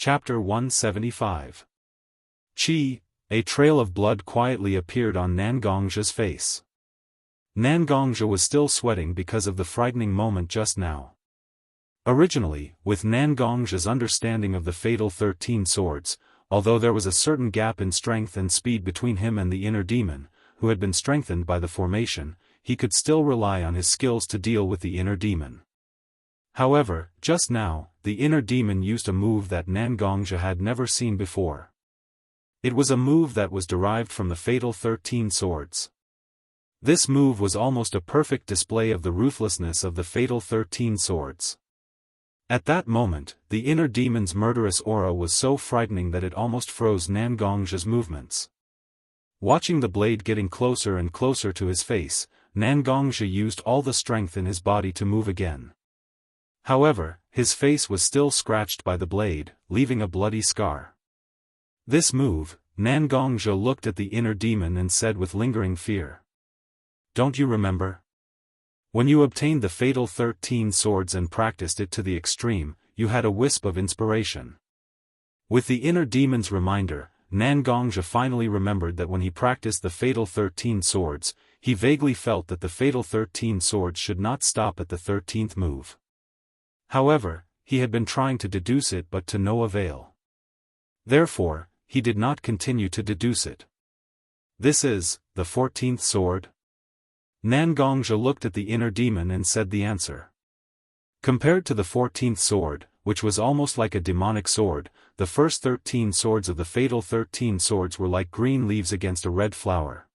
Chapter 175. Qi, a trail of blood quietly appeared on Nangongjia's face. Nangongja was still sweating because of the frightening moment just now. Originally, with Nangongjia's understanding of the fatal 13 swords, although there was a certain gap in strength and speed between him and the inner demon, who had been strengthened by the formation, he could still rely on his skills to deal with the inner demon. However, just now, the inner demon used a move that Nangongja had never seen before. It was a move that was derived from the fatal 13 swords. This move was almost a perfect display of the ruthlessness of the fatal 13 swords. At that moment, the inner demon's murderous aura was so frightening that it almost froze Nangongja's movements. Watching the blade getting closer and closer to his face, Nangongja used all the strength in his body to move again. However, his face was still scratched by the blade, leaving a bloody scar. This move, Nangongja looked at the inner demon and said with lingering fear. "Don't you remember? When you obtained the fatal 13 swords and practiced it to the extreme, you had a wisp of inspiration." With the inner demon's reminder, Nangongja finally remembered that when he practiced the fatal 13 swords, he vaguely felt that the fatal 13 swords should not stop at the 13th move. However, he had been trying to deduce it but to no avail. Therefore, he did not continue to deduce it. "This is, the 14th sword?" Nangongja looked at the inner demon and said the answer. Compared to the 14th sword, which was almost like a demonic sword, the first 13 swords of the fatal 13 swords were like green leaves against a red flower.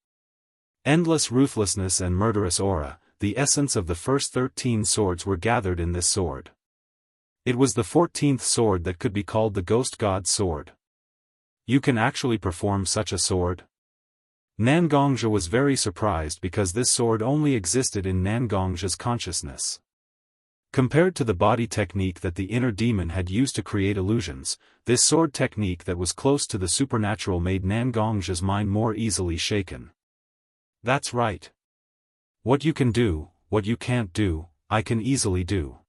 Endless ruthlessness and murderous aura, the essence of the first 13 swords were gathered in this sword. It was the 14th sword that could be called the Ghost God's sword. "You can actually perform such a sword?" Nangongja was very surprised because this sword only existed in Nangongja's consciousness. Compared to the body technique that the inner demon had used to create illusions, this sword technique that was close to the supernatural made Nangongja's mind more easily shaken. "That's right. What you can do, what you can't do, I can easily do.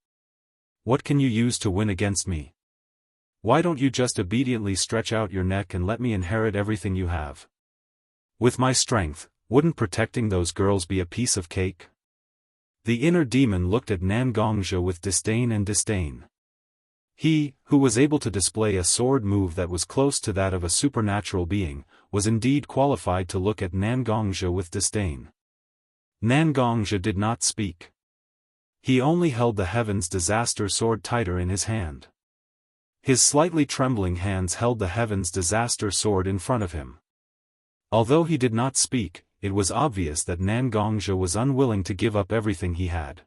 What can you use to win against me? Why don't you just obediently stretch out your neck and let me inherit everything you have? With my strength, wouldn't protecting those girls be a piece of cake?" The inner demon looked at Nangongja with disdain and disdain. He, who was able to display a sword move that was close to that of a supernatural being, was indeed qualified to look at Nangongja with disdain. Nangongja did not speak. He only held the Heaven's Disaster sword tighter in his hand. His slightly trembling hands held the Heaven's Disaster sword in front of him. Although he did not speak, it was obvious that Nangongja was unwilling to give up everything he had.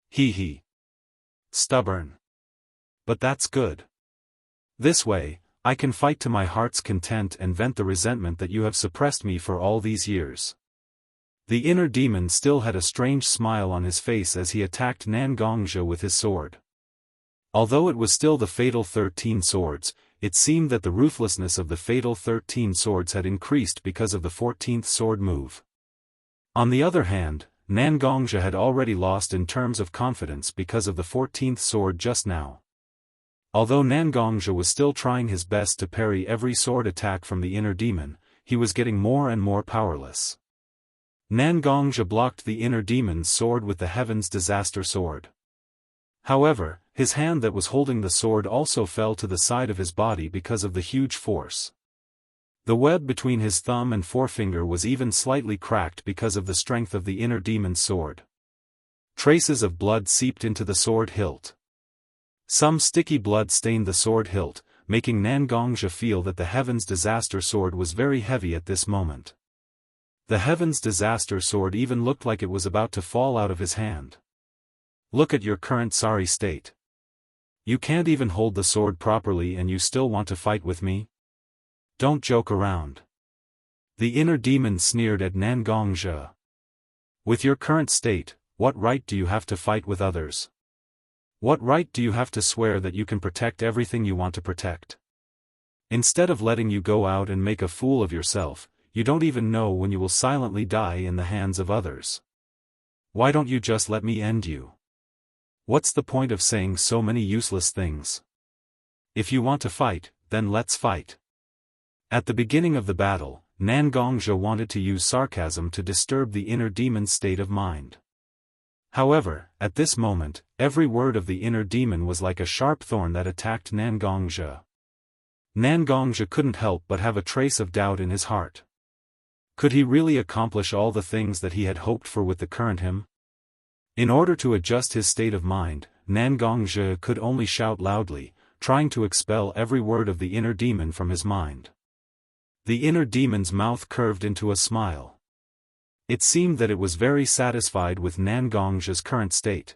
He. Stubborn. But that's good. This way, I can fight to my heart's content and vent the resentment that you have suppressed me for all these years. The inner demon still had a strange smile on his face as he attacked Nangongja with his sword. Although it was still the fatal 13 swords, it seemed that the ruthlessness of the fatal 13 swords had increased because of the 14th sword move. On the other hand, Nangongja had already lost in terms of confidence because of the 14th sword just now. Although Nangongja was still trying his best to parry every sword attack from the inner demon, he was getting more and more powerless. Nangongja blocked the inner demon's sword with the Heaven's Disaster sword. However, his hand that was holding the sword also fell to the side of his body because of the huge force. The web between his thumb and forefinger was even slightly cracked because of the strength of the inner demon's sword. Traces of blood seeped into the sword hilt. Some sticky blood stained the sword hilt, making Nangongja feel that the Heaven's Disaster sword was very heavy at this moment. The Heaven's Disaster sword even looked like it was about to fall out of his hand. "Look at your current sorry state. You can't even hold the sword properly and you still want to fight with me? Don't joke around." The inner demon sneered at Nangongja. "With your current state, what right do you have to fight with others? What right do you have to swear that you can protect everything you want to protect? Instead of letting you go out and make a fool of yourself, you don't even know when you will silently die in the hands of others. Why don't you just let me end you? What's the point of saying so many useless things? If you want to fight, then let's fight. At the beginning of the battle, Nangongzhe wanted to use sarcasm to disturb the inner demon's state of mind. However, at this moment, every word of the inner demon was like a sharp thorn that attacked Nangongzhe. Nangongzhe couldn't help but have a trace of doubt in his heart. Could he really accomplish all the things that he had hoped for with the current him? In order to adjust his state of mind, Nangongzhe could only shout loudly, trying to expel every word of the inner demon from his mind. The inner demon's mouth curved into a smile. It seemed that it was very satisfied with Nangongzhe's current state.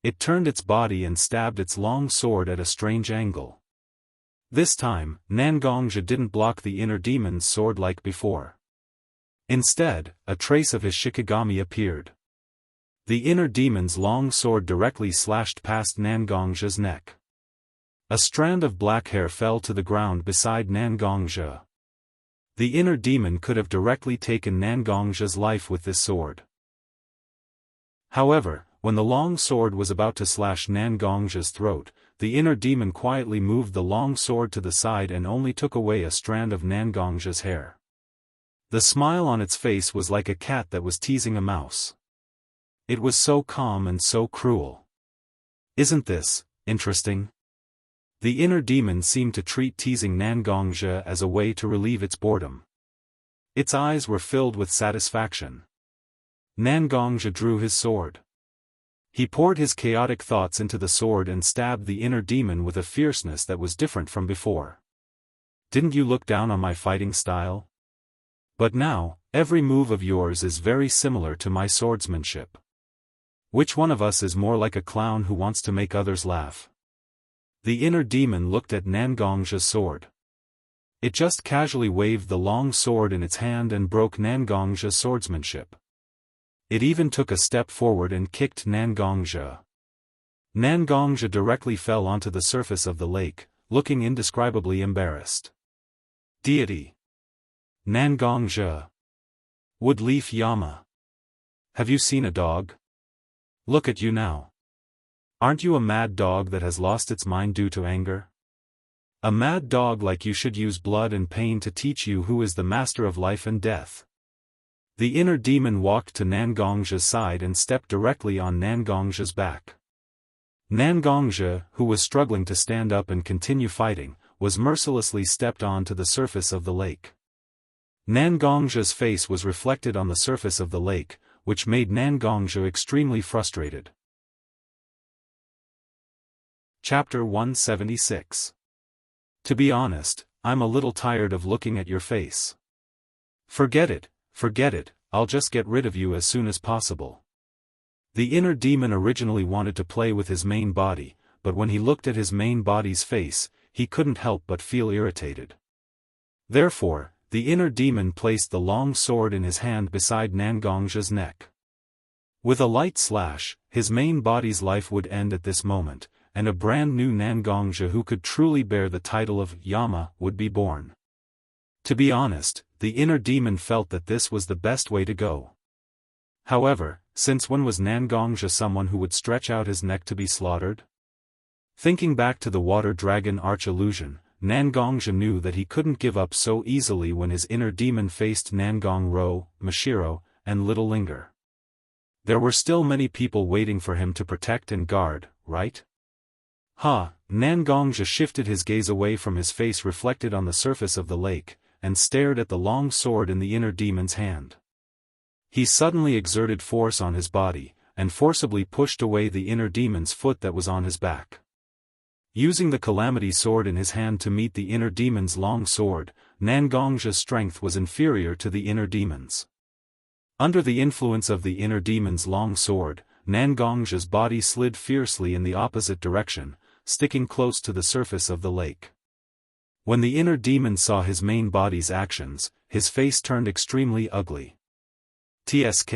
It turned its body and stabbed its long sword at a strange angle. This time, Nangongzhe didn't block the inner demon's sword like before. Instead, a trace of his shikigami appeared. The inner demon's long sword directly slashed past Nangongzhe's neck. A strand of black hair fell to the ground beside Nangongzhe. The inner demon could have directly taken Nangongzhe's life with this sword. However, when the long sword was about to slash Nangongzhe's throat, the inner demon quietly moved the long sword to the side and only took away a strand of Nangongzhe's hair. The smile on its face was like a cat that was teasing a mouse. It was so calm and so cruel. Isn't this interesting? The inner demon seemed to treat teasing Nangongzhe as a way to relieve its boredom. Its eyes were filled with satisfaction. Nangongzhe drew his sword. He poured his chaotic thoughts into the sword and stabbed the inner demon with a fierceness that was different from before. Didn't you look down on my fighting style? But now, every move of yours is very similar to my swordsmanship. Which one of us is more like a clown who wants to make others laugh? The inner demon looked at Nangongzhe's sword. It just casually waved the long sword in its hand and broke Nangongzhe's swordsmanship. It even took a step forward and kicked Nangongzhe. Nangongzhe directly fell onto the surface of the lake, looking indescribably embarrassed. Deity! Nangongzhe! Woodleaf Yama! Have you seen a dog? Look at you now. Aren't you a mad dog that has lost its mind due to anger? A mad dog like you should use blood and pain to teach you who is the master of life and death. The inner demon walked to Nangongzhe's side and stepped directly on Nangongzhe's back. Nangongzhe, who was struggling to stand up and continue fighting, was mercilessly stepped on to the surface of the lake. Nangongzhe's face was reflected on the surface of the lake, which made Nangongzhe extremely frustrated. Chapter 176. To be honest, I'm a little tired of looking at your face. Forget it, I'll just get rid of you as soon as possible. The inner demon originally wanted to play with his main body, but when he looked at his main body's face, he couldn't help but feel irritated. Therefore, the inner demon placed the long sword in his hand beside Nangongzhe's neck. With a light slash, his main body's life would end at this moment, and a brand new Nangongzhe who could truly bear the title of Yama would be born. To be honest, the inner demon felt that this was the best way to go. However, since when was Nangongzhe someone who would stretch out his neck to be slaughtered? Thinking back to the water dragon arch illusion, Nangongzhe knew that he couldn't give up so easily when his inner demon faced Nangongro, Mashiro, and Little Linger. There were still many people waiting for him to protect and guard, right? Nangongzhe shifted his gaze away from his face reflected on the surface of the lake, and stared at the long sword in the inner demon's hand. He suddenly exerted force on his body, and forcibly pushed away the inner demon's foot that was on his back. Using the calamity sword in his hand to meet the inner demon's long sword, Nangongzhe's strength was inferior to the inner demon's. Under the influence of the inner demon's long sword, Nangongzhe's body slid fiercely in the opposite direction, sticking close to the surface of the lake. When the inner demon saw his main body's actions, his face turned extremely ugly. TSK.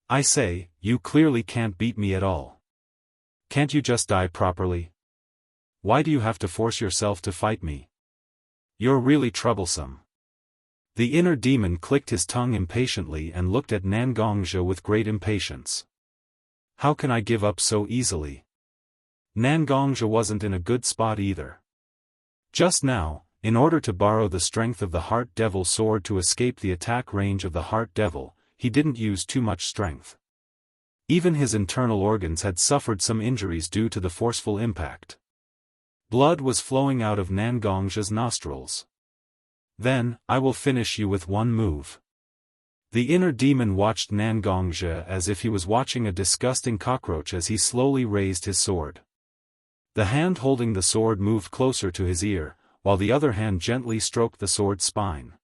I say, you clearly can't beat me at all. Can't you just die properly? Why do you have to force yourself to fight me? You're really troublesome. The inner demon clicked his tongue impatiently and looked at Nangongzhe with great impatience. How can I give up so easily? Nangongzhi wasn't in a good spot either. Just now, in order to borrow the strength of the Heart Devil sword to escape the attack range of the Heart Devil, he didn't use too much strength. Even his internal organs had suffered some injuries due to the forceful impact. Blood was flowing out of Nangongzhi's nostrils. Then, I will finish you with one move. The inner demon watched Nangongzhi as if he was watching a disgusting cockroach as he slowly raised his sword. The hand holding the sword moved closer to his ear, while the other hand gently stroked the sword's spine.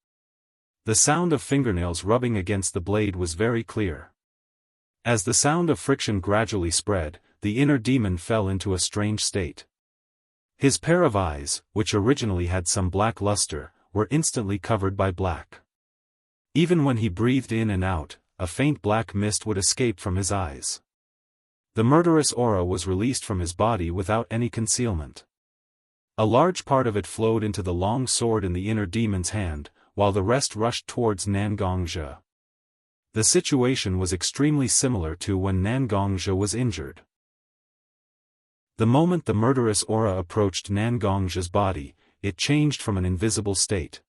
The sound of fingernails rubbing against the blade was very clear. As the sound of friction gradually spread, the inner demon fell into a strange state. His pair of eyes, which originally had some black luster, were instantly covered by black. Even when he breathed in and out, a faint black mist would escape from his eyes. The murderous aura was released from his body without any concealment. A large part of it flowed into the long sword in the inner demon's hand, while the rest rushed towards Nangongzhi. The situation was extremely similar to when Nangongzhi was injured. The moment the murderous aura approached Nangongzhi's body, it changed from an invisible state.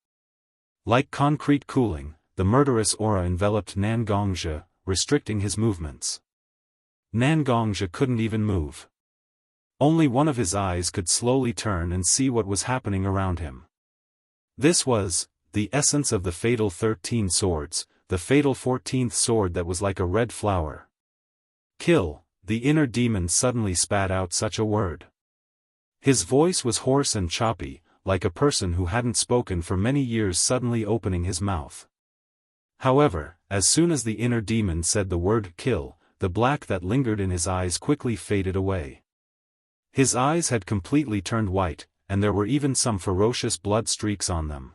Like concrete cooling, the murderous aura enveloped Nangongzhi, restricting his movements. Nangongzhi couldn't even move. Only one of his eyes could slowly turn and see what was happening around him. This was the essence of the fatal 13 swords, the fatal 14th sword that was like a red flower. Kill, the inner demon suddenly spat out such a word. His voice was hoarse and choppy, like a person who hadn't spoken for many years suddenly opening his mouth. However, as soon as the inner demon said the word kill, the black that lingered in his eyes quickly faded away. His eyes had completely turned white, and there were even some ferocious blood streaks on them.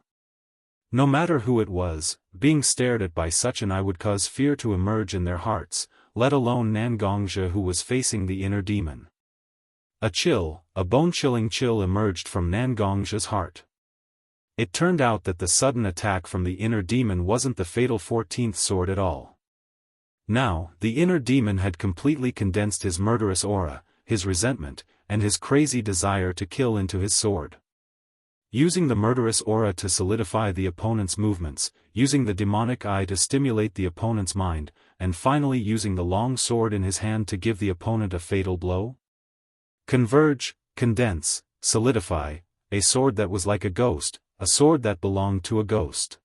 No matter who it was, being stared at by such an eye would cause fear to emerge in their hearts, let alone Nangongzhi who was facing the inner demon. A chill, a bone-chilling chill emerged from Nangongzhi's heart. It turned out that the sudden attack from the inner demon wasn't the fatal 14th sword at all. Now, the inner demon had completely condensed his murderous aura, his resentment, and his crazy desire to kill into his sword. Using the murderous aura to solidify the opponent's movements, using the demonic eye to stimulate the opponent's mind, and finally using the long sword in his hand to give the opponent a fatal blow? Converge, condense, solidify, a sword that was like a ghost, a sword that belonged to a ghost.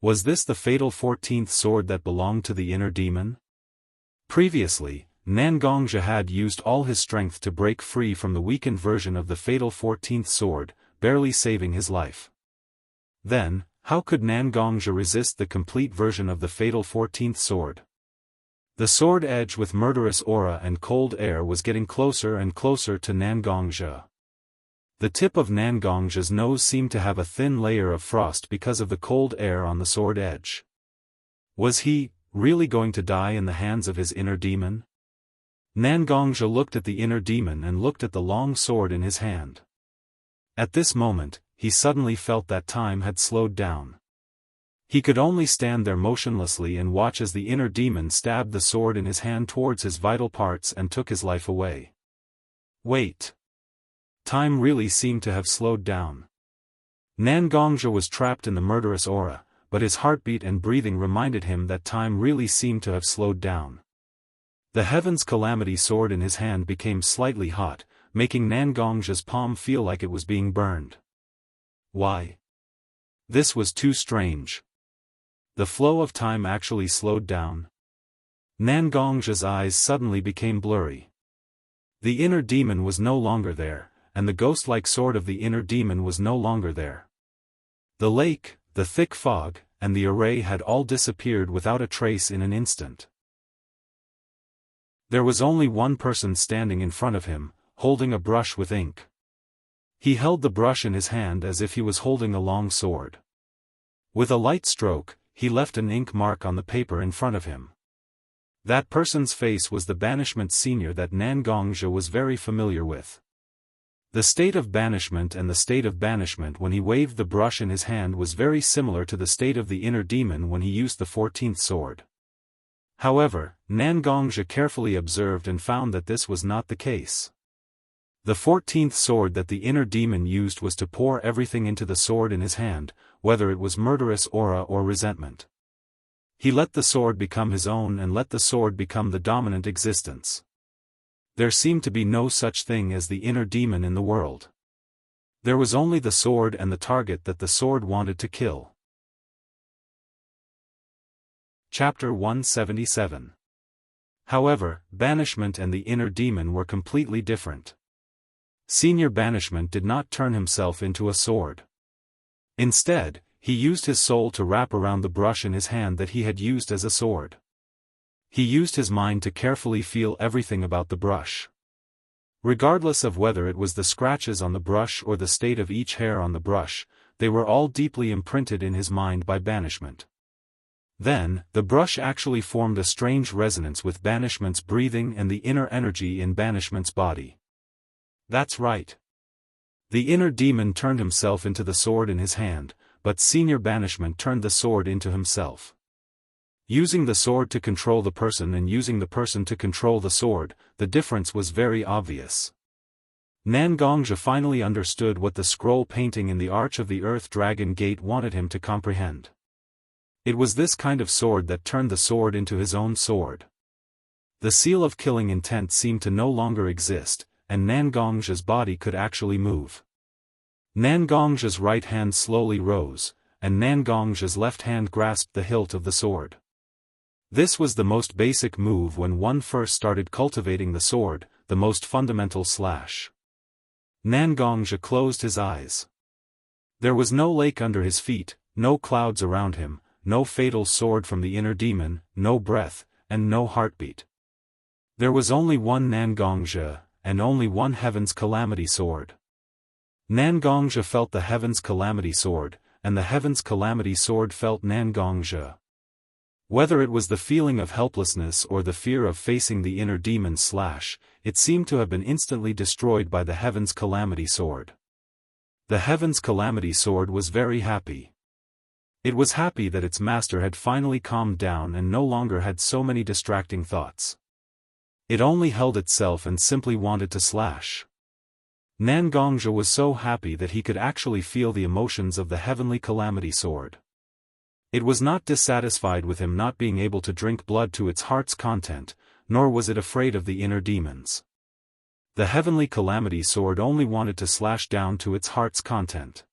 Was this the fatal 14th sword that belonged to the inner demon? Previously, Nangongzhi had used all his strength to break free from the weakened version of the fatal 14th sword, barely saving his life. Then, how could Nangongzhi resist the complete version of the fatal 14th sword? The sword edge with murderous aura and cold air was getting closer and closer to Nangongzhi. The tip of Nangongzhi's nose seemed to have a thin layer of frost because of the cold air on the sword edge. Was he really going to die in the hands of his inner demon? Nangongzhi looked at the inner demon and looked at the long sword in his hand. At this moment, he suddenly felt that time had slowed down. He could only stand there motionlessly and watch as the inner demon stabbed the sword in his hand towards his vital parts and took his life away. Wait. Time really seemed to have slowed down. Nangongzhi was trapped in the murderous aura, but his heartbeat and breathing reminded him that time really seemed to have slowed down. The Heaven's Calamity sword in his hand became slightly hot, making Nangongzhi's palm feel like it was being burned. Why? This was too strange. The flow of time actually slowed down. Nangongzhi's eyes suddenly became blurry. The inner demon was no longer there, and the ghost-like sword of the inner demon was no longer there. The lake, the thick fog, and the array had all disappeared without a trace in an instant. There was only one person standing in front of him, holding a brush with ink. He held the brush in his hand as if he was holding a long sword. With a light stroke, he left an ink mark on the paper in front of him. That person's face was the banishment senior that Nangongzhi was very familiar with. The state of banishment and the state of banishment when he waved the brush in his hand was very similar to the state of the inner demon when he used the 14th sword. However, Nangongzhi carefully observed and found that this was not the case. The 14th sword that the inner demon used was to pour everything into the sword in his hand, whether it was murderous aura or resentment. He let the sword become his own and let the sword become the dominant existence. There seemed to be no such thing as the inner demon in the world. There was only the sword and the target that the sword wanted to kill. Chapter 177. However, banishment and the inner demon were completely different. Senior banishment did not turn himself into a sword. Instead, he used his soul to wrap around the brush in his hand that he had used as a sword. He used his mind to carefully feel everything about the brush. Regardless of whether it was the scratches on the brush or the state of each hair on the brush, they were all deeply imprinted in his mind by banishment. Then, the brush actually formed a strange resonance with banishment's breathing and the inner energy in banishment's body. That's right. The inner demon turned himself into the sword in his hand, but senior banishment turned the sword into himself. Using the sword to control the person and using the person to control the sword, the difference was very obvious. Nangongzhi finally understood what the scroll painting in the Arch of the Earth Dragon Gate wanted him to comprehend. It was this kind of sword that turned the sword into his own sword. The seal of killing intent seemed to no longer exist, and Nangongzhi's body could actually move. Nangongzhi's right hand slowly rose, and Nangongzhi's left hand grasped the hilt of the sword. This was the most basic move when one first started cultivating the sword, the most fundamental slash. Nangongzhi closed his eyes. There was no lake under his feet, no clouds around him, no fatal sword from the inner demon, no breath, and no heartbeat. There was only one Nangongzhi, and only one Heaven's Calamity sword. Nangongzhi felt the Heaven's Calamity sword, and the Heaven's Calamity sword felt Nangongzhi. Whether it was the feeling of helplessness or the fear of facing the inner demon slash, it seemed to have been instantly destroyed by the Heaven's Calamity sword. The Heaven's Calamity sword was very happy. It was happy that its master had finally calmed down and no longer had so many distracting thoughts. It only held itself and simply wanted to slash. Nangongzhi was so happy that he could actually feel the emotions of the Heavenly Calamity sword. It was not dissatisfied with him not being able to drink blood to its heart's content, nor was it afraid of the inner demons. The Heavenly Calamity sword only wanted to slash down to its heart's content.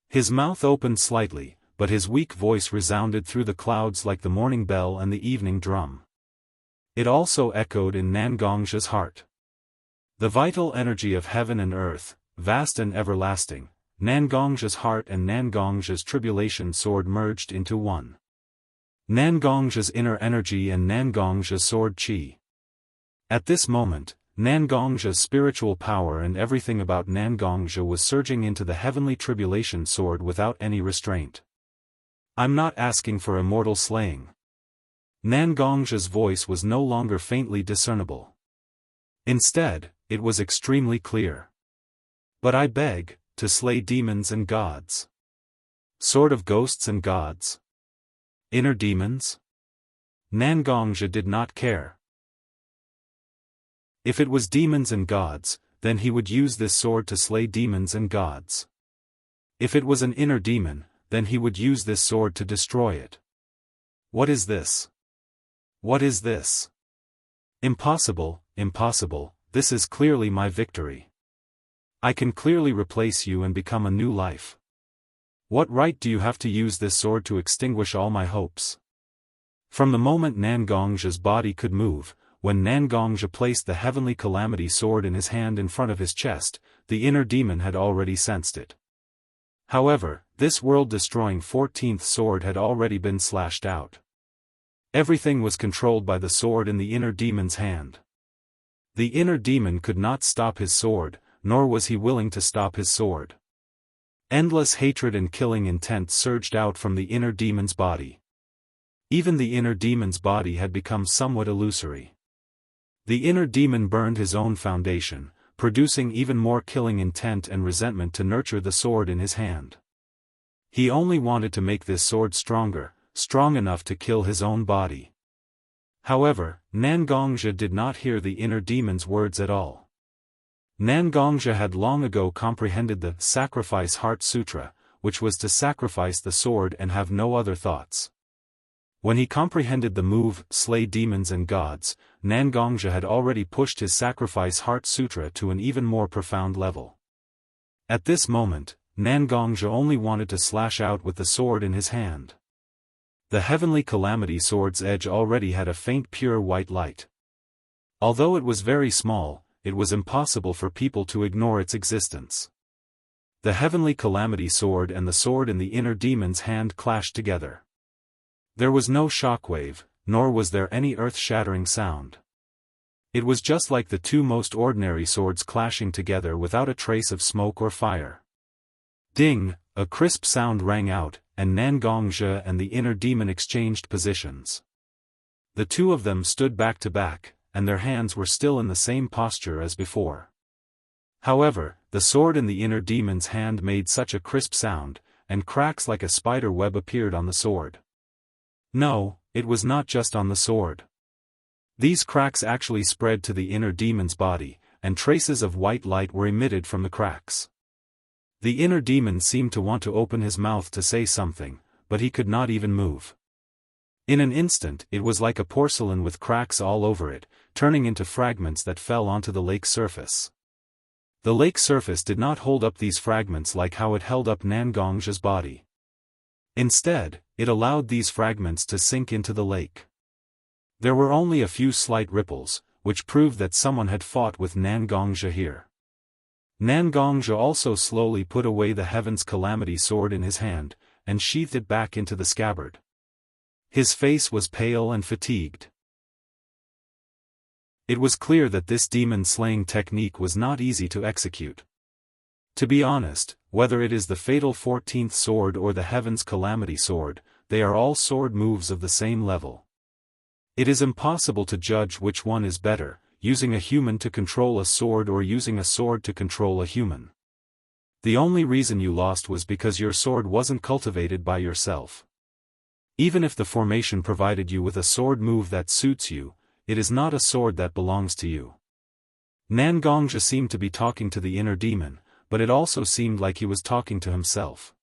His mouth opened slightly, but his weak voice resounded through the clouds like the morning bell and the evening drum. It also echoed in Nangongzhi's heart. The vital energy of heaven and earth, vast and everlasting, Nangongzhi's heart and Nangongzhi's tribulation sword merged into one. Nangongzhi's inner energy and Nangongzhi's sword chi. At this moment, Nangongzhi's spiritual power and everything about Nangongzhi was surging into the heavenly tribulation sword without any restraint. I'm not asking for immortal slaying. Nangongzhi's voice was no longer faintly discernible. Instead, it was extremely clear. But I beg, to slay demons and gods. Sword of ghosts and gods. Inner demons? Nangongzhi did not care. If it was demons and gods, then he would use this sword to slay demons and gods. If it was an inner demon, then he would use this sword to destroy it. What is this? What is this? Impossible, impossible, this is clearly my victory. I can clearly replace you and become a new life. What right do you have to use this sword to extinguish all my hopes? From the moment Nangongzhi's body could move, when Nangongzhi placed the Heavenly Calamity sword in his hand in front of his chest, the inner demon had already sensed it. However, this world-destroying 14th sword had already been slashed out. Everything was controlled by the sword in the inner demon's hand. The inner demon could not stop his sword, nor was he willing to stop his sword. Endless hatred and killing intent surged out from the inner demon's body. Even the inner demon's body had become somewhat illusory. The inner demon burned his own foundation, producing even more killing intent and resentment to nurture the sword in his hand. He only wanted to make this sword stronger, strong enough to kill his own body. However, Nangongzhi did not hear the inner demon's words at all. Nangongzhi had long ago comprehended the Sacrifice Heart Sutra, which was to sacrifice the sword and have no other thoughts. When he comprehended the move, slay demons and gods, Nangongzhi had already pushed his Sacrifice Heart Sutra to an even more profound level. At this moment, Nangongzhi only wanted to slash out with the sword in his hand. The heavenly calamity sword's edge already had a faint pure white light. Although it was very small, it was impossible for people to ignore its existence. The heavenly calamity sword and the sword in the inner demon's hand clashed together. There was no shockwave, nor was there any earth-shattering sound. It was just like the two most ordinary swords clashing together without a trace of smoke or fire. Ding! A crisp sound rang out, and Nangongzhi and the inner demon exchanged positions. The two of them stood back to back, and their hands were still in the same posture as before. However, the sword in the inner demon's hand made such a crisp sound, and cracks like a spider web appeared on the sword. No, it was not just on the sword. These cracks actually spread to the inner demon's body, and traces of white light were emitted from the cracks. The inner demon seemed to want to open his mouth to say something, but he could not even move. In an instant it was like a porcelain with cracks all over it, turning into fragments that fell onto the lake's surface. The lake surface did not hold up these fragments like how it held up Nangongzhi's body. Instead, it allowed these fragments to sink into the lake. There were only a few slight ripples, which proved that someone had fought with Nangongzhi here. Nangongzhi also slowly put away the Heaven's Calamity sword in his hand, and sheathed it back into the scabbard. His face was pale and fatigued. It was clear that this demon-slaying technique was not easy to execute. To be honest, whether it is the fatal 14th sword or the Heaven's Calamity sword, they are all sword moves of the same level. It is impossible to judge which one is better, using a human to control a sword or using a sword to control a human. The only reason you lost was because your sword wasn't cultivated by yourself. Even if the formation provided you with a sword move that suits you, it is not a sword that belongs to you. Nangongzhi seemed to be talking to the inner demon, but it also seemed like he was talking to himself.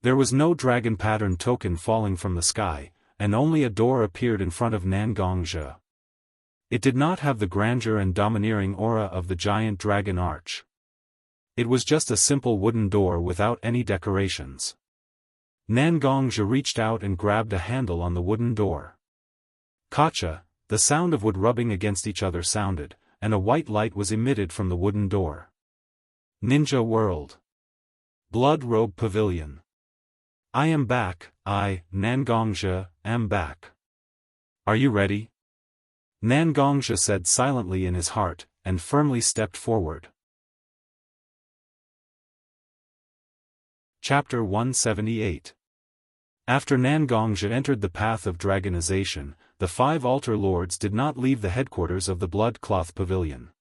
There was no dragon pattern token falling from the sky, and only a door appeared in front of Nangongzhi. It did not have the grandeur and domineering aura of the giant dragon arch. It was just a simple wooden door without any decorations. Nangongzhi reached out and grabbed a handle on the wooden door. Kacha, the sound of wood rubbing against each other sounded, and a white light was emitted from the wooden door. Ninja World. Blood Robe Pavilion. I am back, Nangongzhi, am back. Are you ready? Nangongzhi said silently in his heart, and firmly stepped forward. Chapter 178. After Nangongzhi entered the path of dragonization, the 5 altar lords did not leave the headquarters of the Blood Cloth Pavilion.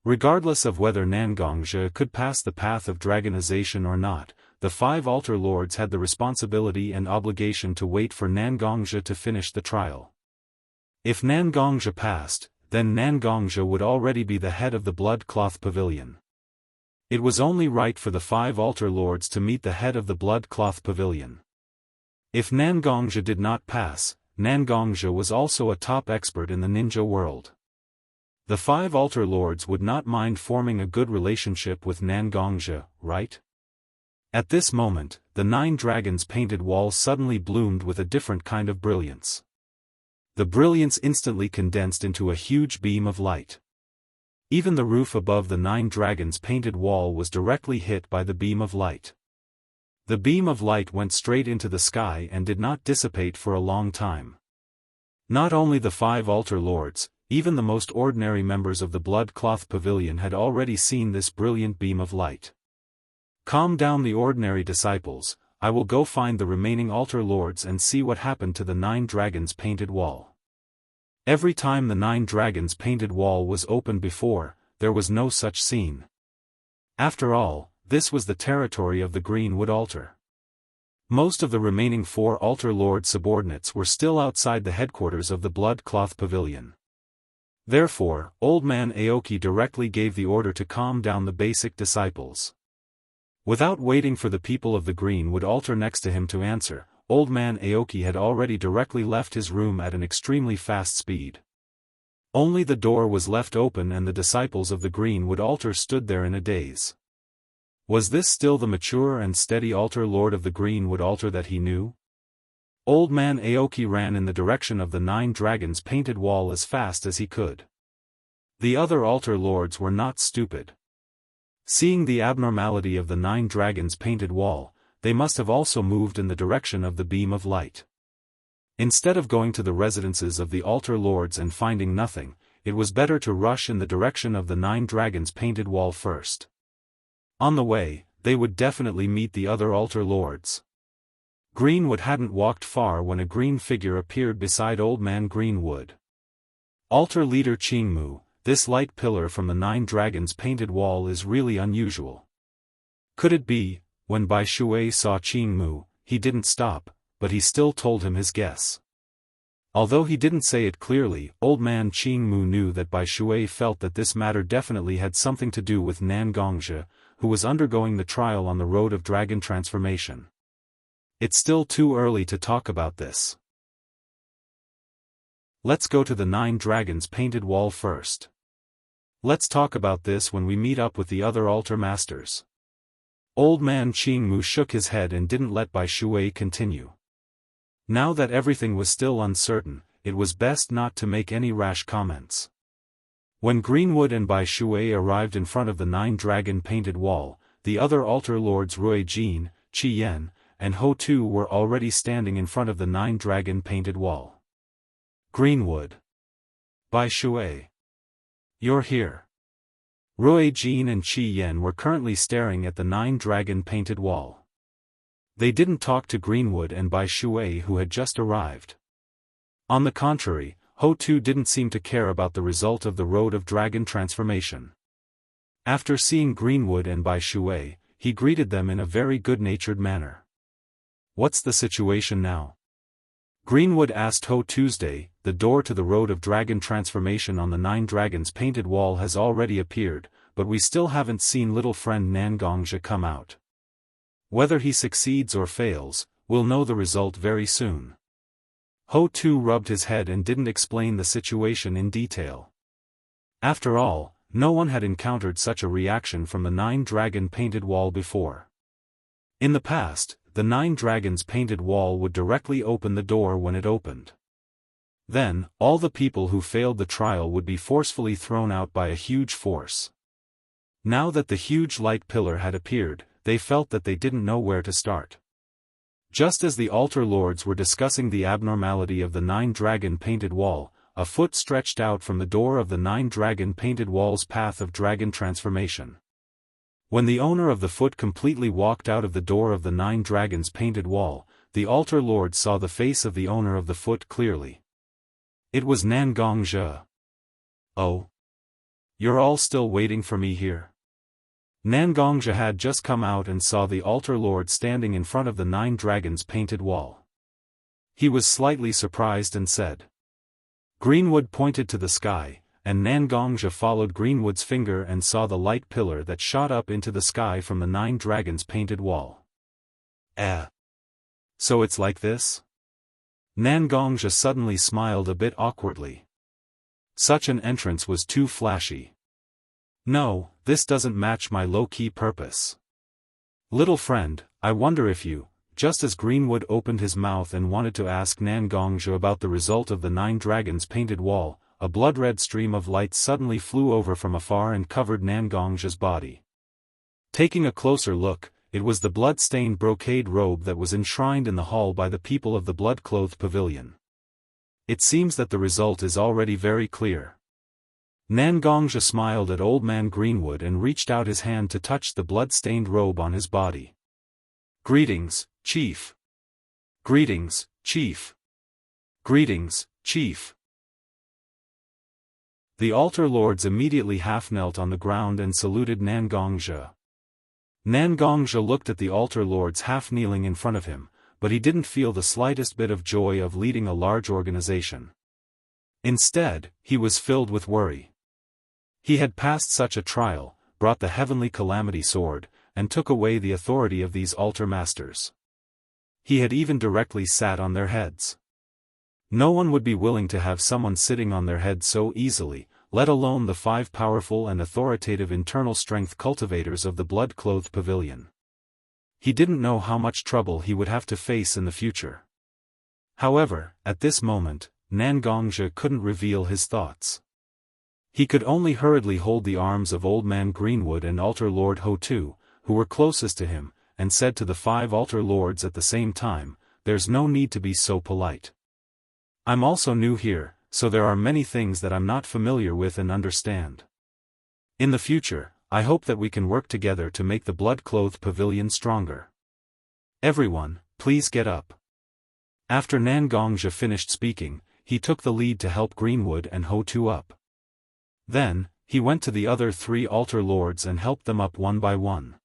Regardless of whether Nangongzhi could pass the path of dragonization or not, the 5 altar lords had the responsibility and obligation to wait for Nangongzhi to finish the trial. If Nangongzhi passed, then Nangongzhi would already be the head of the Blood Cloth Pavilion. It was only right for the 5 altar lords to meet the head of the Blood Cloth Pavilion. If Nangongzhi did not pass, Nangongzhi was also a top expert in the ninja world. The 5 altar lords would not mind forming a good relationship with Nangongzhi, right? At this moment, the 9 dragons painted wall suddenly bloomed with a different kind of brilliance. The brilliance instantly condensed into a huge beam of light. Even the roof above the 9 dragons painted wall was directly hit by the beam of light. The beam of light went straight into the sky and did not dissipate for a long time. Not only the 5 altar lords, even the most ordinary members of the Blood Cloth Pavilion had already seen this brilliant beam of light. Calm down the ordinary disciples, I will go find the remaining altar lords and see what happened to the 9 dragons painted wall. Every time the 9 dragons painted wall was opened before, there was no such scene. After all, this was the territory of the Greenwood altar. Most of the remaining 4 altar lord subordinates were still outside the headquarters of the Blood Cloth Pavilion. Therefore, Old Man Aoki directly gave the order to calm down the basic disciples. Without waiting for the people of the Greenwood altar next to him to answer, Old Man Aoki had already directly left his room at an extremely fast speed. Only the door was left open and the disciples of the Greenwood altar stood there in a daze. Was this still the mature and steady altar lord of the Greenwood altar that he knew? Old Man Aoki ran in the direction of the 9 dragons painted wall as fast as he could. The other altar lords were not stupid. Seeing the abnormality of the 9 dragons painted wall, they must have also moved in the direction of the beam of light. Instead of going to the residences of the altar lords and finding nothing, it was better to rush in the direction of the 9 dragons painted wall first. On the way, they would definitely meet the other altar lords. Greenwood hadn't walked far when a green figure appeared beside Old Man Greenwood. Altar leader Qingmu, this light pillar from the 9 dragons painted wall is really unusual. Could it be, when Bai Shui saw Qingmu, he didn't stop, but he still told him his guess. Although he didn't say it clearly, Old Man Qingmu knew that Bai Shui felt that this matter definitely had something to do with Nan Gongzhi, who was undergoing the trial on the road of dragon transformation. It's still too early to talk about this. Let's go to the 9 dragons painted wall first. Let's talk about this when we meet up with the other altar masters. Old Man Qingmu shook his head and didn't let Bai Shui continue. Now that everything was still uncertain, it was best not to make any rash comments. When Greenwood and Bai Shui arrived in front of the 9 dragon painted wall, the other altar lords Rui Jin, Qi Yan, and Ho Tu were already standing in front of the 9 dragon painted wall. Greenwood. Bai Shui. You're here. Rui Jin and Qi Yan were currently staring at the 9 dragon painted wall. They didn't talk to Greenwood and Bai Shui who had just arrived. On the contrary, Ho Tu didn't seem to care about the result of the road of dragon transformation. After seeing Greenwood and Bai Shui, he greeted them in a very good-natured manner. What's the situation now? Greenwood asked Ho Tuesday. The door to the road of dragon transformation on the 9 dragons painted wall has already appeared, but we still haven't seen little friend Nan Gongzhi come out. Whether he succeeds or fails, we'll know the result very soon. Ho Tu rubbed his head and didn't explain the situation in detail. After all, no one had encountered such a reaction from the 9 dragon painted wall before. In the past, the 9 dragons painted wall would directly open the door when it opened. Then, all the people who failed the trial would be forcefully thrown out by a huge force. Now that the huge light pillar had appeared, they felt that they didn't know where to start. Just as the altar lords were discussing the abnormality of the 9 dragon painted wall, a foot stretched out from the door of the 9 dragon painted wall's path of dragon transformation. When the owner of the foot completely walked out of the door of the 9 dragons painted wall, the altar lord saw the face of the owner of the foot clearly. It was Nan Gongzhi. Oh? You're all still waiting for me here? Nan Gongzhi had just come out and saw the altar lord standing in front of the 9 dragons painted wall. He was slightly surprised and said. Greenwood pointed to the sky, and Nan Gongzhi followed Greenwood's finger and saw the light pillar that shot up into the sky from the 9 dragons painted wall. So it's like this? Nan Gongzhi suddenly smiled a bit awkwardly. Such an entrance was too flashy. No, this doesn't match my low-key purpose. Little friend, I wonder if you, just as Greenwood opened his mouth and wanted to ask Nan Gongzhi about the result of the 9 dragons painted wall, a blood-red stream of light suddenly flew over from afar and covered Nan Gongzhi's body. Taking a closer look, it was the blood-stained brocade robe that was enshrined in the hall by the people of the blood-clothed pavilion. It seems that the result is already very clear. Nan Gongzhi smiled at Old Man Greenwood and reached out his hand to touch the blood-stained robe on his body. Greetings, Chief. Greetings, Chief. Greetings, Chief. The altar lords immediately half-knelt on the ground and saluted Nan Gongzhi. Nan Gongzhi looked at the altar lords half-kneeling in front of him, but he didn't feel the slightest bit of joy of leading a large organization. Instead, he was filled with worry. He had passed such a trial, brought the heavenly calamity sword, and took away the authority of these altar masters. He had even directly sat on their heads. No one would be willing to have someone sitting on their head so easily, let alone the 5 powerful and authoritative internal strength cultivators of the blood-clothed pavilion. He didn't know how much trouble he would have to face in the future. However, at this moment, Nangongzhi couldn't reveal his thoughts. He could only hurriedly hold the arms of Old Man Greenwood and Altar Lord Ho-Tu, who were closest to him, and said to the 5 altar lords at the same time, "There's no need to be so polite. I'm also new here, so there are many things that I'm not familiar with and understand. In the future, I hope that we can work together to make the blood-clothed pavilion stronger. Everyone, please get up." After Nangongzhi finished speaking, he took the lead to help Greenwood and Ho-Tu up. Then, he went to the other 3 altar lords and helped them up one by one.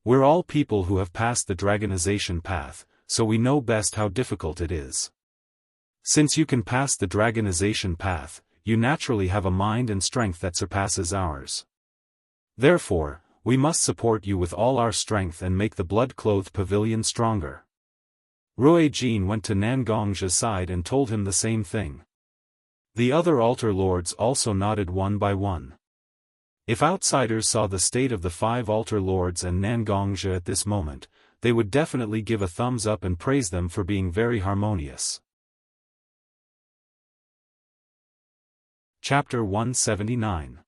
We're all people who have passed the dragonization path, so we know best how difficult it is. Since you can pass the dragonization path, you naturally have a mind and strength that surpasses ours. Therefore, we must support you with all our strength and make the blood-clothed pavilion stronger. Ruijin went to Nangongzhi's side and told him the same thing. The other altar lords also nodded one by one. If outsiders saw the state of the 5 altar lords and Nangongzhi at this moment, they would definitely give a thumbs up and praise them for being very harmonious. Chapter 179.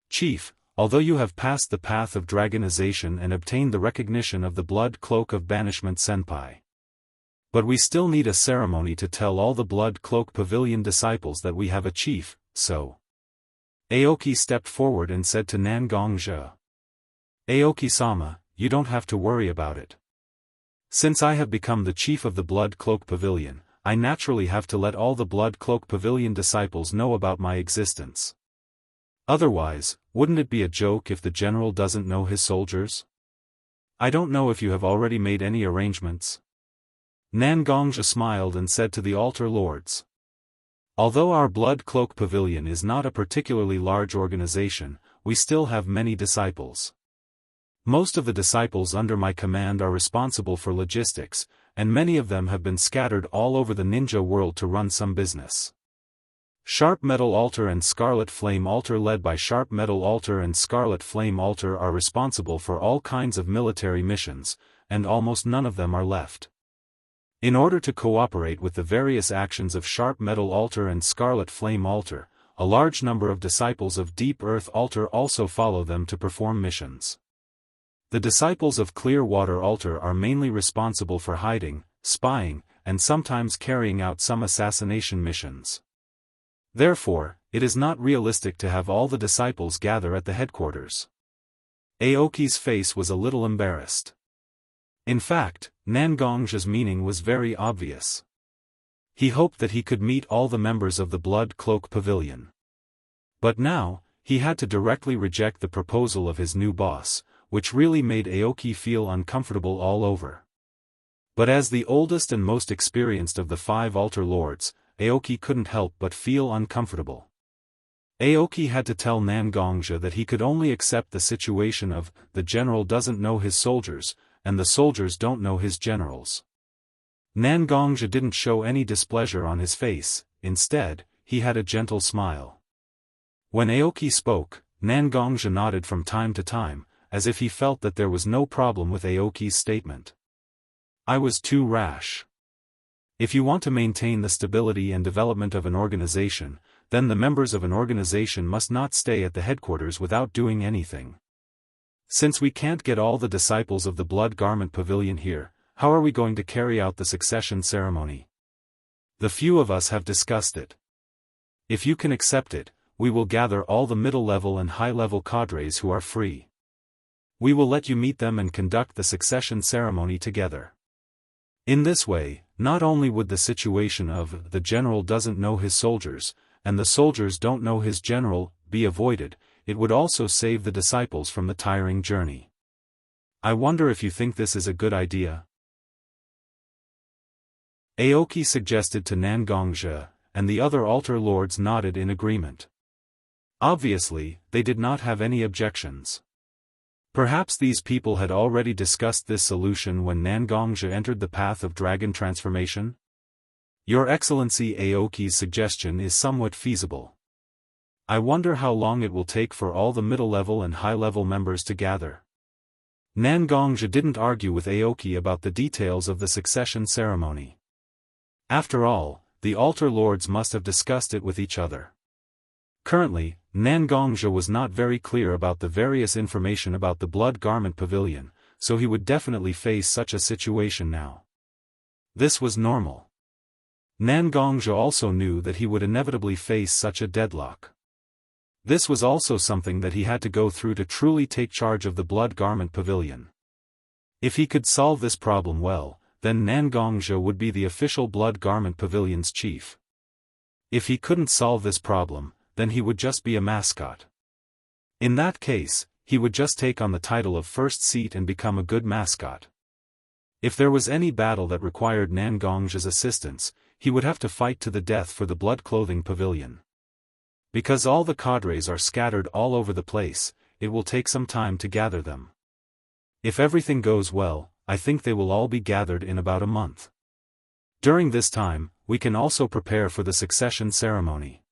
Chief, although you have passed the path of dragonization and obtained the recognition of the Blood Cloak of Banishment Senpai. But we still need a ceremony to tell all the Blood Cloak Pavilion disciples that we have a chief, so. Aoki stepped forward and said to Nangongzhi. Aoki-sama, you don't have to worry about it. Since I have become the chief of the Blood Cloak Pavilion, I naturally have to let all the Blood Cloak Pavilion disciples know about my existence. Otherwise, wouldn't it be a joke if the general doesn't know his soldiers? I don't know if you have already made any arrangements. Nangongzhi smiled and said to the altar lords. Although our Blood Cloak Pavilion is not a particularly large organization, we still have many disciples. Most of the disciples under my command are responsible for logistics, and many of them have been scattered all over the ninja world to run some business. Sharp Metal Altar and Scarlet Flame Altar led by Sharp Metal Altar and Scarlet Flame Altar are responsible for all kinds of military missions, and almost none of them are left. In order to cooperate with the various actions of Sharp Metal Altar and Scarlet Flame Altar, a large number of disciples of Deep Earth Altar also follow them to perform missions. The disciples of Clear Water Altar are mainly responsible for hiding, spying, and sometimes carrying out some assassination missions. Therefore, it is not realistic to have all the disciples gather at the headquarters. Aoki's face was a little embarrassed. In fact, Nangongzhi's meaning was very obvious. He hoped that he could meet all the members of the Blood Cloak Pavilion. But now, he had to directly reject the proposal of his new boss, which really made Aoki feel uncomfortable all over. But as the oldest and most experienced of the 5 altar lords, Aoki couldn't help but feel uncomfortable. Aoki had to tell Nangongzhi that he could only accept the situation of, the general doesn't know his soldiers, and the soldiers don't know his generals. Nangongzhi didn't show any displeasure on his face, instead, he had a gentle smile. When Aoki spoke, Nangongzhi nodded from time to time, as if he felt that there was no problem with Aoki's statement. I was too rash. If you want to maintain the stability and development of an organization, then the members of an organization must not stay at the headquarters without doing anything. Since we can't get all the disciples of the Blood Garment Pavilion here, how are we going to carry out the succession ceremony? The few of us have discussed it. If you can accept it, we will gather all the middle-level and high-level cadres who are free. We will let you meet them and conduct the succession ceremony together. In this way, not only would the situation of the general doesn't know his soldiers, and the soldiers don't know his general, be avoided, it would also save the disciples from the tiring journey. I wonder if you think this is a good idea? Aoki suggested to Nangongzhi, and the other altar lords nodded in agreement. Obviously, they did not have any objections. Perhaps these people had already discussed this solution when Nangongzhi entered the path of dragon transformation? Your Excellency Aoki's suggestion is somewhat feasible. I wonder how long it will take for all the middle-level and high-level members to gather. Nangongzhi didn't argue with Aoki about the details of the succession ceremony. After all, the altar lords must have discussed it with each other. Currently, Nangongzhi was not very clear about the various information about the Blood Garment Pavilion, so he would definitely face such a situation now. This was normal. Nangongzhi also knew that he would inevitably face such a deadlock. This was also something that he had to go through to truly take charge of the Blood Garment Pavilion. If he could solve this problem well, then Nangongzhi would be the official Blood Garment Pavilion's chief. If he couldn't solve this problem, then he would just be a mascot. In that case, he would just take on the title of first seat and become a good mascot. If there was any battle that required Nangongzhi's assistance, he would have to fight to the death for the Blood Clothing Pavilion. Because all the cadres are scattered all over the place, it will take some time to gather them. If everything goes well, I think they will all be gathered in about a month. During this time, we can also prepare for the succession ceremony.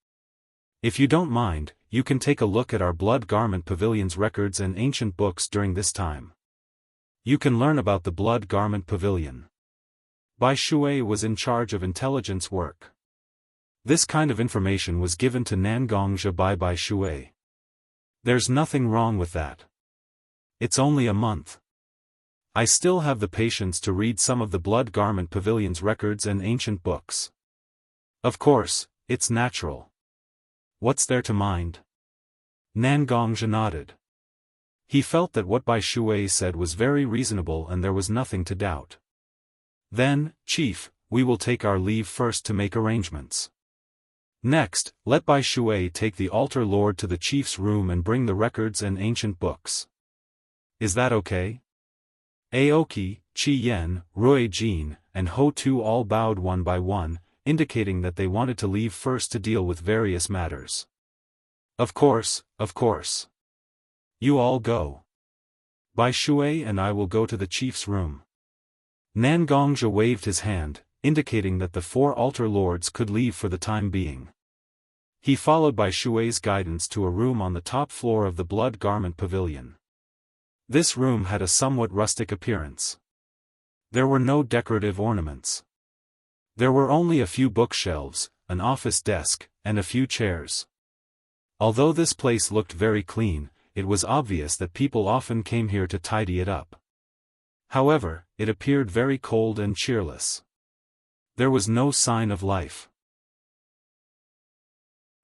If you don't mind, you can take a look at our Blood Garment Pavilion's records and ancient books during this time. You can learn about the Blood Garment Pavilion. Bai Shui was in charge of intelligence work. This kind of information was given to Nangongzhi by Bai Shui. There's nothing wrong with that. It's only a month. I still have the patience to read some of the Blood Garment Pavilion's records and ancient books. Of course, it's natural. What's there to mind? Nangongzhi nodded. He felt that what Bai Shui said was very reasonable and there was nothing to doubt. Then, Chief, we will take our leave first to make arrangements. Next, let Bai Shui take the altar lord to the chief's room and bring the records and ancient books. Is that okay? Aoki, Qi Yen, Rui Jin, and Ho Tu all bowed one by one, indicating that they wanted to leave first to deal with various matters. Of course, of course. You all go. Bai Shui and I will go to the chief's room. Nangongzhi waved his hand, indicating that the four altar lords could leave for the time being. He followed Bai Shui's guidance to a room on the top floor of the Blood Garment Pavilion. This room had a somewhat rustic appearance. There were no decorative ornaments. There were only a few bookshelves, an office desk, and a few chairs. Although this place looked very clean, it was obvious that people often came here to tidy it up. However, it appeared very cold and cheerless. There was no sign of life.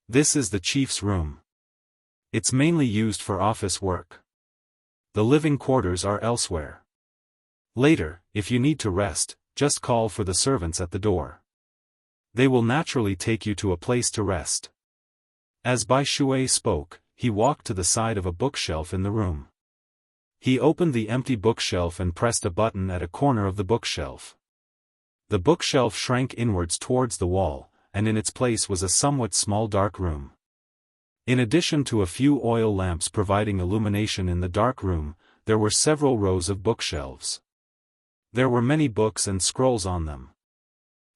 This is the chief's room. It's mainly used for office work. The living quarters are elsewhere. Later, if you need to rest, just call for the servants at the door. They will naturally take you to a place to rest. As Bai Shui spoke, he walked to the side of a bookshelf in the room. He opened the empty bookshelf and pressed a button at a corner of the bookshelf. The bookshelf shrank inwards towards the wall, and in its place was a somewhat small dark room. In addition to a few oil lamps providing illumination in the dark room, there were several rows of bookshelves. There were many books and scrolls on them.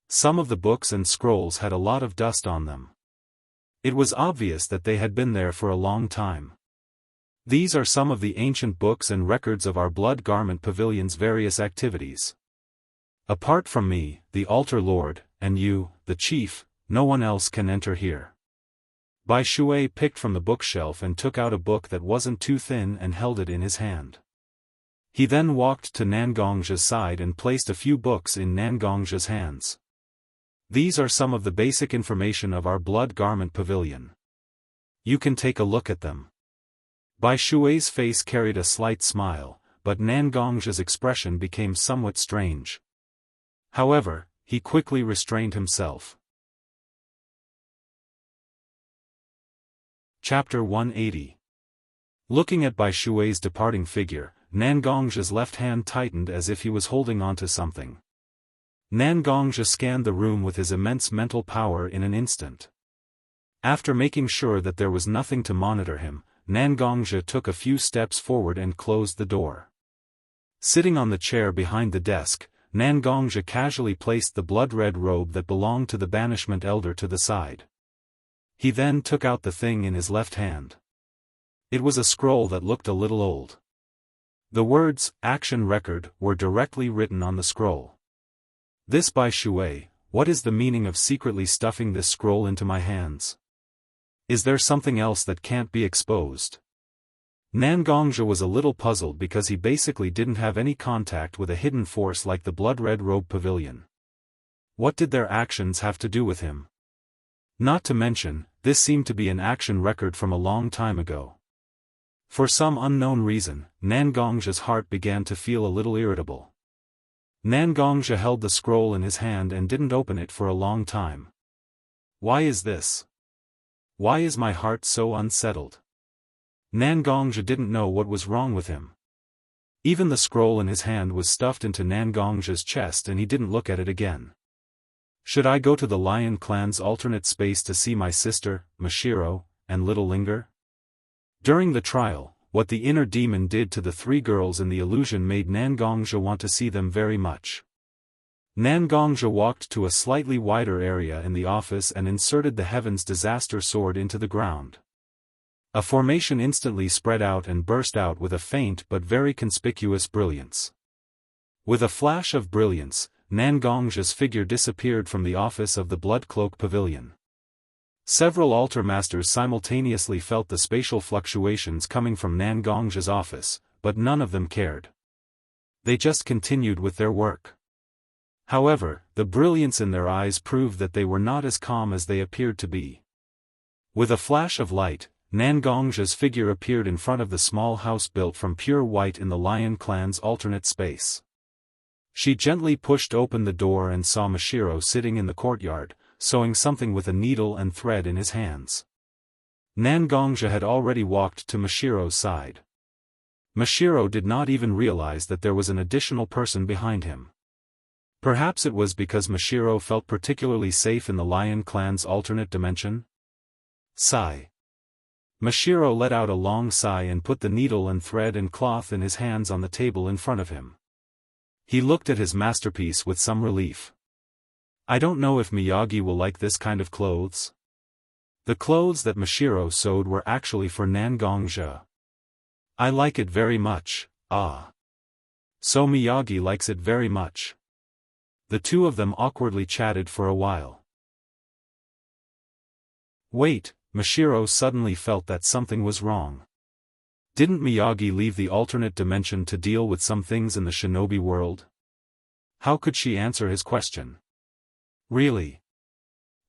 Some of the books and scrolls had a lot of dust on them. It was obvious that they had been there for a long time. These are some of the ancient books and records of our Blood Garment Pavilion's various activities. Apart from me, the altar lord, and you, the chief, no one else can enter here. Bai Shui picked from the bookshelf and took out a book that wasn't too thin and held it in his hand. He then walked to Nangongzhi's side and placed a few books in Nangongzhi's hands. These are some of the basic information of our Blood Garment Pavilion. You can take a look at them. Bai Shui's face carried a slight smile, but Nangongzhi's expression became somewhat strange. However, he quickly restrained himself. Chapter 180. Looking at Bai Shui's departing figure, Nangongzhi's left hand tightened as if he was holding on to something. Nangongzhi scanned the room with his immense mental power in an instant. After making sure that there was nothing to monitor him, Nangongzhi took a few steps forward and closed the door. Sitting on the chair behind the desk, Nangongzhi casually placed the blood-red robe that belonged to the banishment elder to the side. He then took out the thing in his left hand. It was a scroll that looked a little old. The words, "Action Record," were directly written on the scroll. "This by Shui, what is the meaning of secretly stuffing this scroll into my hands? Is there something else that can't be exposed?" Nangongzhi was a little puzzled because he basically didn't have any contact with a hidden force like the Blood-Red Robe Pavilion. What did their actions have to do with him? Not to mention, this seemed to be an action record from a long time ago. For some unknown reason, Nangongzhi's heart began to feel a little irritable. Nangongzhi held the scroll in his hand and didn't open it for a long time. Why is this? Why is my heart so unsettled? Nangongzhi didn't know what was wrong with him. Even the scroll in his hand was stuffed into Nangongzhi's chest and he didn't look at it again. Should I go to the Lion Clan's alternate space to see my sister, Mashiro, and little Linger? During the trial, what the inner demon did to the three girls in the illusion made Nangongzhi want to see them very much. Nangongzhi walked to a slightly wider area in the office and inserted the Heaven's Disaster Sword into the ground. A formation instantly spread out and burst out with a faint but very conspicuous brilliance. With a flash of brilliance, Nangongzhi's figure disappeared from the office of the Bloodcloak Pavilion. Several altar masters simultaneously felt the spatial fluctuations coming from Nangongzhi's office, but none of them cared. They just continued with their work. However, the brilliance in their eyes proved that they were not as calm as they appeared to be. With a flash of light, Nangongzhi's figure appeared in front of the small house built from pure white in the Lion Clan's alternate space. She gently pushed open the door and saw Mashiro sitting in the courtyard, sewing something with a needle and thread in his hands. Nangongzhi had already walked to Mashiro's side. Mashiro did not even realize that there was an additional person behind him. Perhaps it was because Mashiro felt particularly safe in the Lion Clan's alternate dimension? Sigh. Mashiro let out a long sigh and put the needle and thread and cloth in his hands on the table in front of him. He looked at his masterpiece with some relief. I don't know if Miyagi will like this kind of clothes. The clothes that Mashiro sewed were actually for Nangongzhi. I like it very much, ah. So Miyagi likes it very much. The two of them awkwardly chatted for a while. Wait, Mashiro suddenly felt that something was wrong. Didn't Miyagi leave the alternate dimension to deal with some things in the shinobi world? How could she answer his question? Really?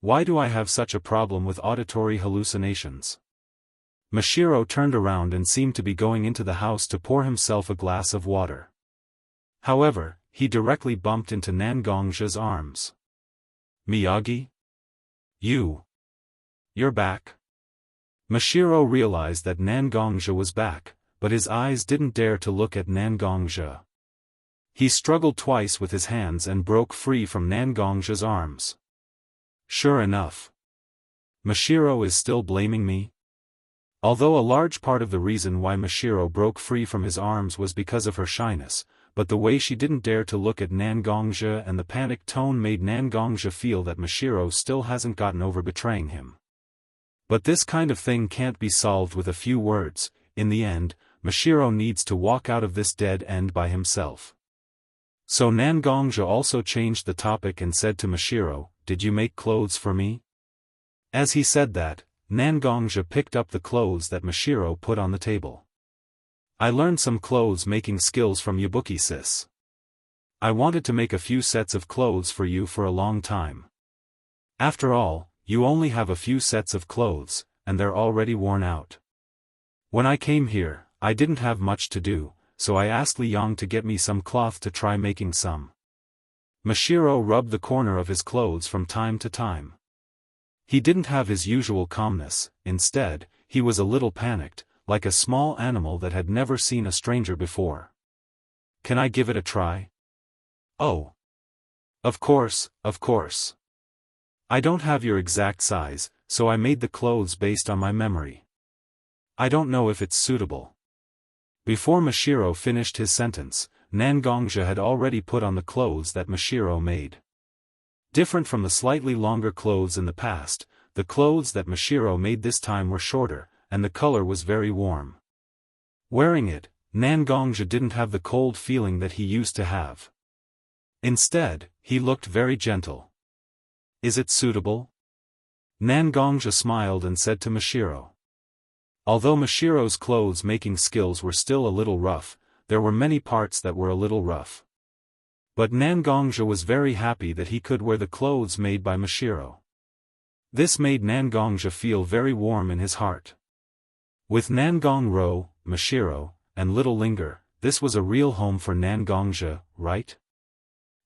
Why do I have such a problem with auditory hallucinations? Mashiro turned around and seemed to be going into the house to pour himself a glass of water. However, he directly bumped into Nangongzhi's arms. Miyagi? You're back? Mashiro realized that Nangongzhi was back, but his eyes didn't dare to look at Nangongzhi. He struggled twice with his hands and broke free from Nangongzhi's arms. Sure enough. Mashiro is still blaming me? Although a large part of the reason why Mashiro broke free from his arms was because of her shyness, but the way she didn't dare to look at Nangongzhi and the panicked tone made Nangongzhi feel that Mashiro still hasn't gotten over betraying him. But this kind of thing can't be solved with a few words. In the end, Mashiro needs to walk out of this dead end by himself. So Nangongzhi also changed the topic and said to Mashiro, "Did you make clothes for me?" As he said that, Nangongzhi picked up the clothes that Mashiro put on the table. I learned some clothes making skills from Yabuki sis. I wanted to make a few sets of clothes for you for a long time. After all, you only have a few sets of clothes, and they're already worn out. When I came here, I didn't have much to do, so I asked Liang to get me some cloth to try making some. Mashiro rubbed the corner of his clothes from time to time. He didn't have his usual calmness, instead, he was a little panicked, like a small animal that had never seen a stranger before. Can I give it a try? Oh. Of course, of course. I don't have your exact size, so I made the clothes based on my memory. I don't know if it's suitable. Before Mashiro finished his sentence, Nangongja had already put on the clothes that Mashiro made. Different from the slightly longer clothes in the past, the clothes that Mashiro made this time were shorter, and the color was very warm. Wearing it, Nangongja didn't have the cold feeling that he used to have. Instead, he looked very gentle. Is it suitable? Nangongja smiled and said to Mashiro. Although Mashiro's clothes-making skills were still a little rough, there were many parts that were a little rough. But Nangongja was very happy that he could wear the clothes made by Mashiro. This made Nangongja feel very warm in his heart. With Nangong-ro, Mashiro, and Little Linger, this was a real home for Nangongja, right?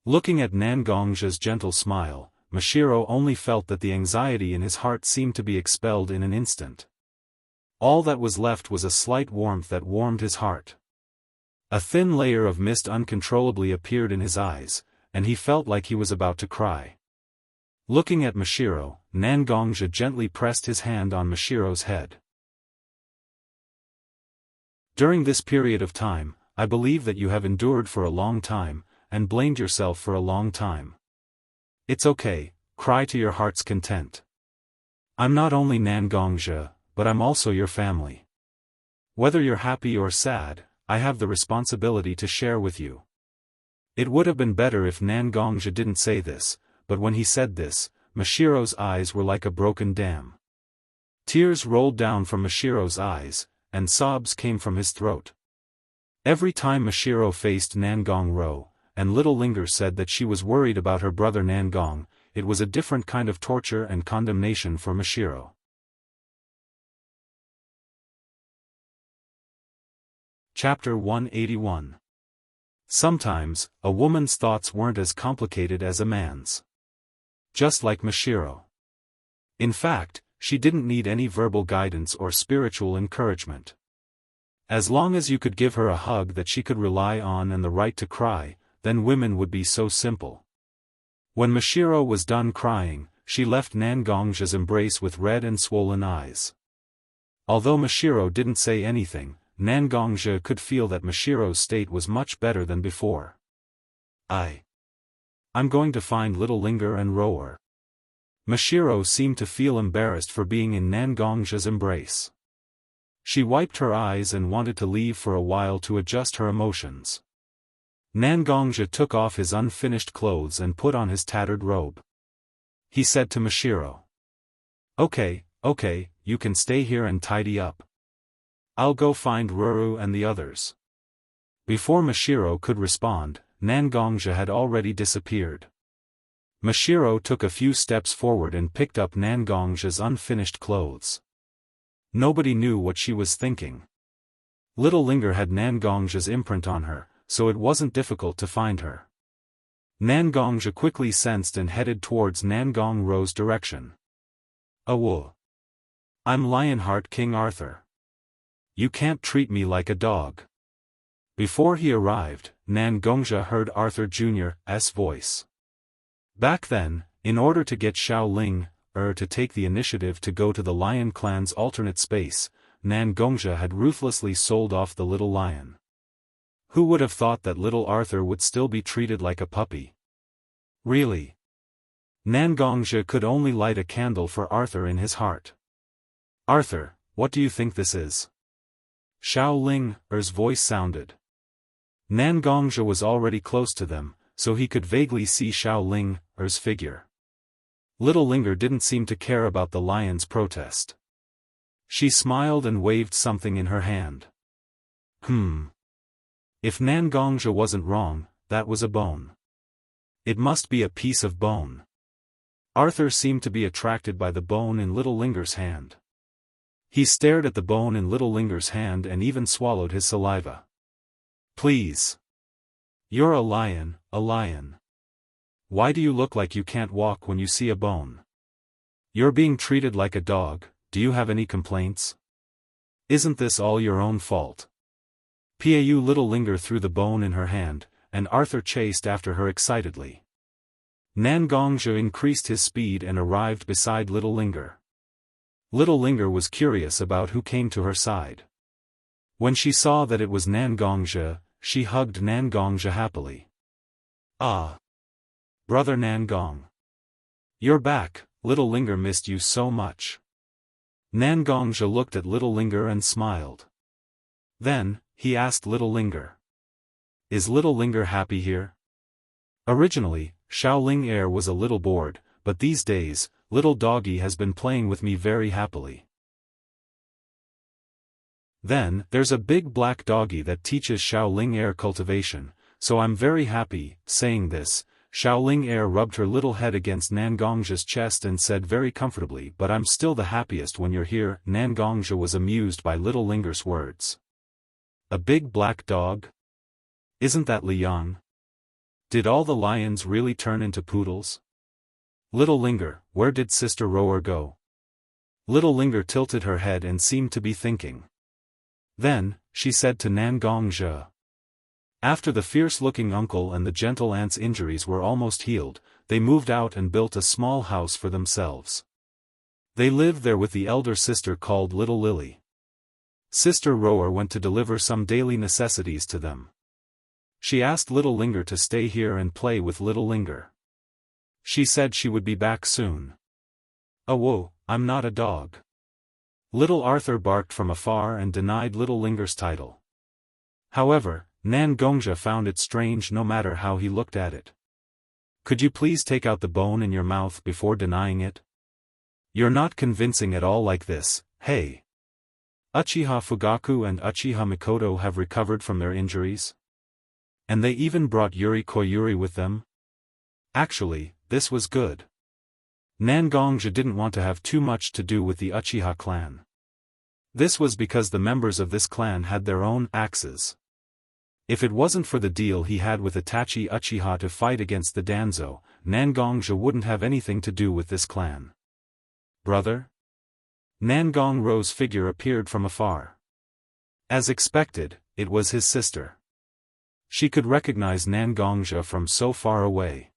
Looking at Nangongja's gentle smile, Mashiro only felt that the anxiety in his heart seemed to be expelled in an instant. All that was left was a slight warmth that warmed his heart. A thin layer of mist uncontrollably appeared in his eyes, and he felt like he was about to cry. Looking at Mashiro, Nangongja gently pressed his hand on Mashiro's head. During this period of time, I believe that you have endured for a long time, and blamed yourself for a long time. It's okay, cry to your heart's content. I'm not only Nangongja, but I'm also your family. Whether you're happy or sad, I have the responsibility to share with you. It would have been better if Nangongja didn't say this, but when he said this, Mashiro's eyes were like a broken dam. Tears rolled down from Mashiro's eyes, and sobs came from his throat. Every time Mashiro faced Nangong-ro, and Little Linger said that she was worried about her brother Nangong, it was a different kind of torture and condemnation for Mashiro. Chapter 181. Sometimes, a woman's thoughts weren't as complicated as a man's. Just like Mashiro. In fact, she didn't need any verbal guidance or spiritual encouragement. As long as you could give her a hug that she could rely on and the right to cry, then women would be so simple. When Mashiro was done crying, she left Nangongja's embrace with red and swollen eyes. Although Mashiro didn't say anything, Nangongja could feel that Mashiro's state was much better than before. I'm going to find Little Linger and Rower. Mashiro seemed to feel embarrassed for being in Nangongja's embrace. She wiped her eyes and wanted to leave for a while to adjust her emotions. Nangongja took off his unfinished clothes and put on his tattered robe. He said to Mashiro. Okay, you can stay here and tidy up. I'll go find Ruru and the others. Before Mashiro could respond, Nangongja had already disappeared. Mashiro took a few steps forward and picked up Nangongja's unfinished clothes. Nobody knew what she was thinking. Little Linger had Nangongja's imprint on her, so it wasn't difficult to find her. Nangongja quickly sensed and headed towards Nangong-ro's direction. Awoo! I'm Lionheart King Arthur. You can't treat me like a dog. Before he arrived, Nangongja heard Arthur Jr.'s voice. Back then, in order to get Xiao Ling to take the initiative to go to the Lion Clan's alternate space, Nangongja had ruthlessly sold off the little lion. Who would have thought that little Arthur would still be treated like a puppy? Really? Nangongja could only light a candle for Arthur in his heart. Arthur, what do you think this is? Xiao Ling's voice sounded. Nangongja was already close to them, so he could vaguely see Xiao Ling's figure. Little Linger didn't seem to care about the lion's protest. She smiled and waved something in her hand. If Nangongja wasn't wrong, that was a bone. It must be a piece of bone. Arthur seemed to be attracted by the bone in Little Linger's hand. He stared at the bone in Little Linger's hand and even swallowed his saliva. Please. You're a lion, a lion. Why do you look like you can't walk when you see a bone? You're being treated like a dog, do you have any complaints? Isn't this all your own fault? Pau Little Linger threw the bone in her hand, and Arthur chased after her excitedly. Nangongzhi increased his speed and arrived beside Little Linger. Little Linger was curious about who came to her side. When she saw that it was Nangongzhi, she hugged Nangongzhi happily. "Ah! Brother Nangong. You're back, Little Linger missed you so much." Nangongzhi looked at Little Linger and smiled. Then, he asked Little Linger. "Is Little Linger happy here?" Originally, Xiaoling Air was a little bored, but these days, little doggy has been playing with me very happily. Then, there's a big black doggy that teaches Xiaoling Air cultivation, so I'm very happy. Saying this, Xiaoling Air rubbed her little head against Nangongzhi's chest and said very comfortably, "But I'm still the happiest when you're here." Nangongzhi was amused by Little Linger's words. "A big black dog? Isn't that Liang? Did all the lions really turn into poodles?" "Little Linger, where did Sister Rower go?" Little Linger tilted her head and seemed to be thinking. Then, she said to Nangongzhi. After the fierce-looking uncle and the gentle aunt's injuries were almost healed, they moved out and built a small house for themselves. They lived there with the elder sister called Little Lily. Sister Rower went to deliver some daily necessities to them. She asked Little Linger to stay here and play with Little Linger. She said she would be back soon. "Oh whoa, I'm not a dog." Little Arthur barked from afar and denied Little Linger's title. However, Nangongzhi found it strange no matter how he looked at it. "Could you please take out the bone in your mouth before denying it? You're not convincing at all like this, hey." Uchiha Fugaku and Uchiha Mikoto have recovered from their injuries? And they even brought Yuri Koyuri with them? Actually, this was good. Nangongzhi didn't want to have too much to do with the Uchiha clan. This was because the members of this clan had their own axes. If it wasn't for the deal he had with Itachi Uchiha to fight against the Danzo, Nangongzhi wouldn't have anything to do with this clan. "Brother?" Nangongzhi's figure appeared from afar. As expected, it was his sister. She could recognize Nangongzhi from so far away.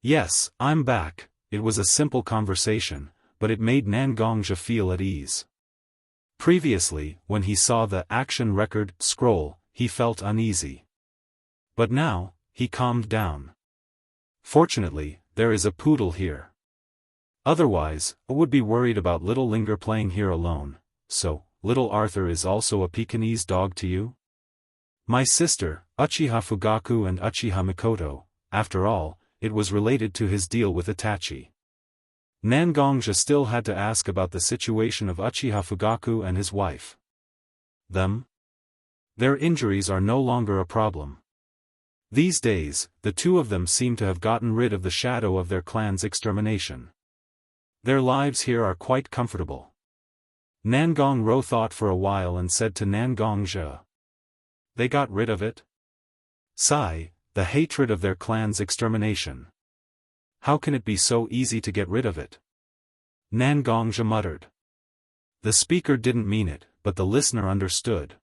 "Yes, I'm back." It was a simple conversation, but it made Nangongzhi feel at ease. Previously, when he saw the action record scroll, he felt uneasy. But now, he calmed down. Fortunately, there is a poodle here. Otherwise, I would be worried about Little Linger playing here alone. "So, Little Arthur is also a Pekingese dog to you?" "My sister, Uchiha Fugaku and Uchiha Mikoto, after all, it was related to his deal with Itachi." Nangongzhi still had to ask about the situation of Uchiha Fugaku and his wife. "Them? Their injuries are no longer a problem. These days, the two of them seem to have gotten rid of the shadow of their clan's extermination. Their lives here are quite comfortable." Nangongzhi thought for a while and said to Nangongzhi. "They got rid of it? Sigh, the hatred of their clan's extermination. How can it be so easy to get rid of it?" Nangongzhi muttered. The speaker didn't mean it, but the listener understood.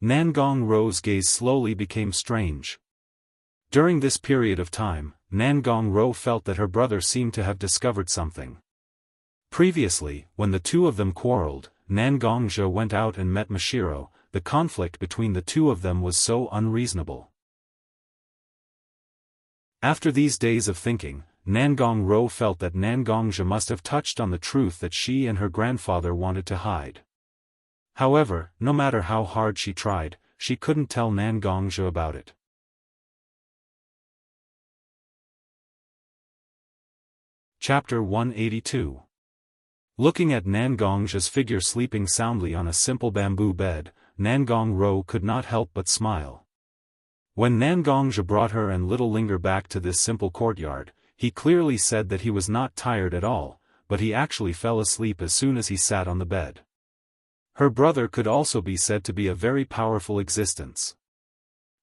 Nangongzhi's gaze slowly became strange. During this period of time, Nangongzhi felt that her brother seemed to have discovered something. Previously, when the two of them quarreled, Nangongzhi went out and met Mashiro. The conflict between the two of them was so unreasonable. After these days of thinking, Nangongzhi felt that Nangongzhi must have touched on the truth that she and her grandfather wanted to hide. However, no matter how hard she tried, she couldn't tell Nangongzhi about it. Chapter 182. Looking at Nangongzhi's figure sleeping soundly on a simple bamboo bed, Nangongzhi could not help but smile. When Nangongzhi brought her and Little Linger back to this simple courtyard, he clearly said that he was not tired at all, but he actually fell asleep as soon as he sat on the bed. Her brother could also be said to be a very powerful existence.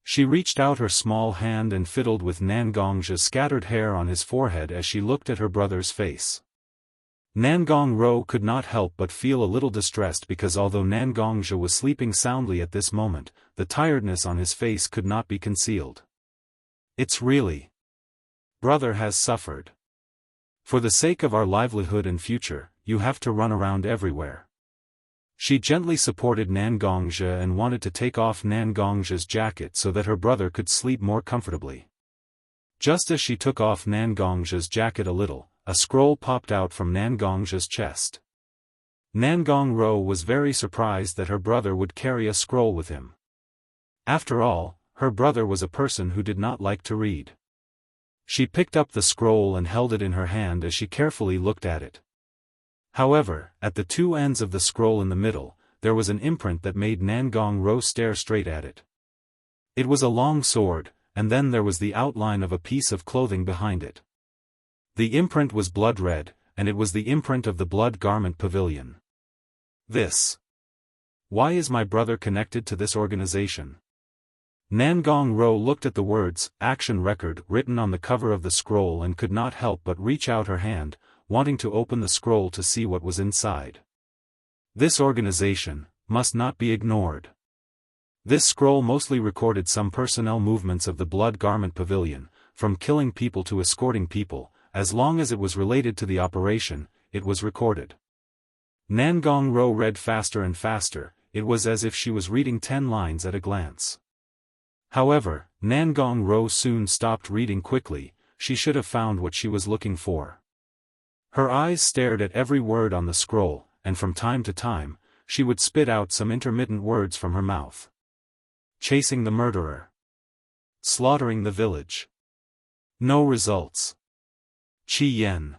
She reached out her small hand and fiddled with Nangongzhi's scattered hair on his forehead as she looked at her brother's face. Nangongzhi could not help but feel a little distressed because although Nangongzhi was sleeping soundly at this moment, the tiredness on his face could not be concealed. "It's really Brother has suffered. For the sake of our livelihood and future, you have to run around everywhere. She gently supported Nangongzhi and wanted to take off Nangongzhi's jacket so that her brother could sleep more comfortably. Just as she took off Nangongzhi's jacket a little, a scroll popped out from Nangongzhi's chest. Nangongro was very surprised that her brother would carry a scroll with him. After all, her brother was a person who did not like to read. She picked up the scroll and held it in her hand as she carefully looked at it. However, at the two ends of the scroll in the middle, there was an imprint that made Nangongro stare straight at it. It was a long sword, and then there was the outline of a piece of clothing behind it. The imprint was blood red, and it was the imprint of the Blood Garment Pavilion. Why is my brother connected to this organization? Nangongro looked at the words, Action Record, written on the cover of the scroll and could not help but reach out her hand, wanting to open the scroll to see what was inside. This organization must not be ignored. This scroll mostly recorded some personnel movements of the Blood Garment Pavilion, from killing people to escorting people. As long as it was related to the operation, it was recorded. Nangongro read faster and faster, it was as if she was reading 10 lines at a glance. However, Nangongro soon stopped reading quickly. She should have found what she was looking for. Her eyes stared at every word on the scroll, and from time to time, she would spit out some intermittent words from her mouth. Chasing the murderer. Slaughtering the village. No results. Qi Yen.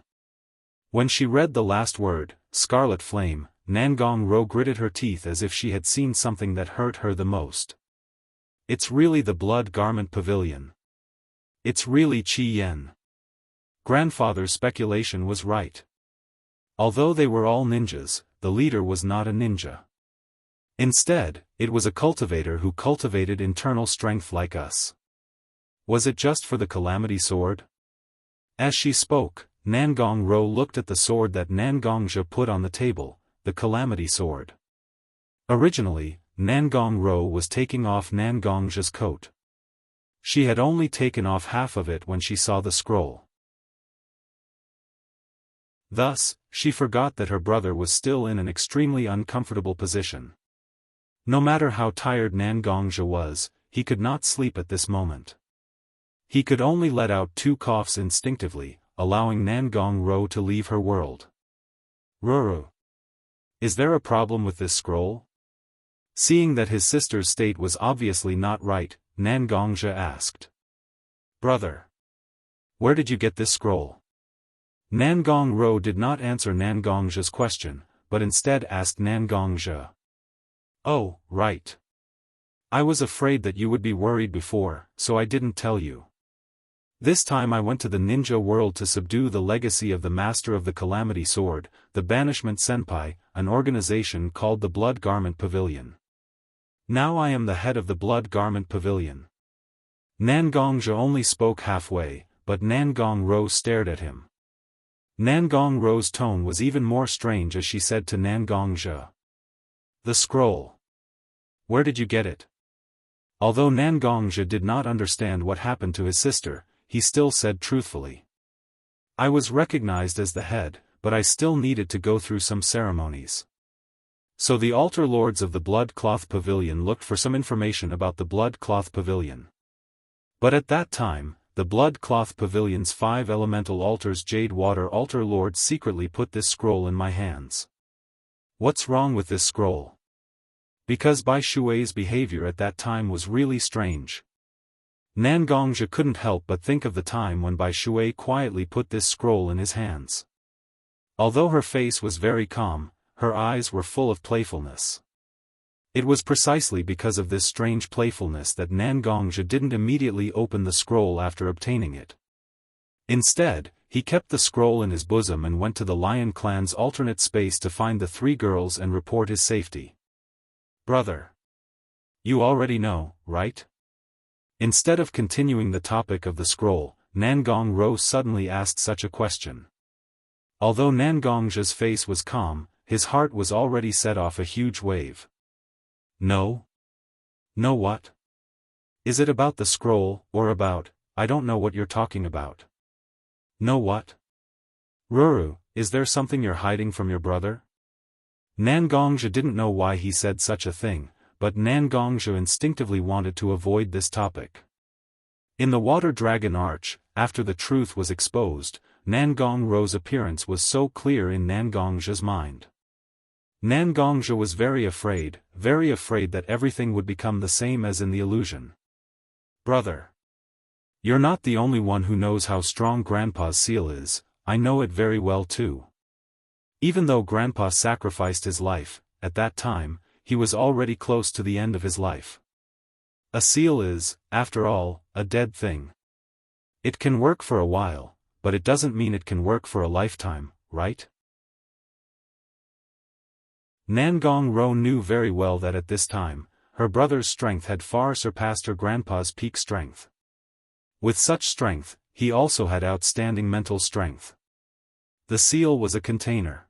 When she read the last word, Scarlet Flame, Nangongro gritted her teeth as if she had seen something that hurt her the most. It's really the Blood Garment Pavilion. It's really Qi Yen. Grandfather's speculation was right. Although they were all ninjas, the leader was not a ninja. Instead, it was a cultivator who cultivated internal strength like us. Was it just for the Calamity Sword? As she spoke, Nangongro looked at the sword that Nangongzhi put on the table, the Calamity Sword. Originally, Nangongro was taking off Nangongzhi's coat. She had only taken off half of it when she saw the scroll. Thus, she forgot that her brother was still in an extremely uncomfortable position. No matter how tired Nangongzhi was, he could not sleep at this moment. He could only let out 2 coughs instinctively, allowing Nangongro to leave her world. Ruru. Is there a problem with this scroll? Seeing that his sister's state was obviously not right, Nangongzhi asked. Brother. Where did you get this scroll? Nangongro did not answer Nangongzhi's question, but instead asked Nangongzhi. Oh, right. I was afraid that you would be worried before, so I didn't tell you. This time I went to the ninja world to subdue the legacy of the master of the Calamity Sword, the Banishment Senpai, an organization called the Blood Garment Pavilion. Now I am the head of the Blood Garment Pavilion. Nangongzhi only spoke halfway, but Nangongro stared at him. Nangongro's tone was even more strange as she said to Nangongzhi. The scroll. Where did you get it? Although Nangongzhi did not understand what happened to his sister, he still said truthfully. I was recognized as the head, but I still needed to go through some ceremonies. So the altar lords of the Blood Cloth Pavilion looked for some information about the Blood Cloth Pavilion. But at that time, the Blood Cloth Pavilion's 5 elemental altars Jade Water Altar Lord secretly put this scroll in my hands. What's wrong with this scroll? Because Bai Shui's behavior at that time was really strange. Nangongzhi couldn't help but think of the time when Bai Shui quietly put this scroll in his hands. Although her face was very calm, her eyes were full of playfulness. It was precisely because of this strange playfulness that Nangongzhi didn't immediately open the scroll after obtaining it. Instead, he kept the scroll in his bosom and went to the Lion Clan's alternate space to find the 3 girls and report his safety. Brother. You already know, right? Instead of continuing the topic of the scroll, Nangongro suddenly asked such a question. Although Nangongzhi's face was calm, his heart was already set off a huge wave. No? No what? Is it about the scroll, or about, I don't know what you're talking about. Know what? Ruru, is there something you're hiding from your brother? Nangongzhi didn't know why he said such a thing, but Nangongzhi instinctively wanted to avoid this topic. In the Water Dragon Arch, after the truth was exposed, Nangongzhi's appearance was so clear in Nangongzhi's mind. Nangongzhi was very afraid that everything would become the same as in the illusion. Brother. You're not the only one who knows how strong Grandpa's seal is, I know it very well too. Even though Grandpa sacrificed his life, at that time, he was already close to the end of his life. A seal is, after all, a dead thing. It can work for a while, but it doesn't mean it can work for a lifetime, right? Nangongzhi knew very well that at this time, her brother's strength had far surpassed her grandpa's peak strength. With such strength, he also had outstanding mental strength. The seal was a container.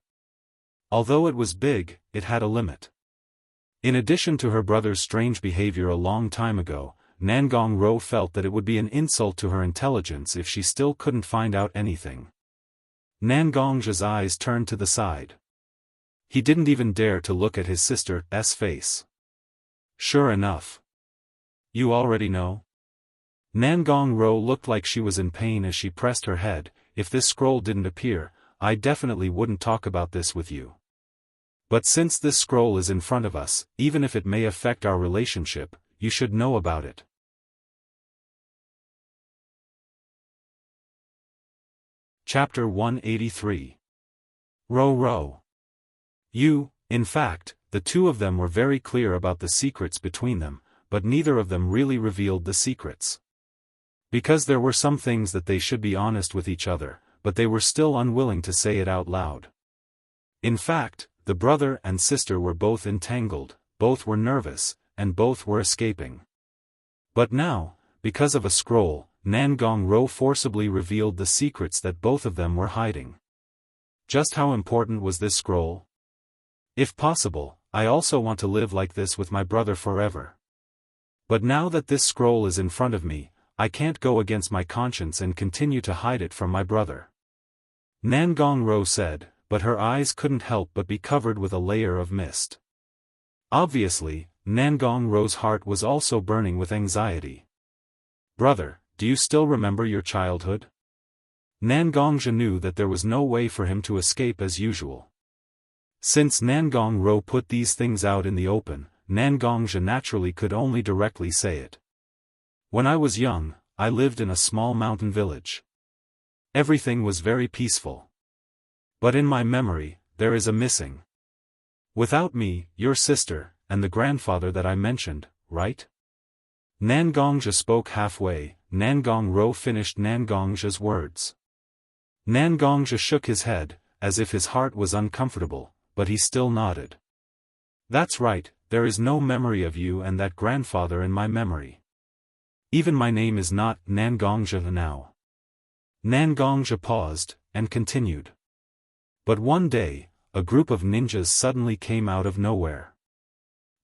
Although it was big, it had a limit. In addition to her brother's strange behavior a long time ago, Nangongzhi felt that it would be an insult to her intelligence if she still couldn't find out anything. Nangongzhi's eyes turned to the side. He didn't even dare to look at his sister's face. Sure enough. You already know? Nangongzhi looked like she was in pain as she pressed her head. If this scroll didn't appear, I definitely wouldn't talk about this with you. But since this scroll is in front of us, even if it may affect our relationship, you should know about it. Chapter 183. Ro. In fact, the two of them were very clear about the secrets between them, but neither of them really revealed the secrets. Because there were some things that they should be honest with each other, but they were still unwilling to say it out loud. In fact, the brother and sister were both entangled, both were nervous, and both were escaping. But now, because of a scroll, Nangongzhi forcibly revealed the secrets that both of them were hiding. Just how important was this scroll? If possible, I also want to live like this with my brother forever. But now that this scroll is in front of me, I can't go against my conscience and continue to hide it from my brother. Nangongzhi said, but her eyes couldn't help but be covered with a layer of mist. Obviously, Nangongzhi's heart was also burning with anxiety. Brother, do you still remember your childhood? Nangongzhi knew that there was no way for him to escape as usual. Since Nangongzhi put these things out in the open, Nangongzhi naturally could only directly say it. When I was young, I lived in a small mountain village. Everything was very peaceful. But in my memory, there is a missing. Without me, your sister, and the grandfather that I mentioned, right? Nangongzhi spoke halfway. Nangongzhi finished Nangongzhi's words. Nangongzhi shook his head, as if his heart was uncomfortable, but he still nodded. That's right, there is no memory of you and that grandfather in my memory. Even my name is not Nangongzhi now. Nangongzhi paused, and continued. But one day, a group of ninjas suddenly came out of nowhere.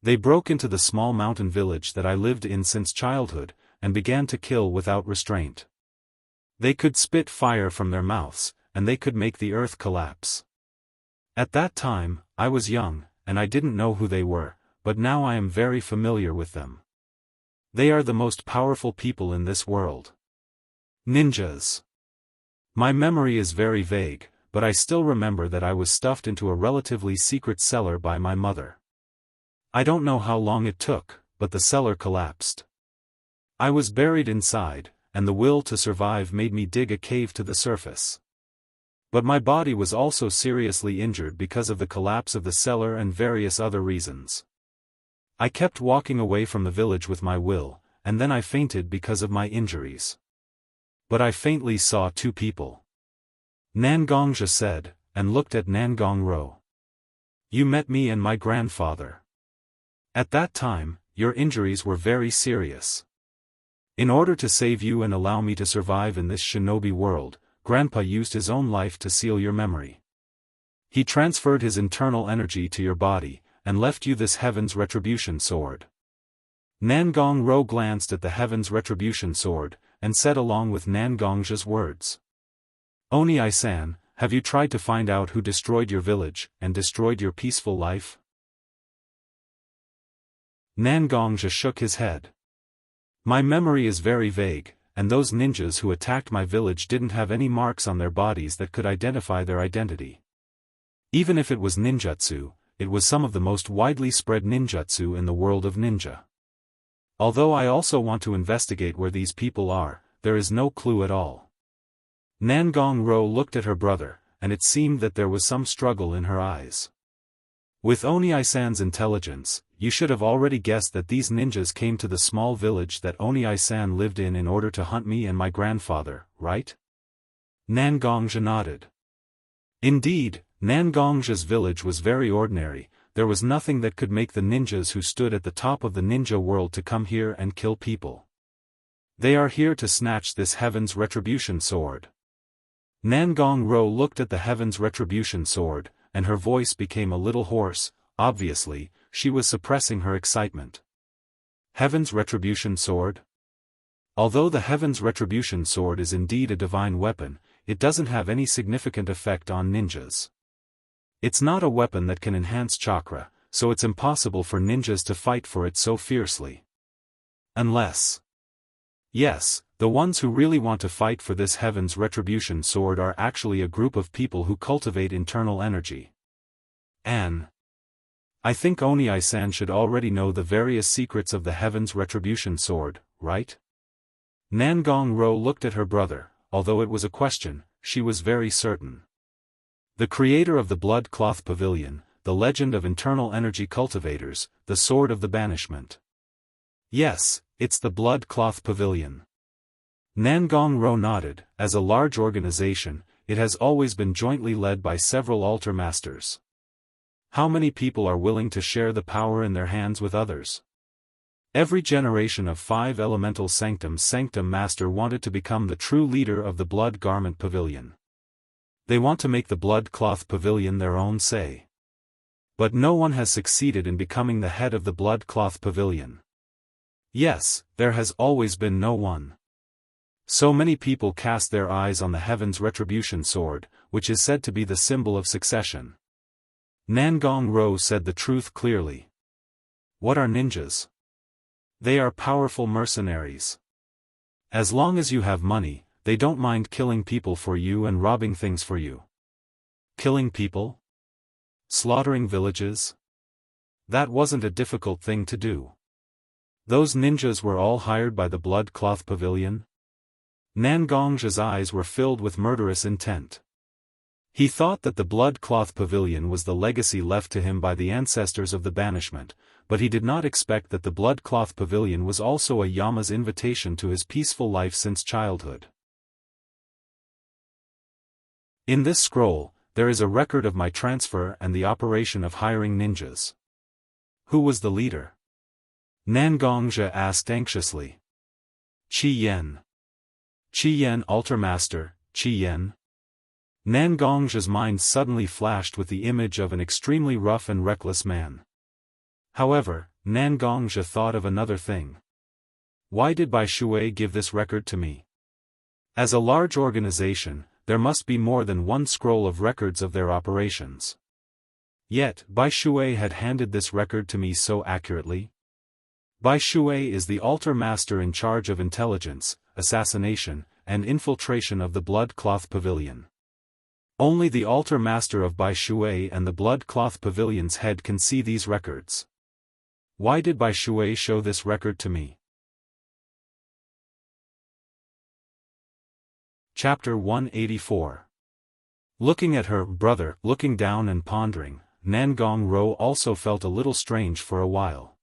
They broke into the small mountain village that I lived in since childhood, and began to kill without restraint. They could spit fire from their mouths, and they could make the earth collapse. At that time, I was young, and I didn't know who they were, but now I am very familiar with them. They are the most powerful people in this world. Ninjas. My memory is very vague, but I still remember that I was stuffed into a relatively secret cellar by my mother. I don't know how long it took, but the cellar collapsed. I was buried inside, and the will to survive made me dig a cave to the surface. But my body was also seriously injured because of the collapse of the cellar and various other reasons. I kept walking away from the village with my will, and then I fainted because of my injuries. But I faintly saw two people. Nangongzhi said, and looked at Nangongzhi. You met me and my grandfather. At that time, your injuries were very serious. In order to save you and allow me to survive in this shinobi world, Grandpa used his own life to seal your memory. He transferred his internal energy to your body, and left you this Heaven's Retribution Sword. Nangongzhi glanced at the Heaven's Retribution Sword, and said along with Nangongzhi's words. Oni-san, have you tried to find out who destroyed your village, and destroyed your peaceful life? Nangongja shook his head. My memory is very vague, and those ninjas who attacked my village didn't have any marks on their bodies that could identify their identity. Even if it was ninjutsu, it was some of the most widely spread ninjutsu in the world of ninja. Although I also want to investigate where these people are, there is no clue at all. Nangong-ro looked at her brother, and it seemed that there was some struggle in her eyes. With Oni-san's intelligence, you should have already guessed that these ninjas came to the small village that Oni-san lived in order to hunt me and my grandfather, right? Nangongja nodded. Indeed, Nangongja's village was very ordinary. There was nothing that could make the ninjas who stood at the top of the ninja world to come here and kill people. They are here to snatch this Heaven's Retribution sword. Nangong-ro looked at the Heaven's Retribution sword, and her voice became a little hoarse. Obviously, she was suppressing her excitement. Heaven's Retribution sword? Although the Heaven's Retribution sword is indeed a divine weapon, it doesn't have any significant effect on ninjas. It's not a weapon that can enhance chakra, so it's impossible for ninjas to fight for it so fiercely. Unless... Yes, the ones who really want to fight for this Heaven's Retribution sword are actually a group of people who cultivate internal energy. I think Oni-san should already know the various secrets of the Heaven's Retribution sword, right? Nangong-ro looked at her brother. Although it was a question, she was very certain. The creator of the Blood Cloth Pavilion, the legend of internal energy cultivators, the sword of the banishment. Yes, it's the Blood Cloth Pavilion. Nangong-ro nodded. As a large organization, it has always been jointly led by several altar masters. How many people are willing to share the power in their hands with others? Every generation of 5 elemental sanctum master wanted to become the true leader of the Blood Garment Pavilion. They want to make the Blood Cloth Pavilion their own say. But no one has succeeded in becoming the head of the Blood Cloth Pavilion. Yes, there has always been no one. So many people cast their eyes on the Heaven's Retribution sword, which is said to be the symbol of succession. Nangong-ro said the truth clearly. What are ninjas? They are powerful mercenaries. As long as you have money, they don't mind killing people for you and robbing things for you. Killing people? Slaughtering villages? That wasn't a difficult thing to do. Those ninjas were all hired by the Blood Cloth Pavilion? Nangongja's eyes were filled with murderous intent. He thought that the Blood Cloth Pavilion was the legacy left to him by the ancestors of the banishment, but he did not expect that the Blood Cloth Pavilion was also a Yama's invitation to his peaceful life since childhood. In this scroll, there is a record of my transfer and the operation of hiring ninjas. Who was the leader? Nangongja asked anxiously. Qi Yen. Qi Yen, Altar Master, Qi Yen. Nangongja's mind suddenly flashed with the image of an extremely rough and reckless man. However, Nangongja thought of another thing. Why did Bai Shui give this record to me? As a large organization, there must be more than one scroll of records of their operations. Yet, Bai Shui had handed this record to me so accurately. Bai Shui is the altar master in charge of intelligence, assassination, and infiltration of the Blood Cloth Pavilion. Only the altar master of Bai Shui and the Blood Cloth Pavilion's head can see these records. Why did Bai Shui show this record to me? Chapter 184. Looking at her brother, looking down and pondering, Nangong-ro also felt a little strange for a while.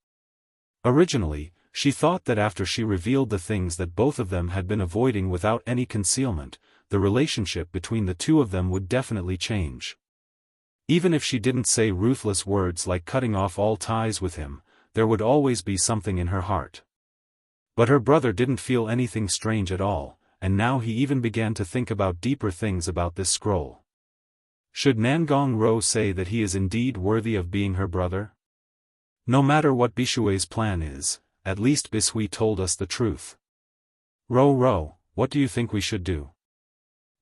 Originally, she thought that after she revealed the things that both of them had been avoiding without any concealment, the relationship between the two of them would definitely change. Even if she didn't say ruthless words like cutting off all ties with him, there would always be something in her heart. But her brother didn't feel anything strange at all, and now he even began to think about deeper things about this scroll. Should Nangong-ro say that he is indeed worthy of being her brother? No matter what Bishui's plan is, at least Bishui told us the truth. Ro, what do you think we should do?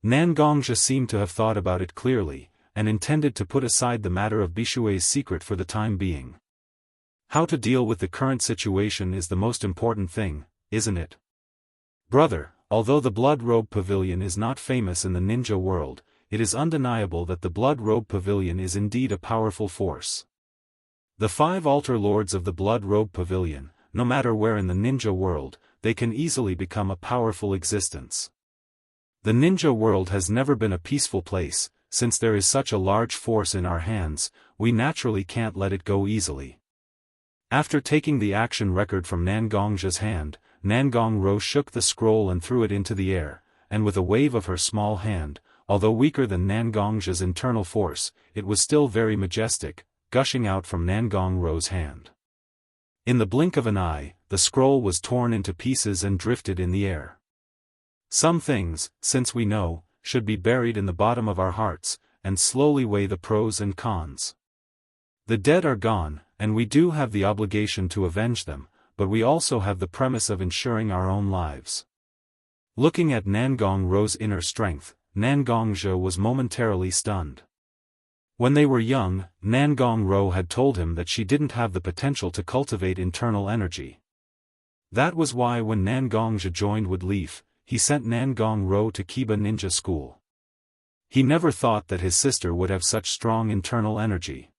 Nangongzhi seemed to have thought about it clearly, and intended to put aside the matter of Bishui's secret for the time being. How to deal with the current situation is the most important thing, isn't it? Brother, although the Blood Robe Pavilion is not famous in the ninja world, it is undeniable that the Blood Robe Pavilion is indeed a powerful force. The 5 altar lords of the Blood Robe Pavilion, no matter where in the ninja world, they can easily become a powerful existence. The ninja world has never been a peaceful place. Since there is such a large force in our hands, we naturally can't let it go easily. After taking the action record from Nangongzhi's hand, Nangongro shook the scroll and threw it into the air, and with a wave of her small hand, although weaker than Nangongzhi's internal force, it was still very majestic, gushing out from Nangongro's hand. In the blink of an eye, the scroll was torn into pieces and drifted in the air. Some things, since we know, should be buried in the bottom of our hearts, and slowly weigh the pros and cons. The dead are gone, and we do have the obligation to avenge them, but we also have the premise of ensuring our own lives. Looking at Nangongro's inner strength, Nangongzhi was momentarily stunned. When they were young, Nangongro had told him that she didn't have the potential to cultivate internal energy. That was why when Nangongzhi joined Woodleaf, he sent Nangongro to Kiba Ninja School. He never thought that his sister would have such strong internal energy.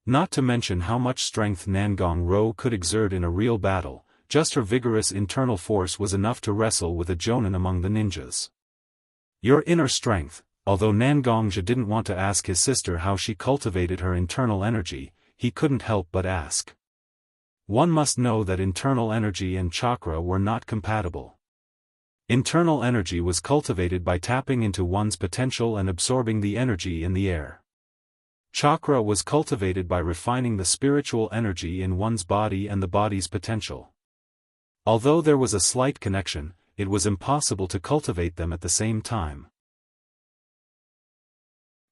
Not to mention how much strength Nangongro could exert in a real battle, just her vigorous internal force was enough to wrestle with a jonin among the ninjas. Your inner strength. Although Nangongzhi didn't want to ask his sister how she cultivated her internal energy, he couldn't help but ask. One must know that internal energy and chakra were not compatible. Internal energy was cultivated by tapping into one's potential and absorbing the energy in the air. Chakra was cultivated by refining the spiritual energy in one's body and the body's potential. Although there was a slight connection, it was impossible to cultivate them at the same time.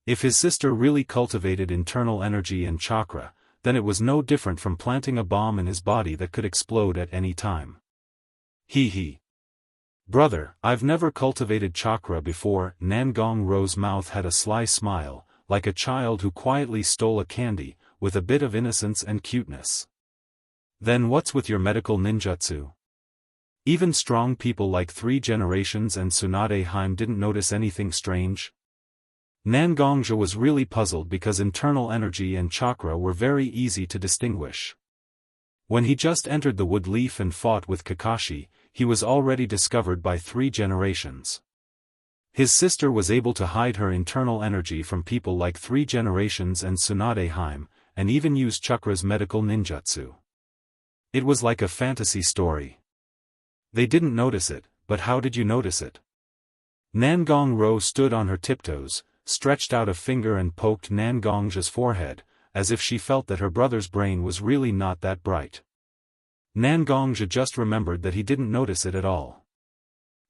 If his sister really cultivated internal energy and chakra, then it was no different from planting a bomb in his body that could explode at any time. Hee. Brother, I've never cultivated chakra before. Nangongro's mouth had a sly smile, like a child who quietly stole a candy, with a bit of innocence and cuteness. Then what's with your medical ninjutsu? Even strong people like 3 Generations and Tsunade Haim didn't notice anything strange? Nangongzhi was really puzzled because internal energy and chakra were very easy to distinguish. When he just entered the Woodleaf and fought with Kakashi, he was already discovered by 3 Generations. His sister was able to hide her internal energy from people like 3 Generations and Tsunade Haim, and even use Chakra's medical ninjutsu. It was like a fantasy story. They didn't notice it, but how did you notice it? Nangongro stood on her tiptoes, stretched out a finger and poked Nangongzhi's forehead, as if she felt that her brother's brain was really not that bright. Nangongzhi just remembered that he didn't notice it at all.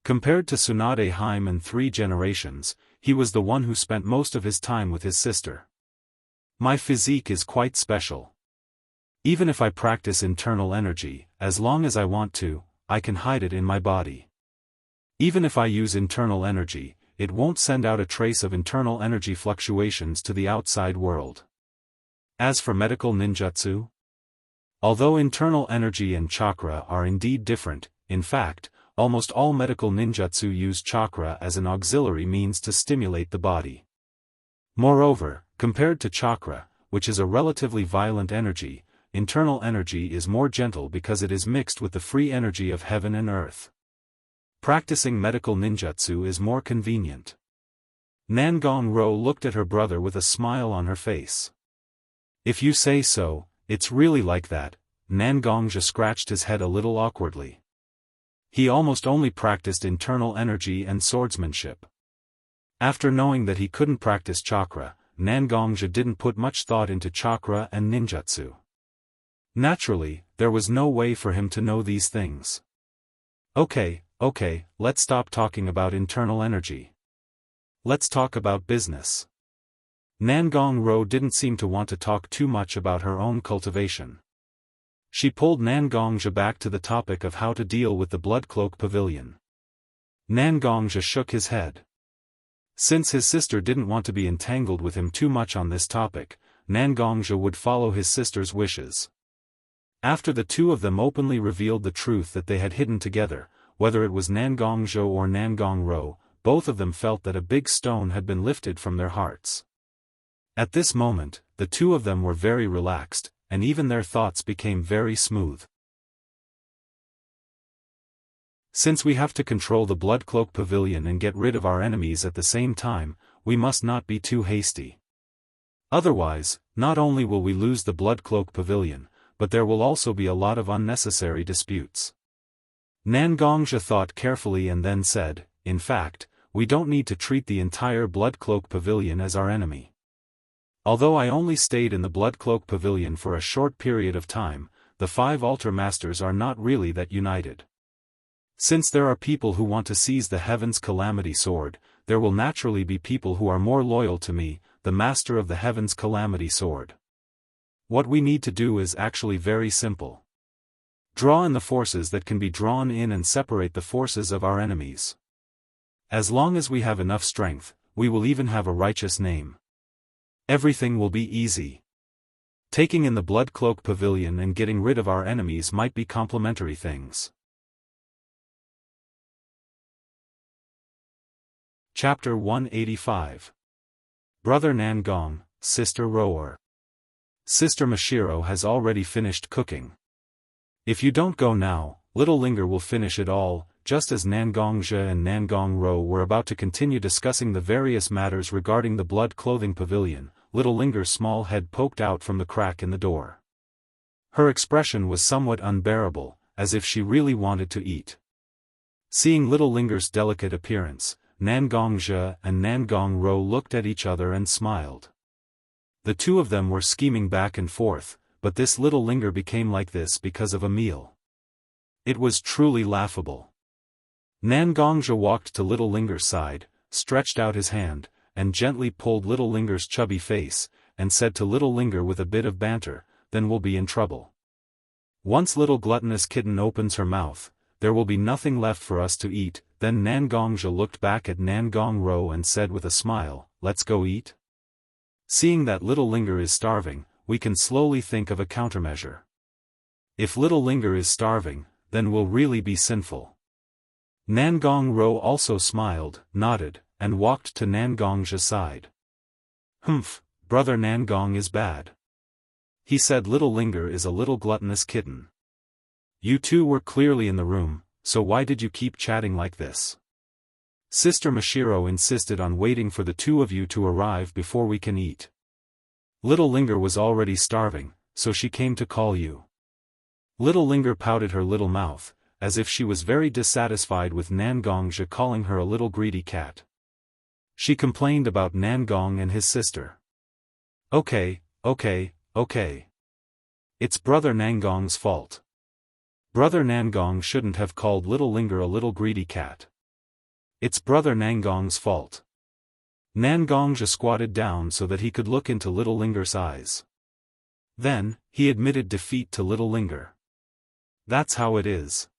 Compared to Tsunade Haim and 3 Generations, he was the one who spent most of his time with his sister. My physique is quite special. Even if I practice internal energy, as long as I want to, I can hide it in my body. Even if I use internal energy, it won't send out a trace of internal energy fluctuations to the outside world. As for medical ninjutsu, although internal energy and chakra are indeed different, in fact, almost all medical ninjutsu use chakra as an auxiliary means to stimulate the body. Moreover, compared to chakra, which is a relatively violent energy, internal energy is more gentle because it is mixed with the free energy of heaven and earth. Practicing medical ninjutsu is more convenient. Nangongro looked at her brother with a smile on her face. If you say so, it's really like that. Nangongzhi scratched his head a little awkwardly. He almost only practiced internal energy and swordsmanship. After knowing that he couldn't practice chakra, Nangongzhi didn't put much thought into chakra and ninjutsu. Naturally, there was no way for him to know these things. Okay, let's stop talking about internal energy. Let's talk about business. Nangongro didn't seem to want to talk too much about her own cultivation. She pulled Nangongzhi back to the topic of how to deal with the Blood Cloak Pavilion. Nangongzhi shook his head. Since his sister didn't want to be entangled with him too much on this topic, Nangongzhe would follow his sister's wishes. After the two of them openly revealed the truth that they had hidden together, whether it was Nangongzhe or Nangongro, both of them felt that a big stone had been lifted from their hearts. At this moment, the two of them were very relaxed, and even their thoughts became very smooth. Since we have to control the Bloodcloak Pavilion and get rid of our enemies at the same time, we must not be too hasty. Otherwise, not only will we lose the Bloodcloak Pavilion, but there will also be a lot of unnecessary disputes. Nangongzhe thought carefully and then said, in fact, we don't need to treat the entire Bloodcloak Pavilion as our enemy. Although I only stayed in the Bloodcloak Pavilion for a short period of time, the 5 altar masters are not really that united. Since there are people who want to seize the Heaven's Calamity Sword, there will naturally be people who are more loyal to me, the Master of the Heaven's Calamity Sword. What we need to do is actually very simple. Draw in the forces that can be drawn in and separate the forces of our enemies. As long as we have enough strength, we will even have a righteous name. Everything will be easy. Taking in the Bloodcloak Pavilion and getting rid of our enemies might be complementary things. Chapter 185. Brother Nangong, Sister Roar. Sister Mashiro has already finished cooking. If you don't go now, Little Linger will finish it all. Just as Nangongzhe and Nangongro were about to continue discussing the various matters regarding the Blood Clothing Pavilion, Little Linger's small head poked out from the crack in the door. Her expression was somewhat unbearable, as if she really wanted to eat. Seeing Little Linger's delicate appearance, Nangongzhe and Nangongro looked at each other and smiled. The two of them were scheming back and forth, but this Little Linger became like this because of a meal. It was truly laughable. Nangongzhe walked to Little Linger's side, stretched out his hand, and gently pulled Little Linger's chubby face, and said to Little Linger with a bit of banter, "Then we'll be in trouble. Once little gluttonous kitten opens her mouth, there will be nothing left for us to eat." Then Nangongzhe looked back at Nangongro and said with a smile, "Let's go eat?" Seeing that Little Linger is starving, we can slowly think of a countermeasure. If Little Linger is starving, then we'll really be sinful. Nangongro also smiled, nodded, and walked to Nangongzhe's side. "Humph, Brother Nangong is bad. He said Little Linger is a little gluttonous kitten. You two were clearly in the room, so why did you keep chatting like this? Sister Mashiro insisted on waiting for the two of you to arrive before we can eat. Little Linger was already starving, so she came to call you." Little Linger pouted her little mouth, as if she was very dissatisfied with Nangongzhe calling her a little greedy cat. She complained about Nangong and his sister. Okay. It's Brother Nangong's fault. Brother Nangong shouldn't have called Little Linger a little greedy cat. It's Brother Nangong's fault. Nangongzhe squatted down so that he could look into Little Linger's eyes. Then, he admitted defeat to Little Linger. That's how it is.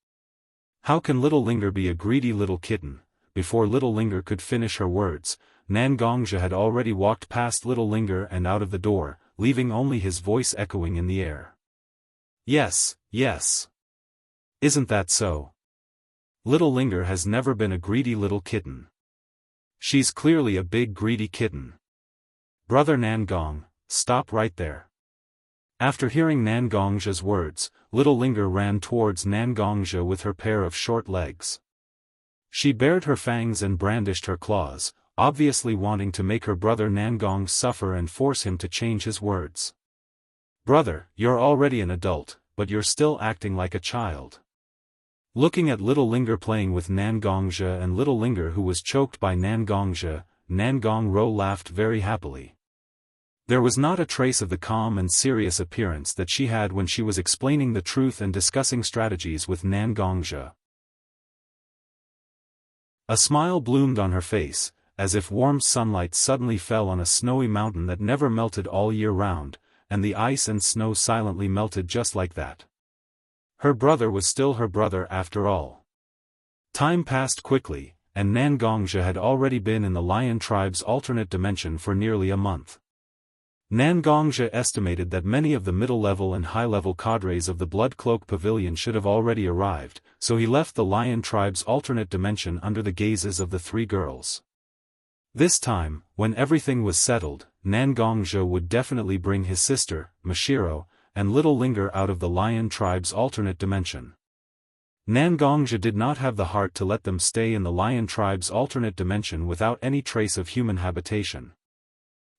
How can Little Linger be a greedy little kitten? Before Little Linger could finish her words, Nangongzhe had already walked past Little Linger and out of the door, leaving only his voice echoing in the air. Yes. Isn't that so? Little Linger has never been a greedy little kitten. She's clearly a big greedy kitten. Brother Nangong, stop right there. After hearing Nangongzhe's words, Little Linger ran towards Nangongzhe with her pair of short legs. She bared her fangs and brandished her claws, obviously wanting to make her brother Nangong suffer and force him to change his words. Brother, you're already an adult, but you're still acting like a child. Looking at Little Linger playing with Nangongzhe and Little Linger who was choked by Nangongzhe, Nangongro laughed very happily. There was not a trace of the calm and serious appearance that she had when she was explaining the truth and discussing strategies with Nangongzhe. A smile bloomed on her face, as if warm sunlight suddenly fell on a snowy mountain that never melted all year round, and the ice and snow silently melted just like that. Her brother was still her brother after all. Time passed quickly, and Nangongzhi had already been in the Lion tribe's alternate dimension for nearly a month. Nangongzhi estimated that many of the middle-level and high-level cadres of the Blood Cloak Pavilion should have already arrived, so he left the Lion tribe's alternate dimension under the gazes of the three girls. This time, when everything was settled, Nangongzhi would definitely bring his sister, Mashiro, and little Linger out of the Lion tribe's alternate dimension. Nangongzhi did not have the heart to let them stay in the Lion tribe's alternate dimension without any trace of human habitation.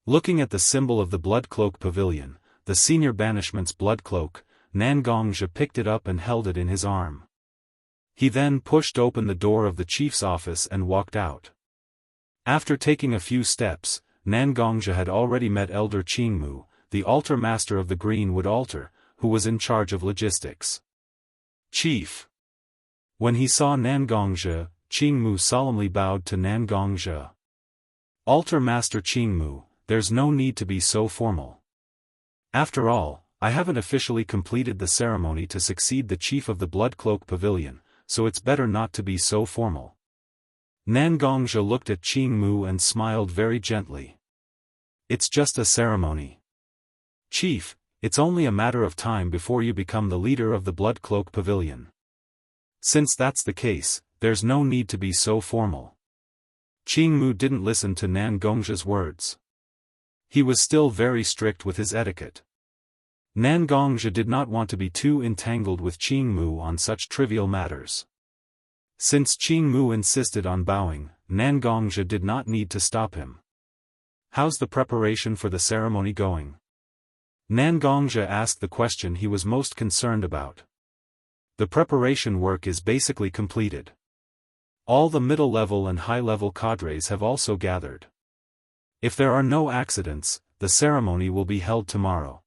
Looking at the symbol of the Blood Cloak Pavilion, the senior banishment's blood cloak, Nangongzhi picked it up and held it in his arm. He then pushed open the door of the chief's office and walked out. After taking a few steps, Nangongzhi had already met Elder Qingmu, the altar master of the Greenwood altar, who was in charge of logistics. "Chief." When he saw Nangongzhi, Qingmu solemnly bowed to Nangongzhi. "Altar Master Qingmu, there's no need to be so formal. After all, I haven't officially completed the ceremony to succeed the chief of the Blood Cloak Pavilion, so it's better not to be so formal." Nangongzhi looked at Qingmu and smiled very gently. "It's just a ceremony. Chief, it's only a matter of time before you become the leader of the Blood Cloak Pavilion. Since that's the case, there's no need to be so formal." Qingmu didn't listen to Nangongzhi's words. He was still very strict with his etiquette. Nangongzhi did not want to be too entangled with Qingmu on such trivial matters. Since Qingmu insisted on bowing, Nangongzhi did not need to stop him. "How's the preparation for the ceremony going?" Nangongzhi asked the question he was most concerned about. "The preparation work is basically completed. All the middle-level and high-level cadres have also gathered. If there are no accidents, the ceremony will be held tomorrow."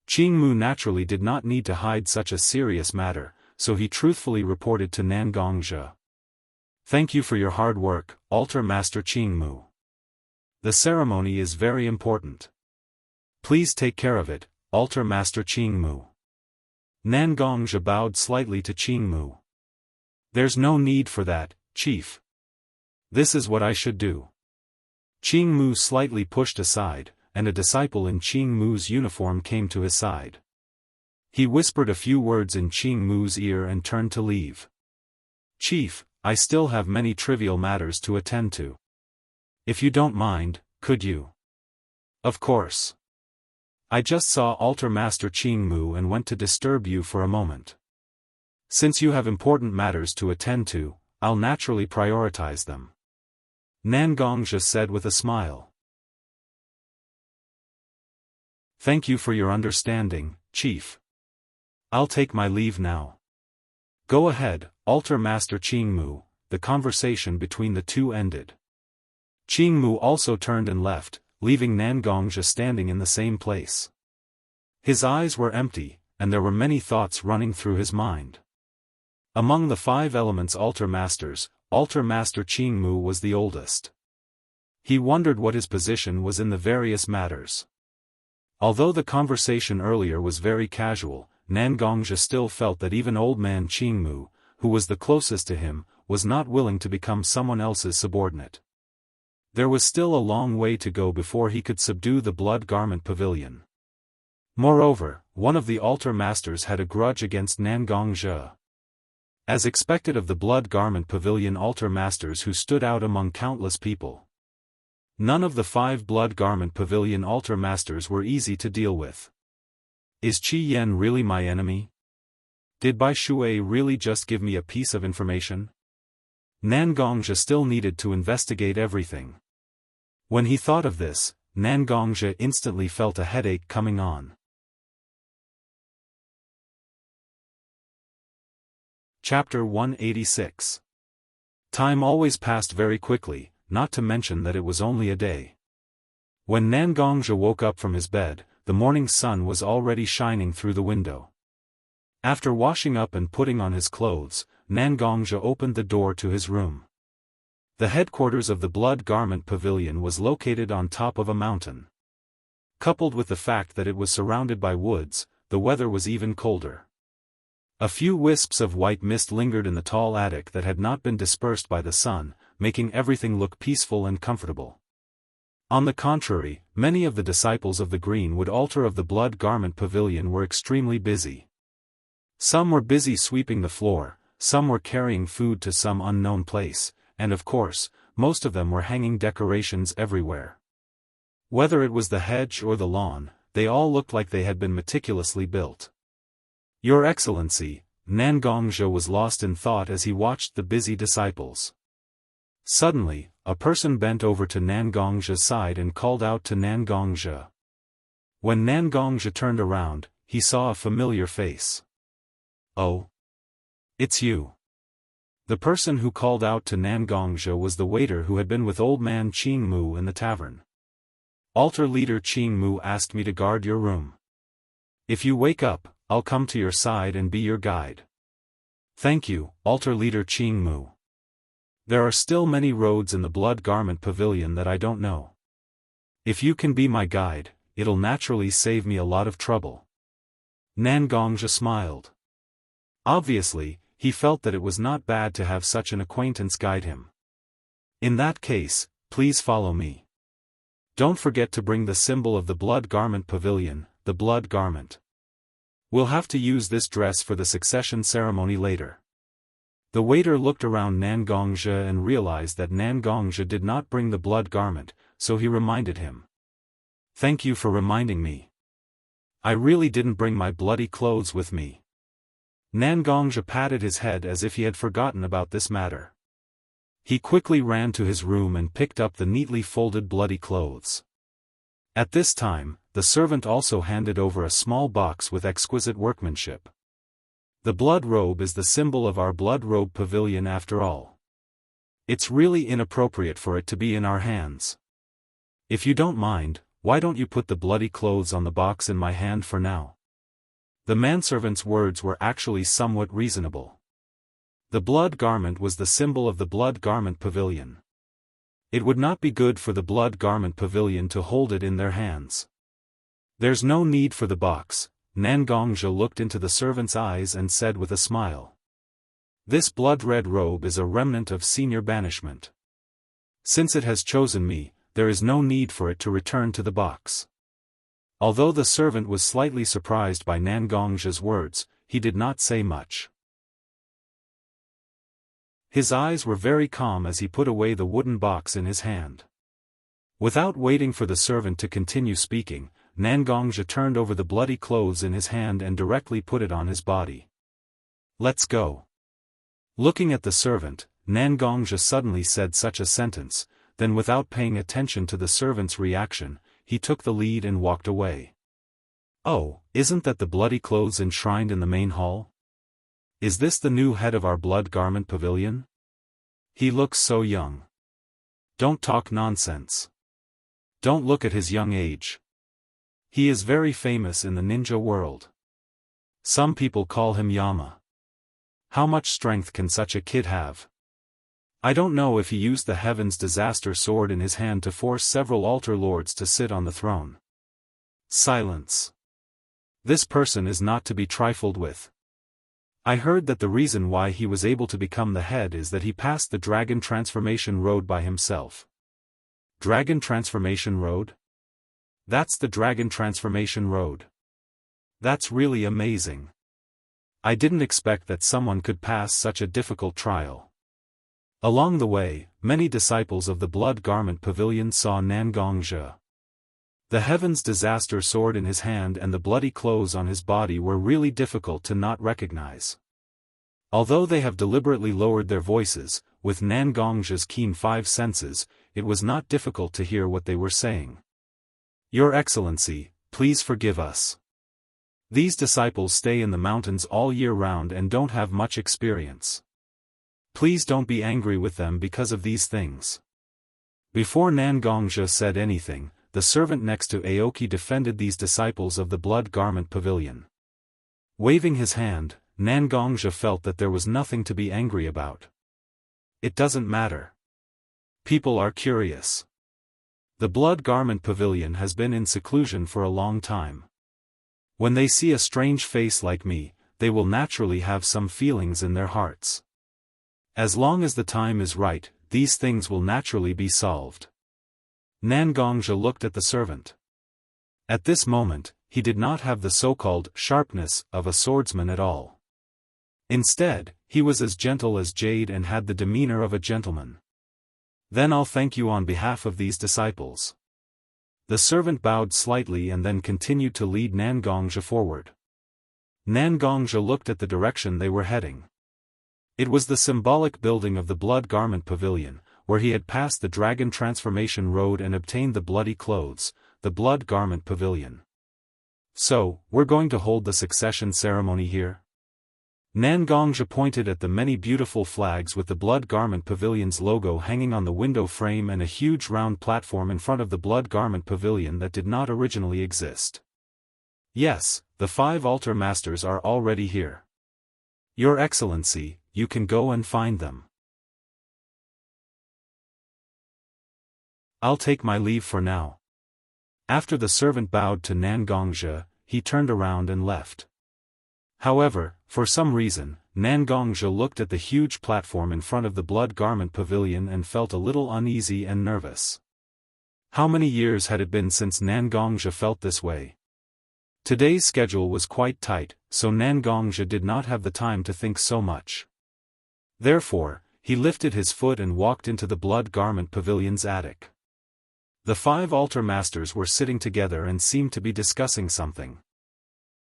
Qingmu naturally did not need to hide such a serious matter, so he truthfully reported to Nangongzhi. "Thank you for your hard work, Altar Master Qingmu. The ceremony is very important. Please take care of it, Altar Master Qingmu." Nangongzhi bowed slightly to Qingmu. "There's no need for that, Chief. This is what I should do." Qingmu slightly pushed aside, and a disciple in Qingmu's uniform came to his side. He whispered a few words in Qingmu's ear and turned to leave. "Chief, I still have many trivial matters to attend to. If you don't mind, could you?" "Of course. I just saw Altar Master Qingmu and went to disturb you for a moment. Since you have important matters to attend to, I'll naturally prioritize them," Nangongzhi said with a smile. "Thank you for your understanding, Chief. I'll take my leave now." "Go ahead, Altar Master Qingmu." The conversation between the two ended. Qingmu also turned and left, leaving Nangongzhi standing in the same place. His eyes were empty, and there were many thoughts running through his mind. Among the 5 elements Altar Masters, Altar Master Qingmu was the oldest. He wondered what his position was in the various matters. Although the conversation earlier was very casual, Nangongzhi still felt that even old man Qingmu, who was the closest to him, was not willing to become someone else's subordinate. There was still a long way to go before he could subdue the Blood Garment Pavilion. Moreover, one of the Altar Masters had a grudge against Nangongzhi. As expected of the Blood Garment Pavilion Altar Masters who stood out among countless people. None of the 5 Blood Garment Pavilion Altar Masters were easy to deal with. Is Qi Yan really my enemy? Did Bai Shui really just give me a piece of information? Nangongzhi still needed to investigate everything. When he thought of this, Nangongzhi instantly felt a headache coming on. Chapter 186. Time always passed very quickly, not to mention that it was only a day. When Nangongzhi woke up from his bed, the morning sun was already shining through the window. After washing up and putting on his clothes, Nangongzhi opened the door to his room. The headquarters of the Blood Garment Pavilion was located on top of a mountain. Coupled with the fact that it was surrounded by woods, the weather was even colder. A few wisps of white mist lingered in the tall attic that had not been dispersed by the sun, making everything look peaceful and comfortable. On the contrary, many of the disciples of the Greenwood altar of the Blood Garment Pavilion were extremely busy. Some were busy sweeping the floor, some were carrying food to some unknown place, and of course, most of them were hanging decorations everywhere. Whether it was the hedge or the lawn, they all looked like they had been meticulously built. Your Excellency, Nangongzhe was lost in thought as he watched the busy disciples. Suddenly, a person bent over to Nangongzhe's side and called out to Nangongzhe. When Nangongzhe turned around, he saw a familiar face. Oh. It's you. The person who called out to Nangongzhe was the waiter who had been with old man Qingmu in the tavern. Altar leader Qingmu asked me to guard your room. If you wake up, I'll come to your side and be your guide. Thank you, altar leader Qingmu. There are still many roads in the Blood Garment Pavilion that I don't know. If you can be my guide, it'll naturally save me a lot of trouble. Nangongzhe smiled. Obviously, he felt that it was not bad to have such an acquaintance guide him. In that case, please follow me. Don't forget to bring the symbol of the Blood Garment Pavilion, the blood garment. We'll have to use this dress for the succession ceremony later. The waiter looked around Nangongzhe and realized that Nangongzhe did not bring the blood garment, so he reminded him. Thank you for reminding me. I really didn't bring my bloody clothes with me. Nangongzhe patted his head as if he had forgotten about this matter. He quickly ran to his room and picked up the neatly folded bloody clothes. At this time, the servant also handed over a small box with exquisite workmanship. The blood robe is the symbol of our blood robe pavilion after all. It's really inappropriate for it to be in our hands. If you don't mind, why don't you put the bloody clothes on the box in my hand for now? The manservant's words were actually somewhat reasonable. The blood garment was the symbol of the Blood Garment Pavilion. It would not be good for the Blood Garment Pavilion to hold it in their hands. There's no need for the box, Nangongzhe looked into the servant's eyes and said with a smile. This blood-red robe is a remnant of senior banishment. Since it has chosen me, there is no need for it to return to the box. Although the servant was slightly surprised by Nangongzhe's words, he did not say much. His eyes were very calm as he put away the wooden box in his hand. Without waiting for the servant to continue speaking, Nangongzhe turned over the bloody clothes in his hand and directly put it on his body. Let's go. Looking at the servant, Nangongzhe suddenly said such a sentence, then without paying attention to the servant's reaction, he took the lead and walked away. Oh, isn't that the bloody clothes enshrined in the main hall? Is this the new head of our Blood Garment Pavilion? He looks so young. Don't talk nonsense. Don't look at his young age. He is very famous in the ninja world. Some people call him Yama. How much strength can such a kid have? I don't know if he used the Heaven's Disaster sword in his hand to force several altar lords to sit on the throne. Silence. This person is not to be trifled with. I heard that the reason why he was able to become the head is that he passed the Dragon Transformation Road by himself. Dragon Transformation Road? That's the Dragon Transformation Road. That's really amazing. I didn't expect that someone could pass such a difficult trial. Along the way, many disciples of the Blood Garment Pavilion saw Nangongzhe. The Heaven's Disaster sword in his hand and the bloody clothes on his body were really difficult to not recognize. Although they have deliberately lowered their voices, with Nangongzhe's keen five senses, it was not difficult to hear what they were saying. Your Excellency, please forgive us. These disciples stay in the mountains all year round and don't have much experience. Please don't be angry with them because of these things. Before Nangongzhe said anything, the servant next to Aoki defended these disciples of the Blood Garment Pavilion. Waving his hand, Nangongzhe felt that there was nothing to be angry about. It doesn't matter. People are curious. The Blood Garment Pavilion has been in seclusion for a long time. When they see a strange face like me, they will naturally have some feelings in their hearts. As long as the time is right, these things will naturally be solved. Nangongzhi looked at the servant. At this moment, he did not have the so-called sharpness of a swordsman at all. Instead, he was as gentle as jade and had the demeanor of a gentleman. Then I'll thank you on behalf of these disciples. The servant bowed slightly and then continued to lead Nangongzhi forward. Nangongzhi looked at the direction they were heading. It was the symbolic building of the Blood Garment Pavilion, where he had passed the Dragon Transformation Road and obtained the bloody clothes, the Blood Garment Pavilion. So, we're going to hold the succession ceremony here? Nangongzhi pointed at the many beautiful flags with the Blood Garment Pavilion's logo hanging on the window frame and a huge round platform in front of the Blood Garment Pavilion that did not originally exist. Yes, the 5 altar masters are already here. Your Excellency, you can go and find them. I'll take my leave for now. After the servant bowed to Nangongzhi, he turned around and left. However, for some reason, Nangongzhi looked at the huge platform in front of the Blood Garment Pavilion and felt a little uneasy and nervous. How many years had it been since Nangongzhi felt this way? Today's schedule was quite tight, so Nangongzhi did not have the time to think so much. Therefore, he lifted his foot and walked into the Blood Garment Pavilion's attic. The 5 altar masters were sitting together and seemed to be discussing something.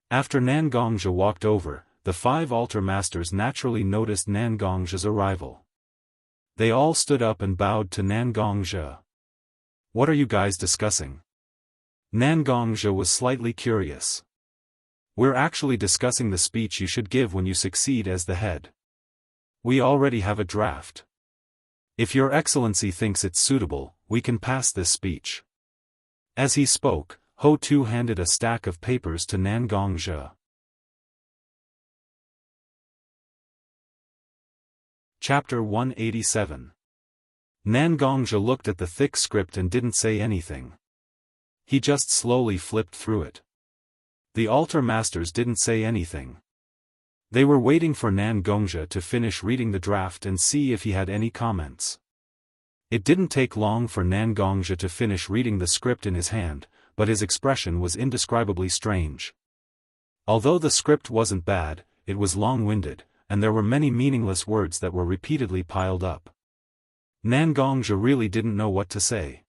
After Nangongzhi walked over, the 5 altar masters naturally noticed Nangongzhi's arrival. They all stood up and bowed to Nangongzhi. What are you guys discussing? Nangongzhi was slightly curious. We're actually discussing the speech you should give when you succeed as the head. We already have a draft. If Your Excellency thinks it's suitable, we can pass this speech. As he spoke, Ho-Tu handed a stack of papers to Nangongzhi. Chapter 187. Nangongzhi looked at the thick script and didn't say anything. He just slowly flipped through it. The altar masters didn't say anything. They were waiting for Nangongzhi to finish reading the draft and see if he had any comments. It didn't take long for Nangongzhi to finish reading the script in his hand, but his expression was indescribably strange. Although the script wasn't bad, it was long-winded, and there were many meaningless words that were repeatedly piled up. Nangongzhi really didn't know what to say.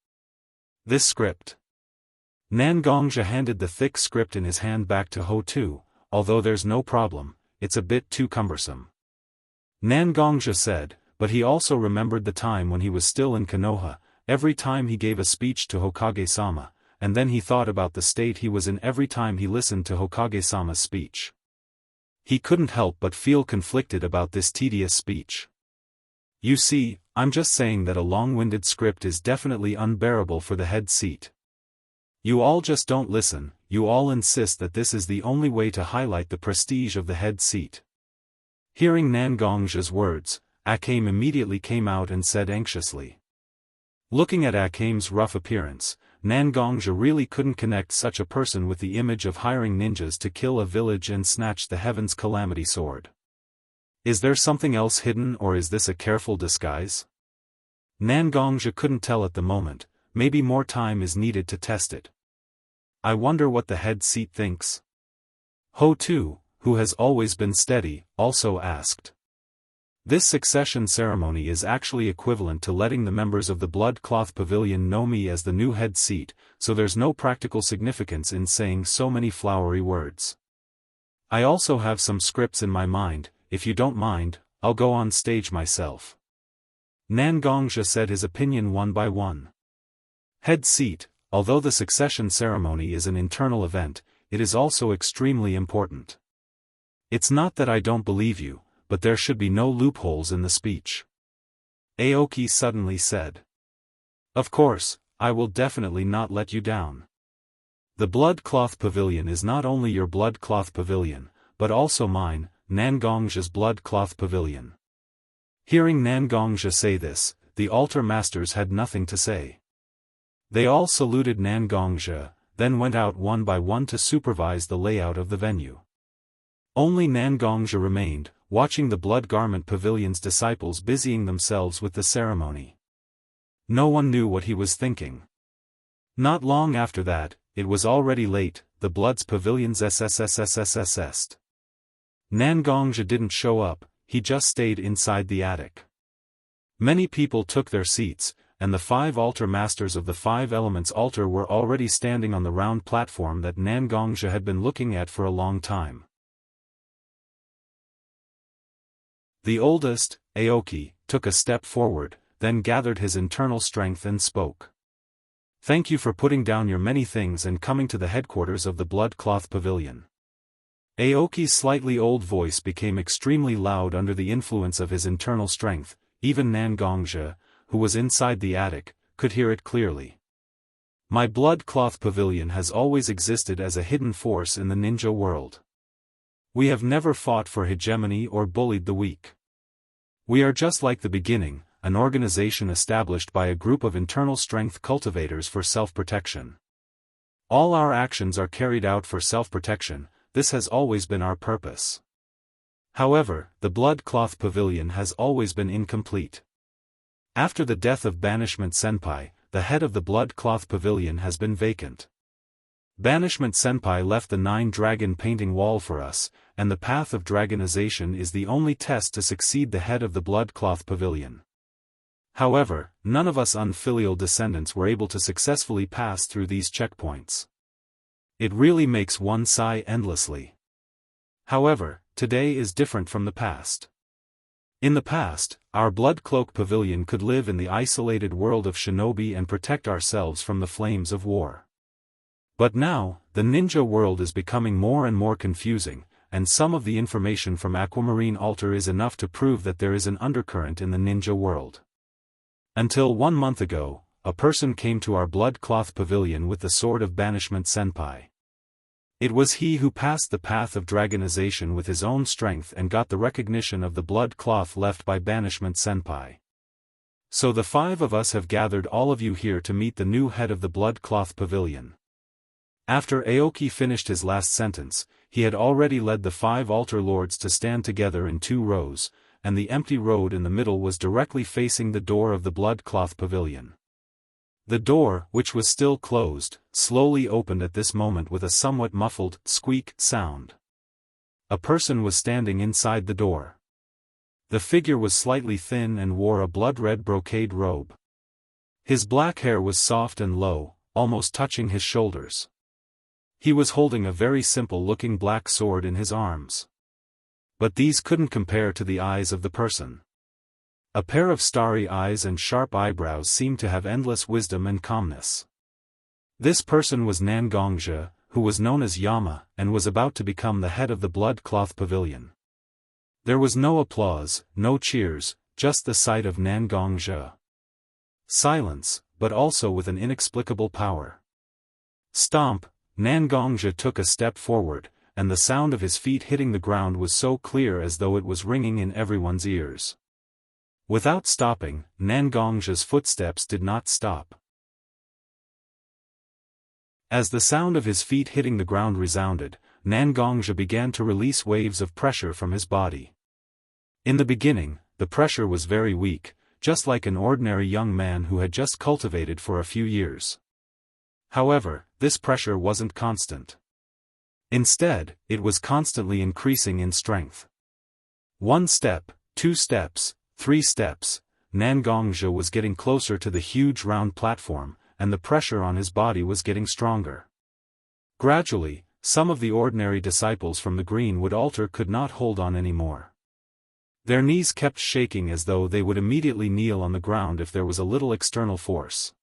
This script. Nangongzhi handed the thick script in his hand back to Ho-Tu. Although there's no problem, it's a bit too cumbersome. Nangongzhi said, but he also remembered the time when he was still in Konoha, every time he gave a speech to Hokage-sama, and then he thought about the state he was in every time he listened to Hokage-sama's speech. He couldn't help but feel conflicted about this tedious speech. You see, I'm just saying that a long-winded script is definitely unbearable for the head seat. You all just don't listen, you all insist that this is the only way to highlight the prestige of the head seat. Hearing Nangongzhi's words, Akame immediately came out and said anxiously. Looking at Akame's rough appearance, Nangongzhi really couldn't connect such a person with the image of hiring ninjas to kill a village and snatch the Heaven's Calamity Sword. Is there something else hidden, or is this a careful disguise? Nangongzhi couldn't tell at the moment, maybe more time is needed to test it. I wonder what the head seat thinks. Ho-Tu, who has always been steady, also asked. This succession ceremony is actually equivalent to letting the members of the Blood Cloth Pavilion know me as the new head seat, so there's no practical significance in saying so many flowery words. I also have some scripts in my mind, if you don't mind, I'll go on stage myself. Nangongzhi said his opinion one by one. Head seat, although the succession ceremony is an internal event, it is also extremely important. It's not that I don't believe you, but there should be no loopholes in the speech. Aoki suddenly said. Of course, I will definitely not let you down. The Blood Cloth Pavilion is not only your Blood Cloth Pavilion, but also mine, Nangongzhi's Blood Cloth Pavilion. Hearing Nangongzhi say this, the altar masters had nothing to say. They all saluted Nangongzhi, then went out one by one to supervise the layout of the venue. Only Nangongzhi remained, watching the Blood Garment Pavilion's disciples busying themselves with the ceremony. No one knew what he was thinking. Not long after that, it was already late, the Blood's Pavilion's SSSSSSSSed. Nangongzhi didn't show up, he just stayed inside the attic. Many people took their seats, and the 5 altar masters of the 5 elements altar were already standing on the round platform that Nangongzhi had been looking at for a long time. The oldest, Aoki, took a step forward, then gathered his internal strength and spoke. "Thank you for putting down your many things and coming to the headquarters of the Blood Cloth Pavilion." Aoki's slightly old voice became extremely loud under the influence of his internal strength. Even Nangongzhi, who was inside the attic, could hear it clearly. "My Blood Cloth Pavilion has always existed as a hidden force in the ninja world. We have never fought for hegemony or bullied the weak. We are just like the beginning, an organization established by a group of internal strength cultivators for self-protection. All our actions are carried out for self-protection. This has always been our purpose. However, the Blood Cloth Pavilion has always been incomplete. After the death of Banishment Senpai, the head of the Blood Cloth Pavilion has been vacant. Banishment Senpai left the 9-dragon painting wall for us, and the path of dragonization is the only test to succeed the head of the Blood Cloth Pavilion. However, none of us unfilial descendants were able to successfully pass through these checkpoints. It really makes one sigh endlessly. However, today is different from the past. In the past, our Blood Cloak Pavilion could live in the isolated world of shinobi and protect ourselves from the flames of war. But now, the ninja world is becoming more and more confusing, and some of the information from Aquamarine Altar is enough to prove that there is an undercurrent in the ninja world. Until 1 month ago, a person came to our Blood Cloth Pavilion with the sword of Banishment Senpai. It was he who passed the path of dragonization with his own strength and got the recognition of the blood cloth left by Banishment Senpai. So the 5 of us have gathered all of you here to meet the new head of the Blood Cloth Pavilion. After Aoki finished his last sentence, he had already led the 5 altar lords to stand together in 2 rows, and the empty road in the middle was directly facing the door of the Blood Cloth Pavilion. The door, which was still closed, slowly opened at this moment with a somewhat muffled squeak sound. A person was standing inside the door. The figure was slightly thin and wore a blood-red brocade robe. His black hair was soft and low, almost touching his shoulders. He was holding a very simple-looking black sword in his arms. But these couldn't compare to the eyes of the person. A pair of starry eyes and sharp eyebrows seemed to have endless wisdom and calmness. This person was Nangongzhi, who was known as Yama, and was about to become the head of the Blood Cloth Pavilion. There was no applause, no cheers, just the sight of Nangongzhi. Silence, but also with an inexplicable power. Stomp, Nangongzhi took a step forward, and the sound of his feet hitting the ground was so clear as though it was ringing in everyone's ears. Without stopping, Nangongzhi's footsteps did not stop. As the sound of his feet hitting the ground resounded, Nangongzhi began to release waves of pressure from his body. In the beginning, the pressure was very weak, just like an ordinary young man who had just cultivated for a few years. However, this pressure wasn't constant. Instead, it was constantly increasing in strength. 1 step, 2 steps, 3 steps, Nangongzhi was getting closer to the huge round platform, and the pressure on his body was getting stronger. Gradually, some of the ordinary disciples from the Greenwood altar could not hold on anymore. Their knees kept shaking as though they would immediately kneel on the ground if there was a little external force.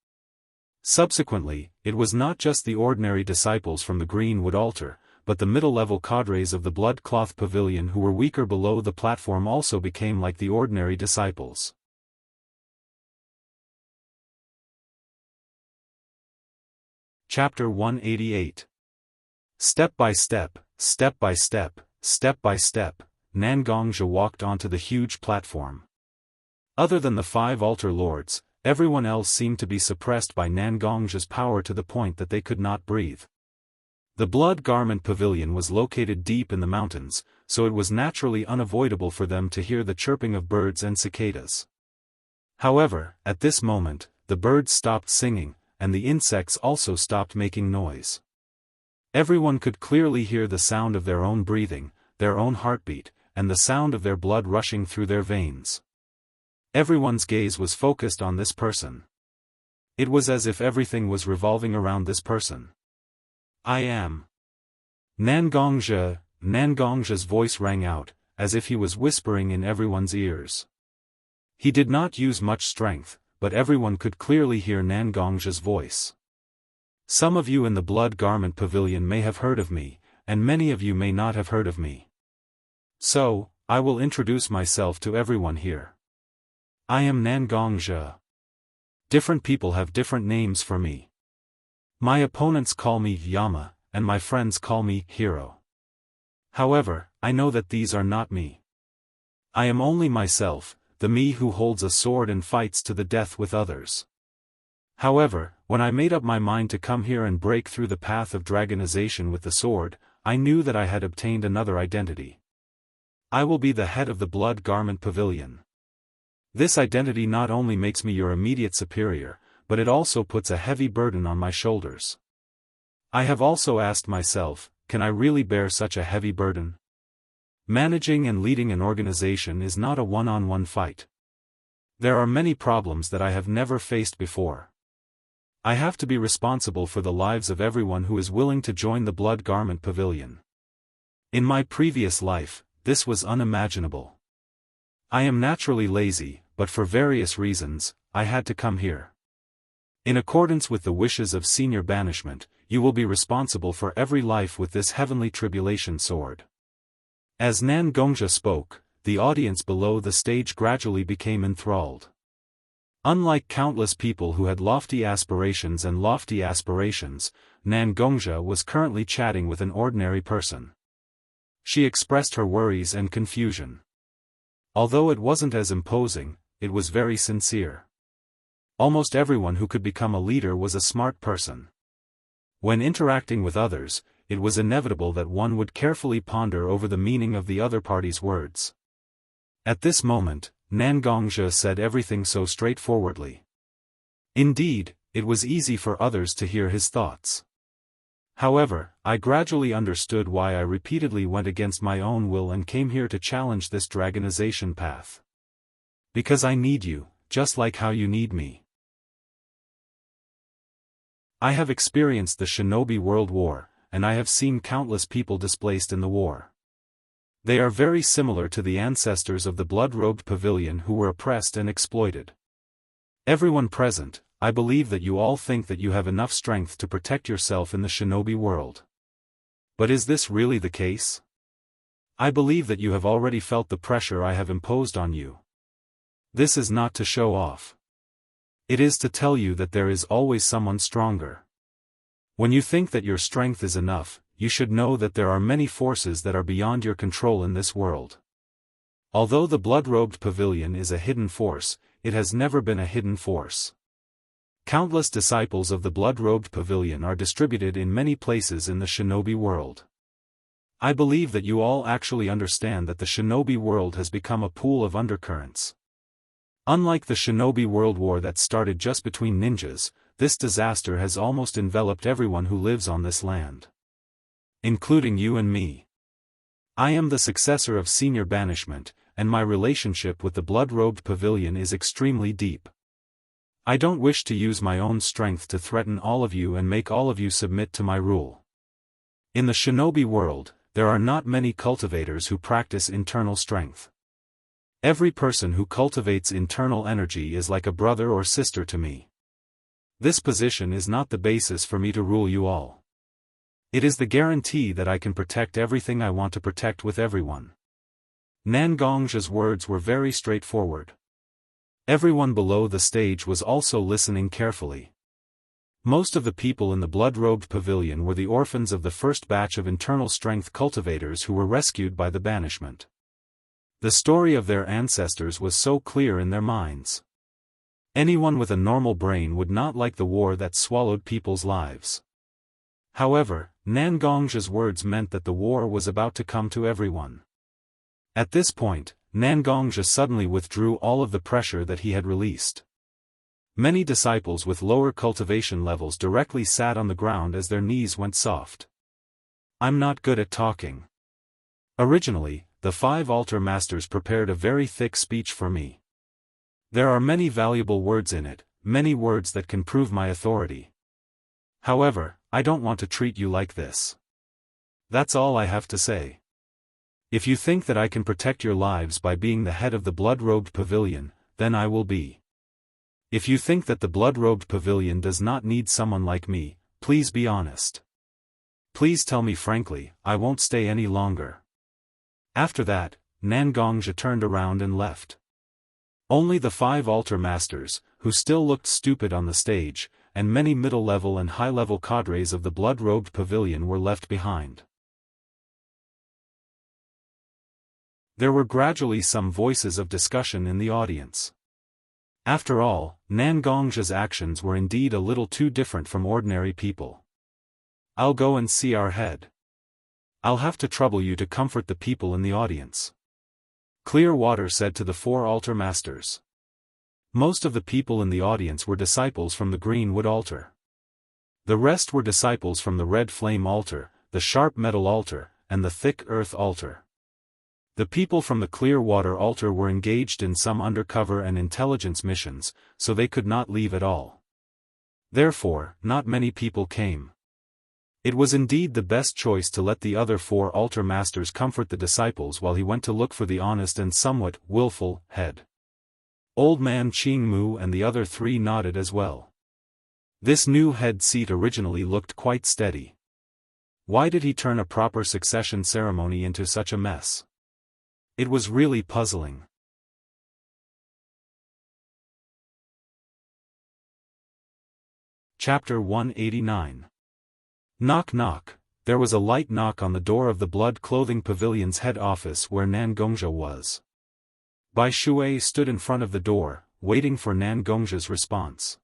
Subsequently, it was not just the ordinary disciples from the Greenwood altar, but the middle-level cadres of the Blood Cloth Pavilion who were weaker below the platform also became like the ordinary disciples. Chapter 188. Step by step, step by step, step by step, Nangongzhi walked onto the huge platform. Other than the 5 altar lords, everyone else seemed to be suppressed by Nangongzhi's power to the point that they could not breathe. The Blood Garment Pavilion was located deep in the mountains, so it was naturally unavoidable for them to hear the chirping of birds and cicadas. However, at this moment, the birds stopped singing, and the insects also stopped making noise. Everyone could clearly hear the sound of their own breathing, their own heartbeat, and the sound of their blood rushing through their veins. Everyone's gaze was focused on this person. It was as if everything was revolving around this person. I am Nangongzhe. Nangongzhe's voice rang out, as if he was whispering in everyone's ears. He did not use much strength, but everyone could clearly hear Nangongzhe's voice. Some of you in the Blood Garment Pavilion may have heard of me, and many of you may not have heard of me. So, I will introduce myself to everyone here. I am Nangongzhe. Different people have different names for me. My opponents call me Yama, and my friends call me Hero. However, I know that these are not me. I am only myself, the me who holds a sword and fights to the death with others. However, when I made up my mind to come here and break through the path of dragonization with the sword, I knew that I had obtained another identity. I will be the head of the Blood Garment Pavilion. This identity not only makes me your immediate superior, but it also puts a heavy burden on my shoulders. I have also asked myself, can I really bear such a heavy burden? Managing and leading an organization is not a one-on-one fight. There are many problems that I have never faced before. I have to be responsible for the lives of everyone who is willing to join the Blood Garment Pavilion. In my previous life, this was unimaginable. I am naturally lazy, but for various reasons, I had to come here. In accordance with the wishes of senior banishment, you will be responsible for every life with this heavenly tribulation sword. As Nangongzhe spoke, the audience below the stage gradually became enthralled. Unlike countless people who had lofty aspirations, Nangongzhe was currently chatting with an ordinary person. She expressed her worries and confusion. Although it wasn't as imposing, it was very sincere. Almost everyone who could become a leader was a smart person. When interacting with others, it was inevitable that one would carefully ponder over the meaning of the other party's words. At this moment, Nangongzhe said everything so straightforwardly. Indeed, it was easy for others to hear his thoughts. However, I gradually understood why I repeatedly went against my own will and came here to challenge this dragonization path. Because I need you, just like how you need me. I have experienced the Shinobi World War, and I have seen countless people displaced in the war. They are very similar to the ancestors of the blood-robed pavilion who were oppressed and exploited. Everyone present, I believe that you all think that you have enough strength to protect yourself in the shinobi world. But is this really the case? I believe that you have already felt the pressure I have imposed on you. This is not to show off. It is to tell you that there is always someone stronger. When you think that your strength is enough, you should know that there are many forces that are beyond your control in this world. Although the blood-robed pavilion is a hidden force, it has never been a hidden force. Countless disciples of the blood-robed pavilion are distributed in many places in the shinobi world. I believe that you all actually understand that the shinobi world has become a pool of undercurrents. Unlike the shinobi world war that started just between ninjas, this disaster has almost enveloped everyone who lives on this land. Including you and me. I am the successor of senior banishment, and my relationship with the blood-robed pavilion is extremely deep. I don't wish to use my own strength to threaten all of you and make all of you submit to my rule. In the shinobi world, there are not many cultivators who practice internal strength. Every person who cultivates internal energy is like a brother or sister to me. This position is not the basis for me to rule you all. It is the guarantee that I can protect everything I want to protect with everyone. Nangongzhe's words were very straightforward. Everyone below the stage was also listening carefully. Most of the people in the blood-robed pavilion were the orphans of the first batch of internal strength cultivators who were rescued by the banishment. The story of their ancestors was so clear in their minds. Anyone with a normal brain would not like the war that swallowed people's lives. However, Nangongzhe's words meant that the war was about to come to everyone. At this point, Nangongzhi suddenly withdrew all of the pressure that he had released. Many disciples with lower cultivation levels directly sat on the ground as their knees went soft. I'm not good at talking. Originally, the 5 altar masters prepared a very thick speech for me. There are many valuable words in it, many words that can prove my authority. However, I don't want to treat you like this. That's all I have to say. If you think that I can protect your lives by being the head of the blood-robed pavilion, then I will be. If you think that the blood-robed pavilion does not need someone like me, please be honest. Please tell me frankly, I won't stay any longer. After that, Nangongzhi turned around and left. Only the 5 altar masters, who still looked stupid on the stage, and many middle-level and high-level cadres of the blood-robed pavilion were left behind. There were gradually some voices of discussion in the audience. After all, Nangongzhi's actions were indeed a little too different from ordinary people. I'll go and see our head. I'll have to trouble you to comfort the people in the audience. Clearwater said to the 4 altar masters. Most of the people in the audience were disciples from the Greenwood altar. The rest were disciples from the Red Flame altar, the Sharp Metal altar, and the Thick Earth altar. The people from the Clearwater altar were engaged in some undercover and intelligence missions, so they could not leave at all. Therefore, not many people came. It was indeed the best choice to let the other 4 altar masters comfort the disciples while he went to look for the honest and somewhat willful head. Old man Qingmu and the other 3 nodded as well. This new head seat originally looked quite steady. Why did he turn a proper succession ceremony into such a mess? It was really puzzling. Chapter 189. Knock knock. There was a light knock on the door of the Blood Clothing Pavilion's head office where Nangongzhi was. Bai Shui stood in front of the door, waiting for Nangongzhi's response.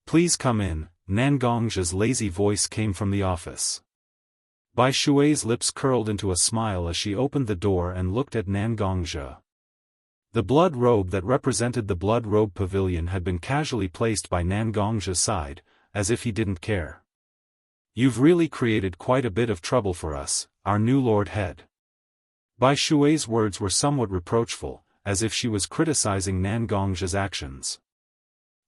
Please come in, Nangongzhi's lazy voice came from the office. Bai Shui's lips curled into a smile as she opened the door and looked at Nangongzhi. The blood robe that represented the blood robe pavilion had been casually placed by Nangongzhi's side, as if he didn't care. You've really created quite a bit of trouble for us, our new Lord Head. Bai Shui's words were somewhat reproachful, as if she was criticizing Nangongzhi's actions.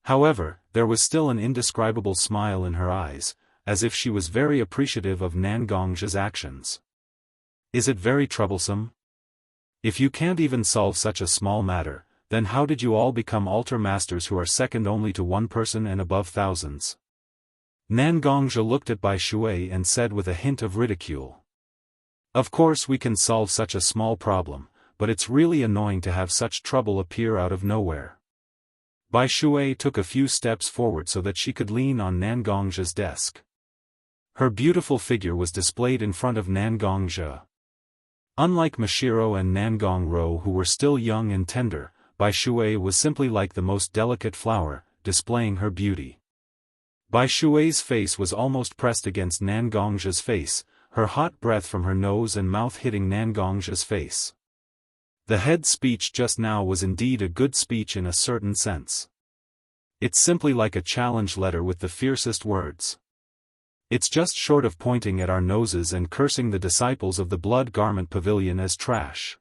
However, there was still an indescribable smile in her eyes, as if she was very appreciative of Nangongzhi's actions. Is it very troublesome? If you can't even solve such a small matter, then how did you all become altar masters who are second only to one person and above thousands? Nangongzhi looked at Bai Shui and said with a hint of ridicule. Of course we can solve such a small problem, but it's really annoying to have such trouble appear out of nowhere. Bai Shui took a few steps forward so that she could lean on Nangongzhi's desk. Her beautiful figure was displayed in front of Nangongzhi. Unlike Mashiro and Nangongro who were still young and tender, Bai Shui was simply like the most delicate flower, displaying her beauty. Bai Shui's face was almost pressed against Nangongzhi's face, her hot breath from her nose and mouth hitting Nangongzhi's face. The head's speech just now was indeed a good speech in a certain sense. It's simply like a challenge letter with the fiercest words. It's just short of pointing at our noses and cursing the disciples of the Blood Garment Pavilion as trash.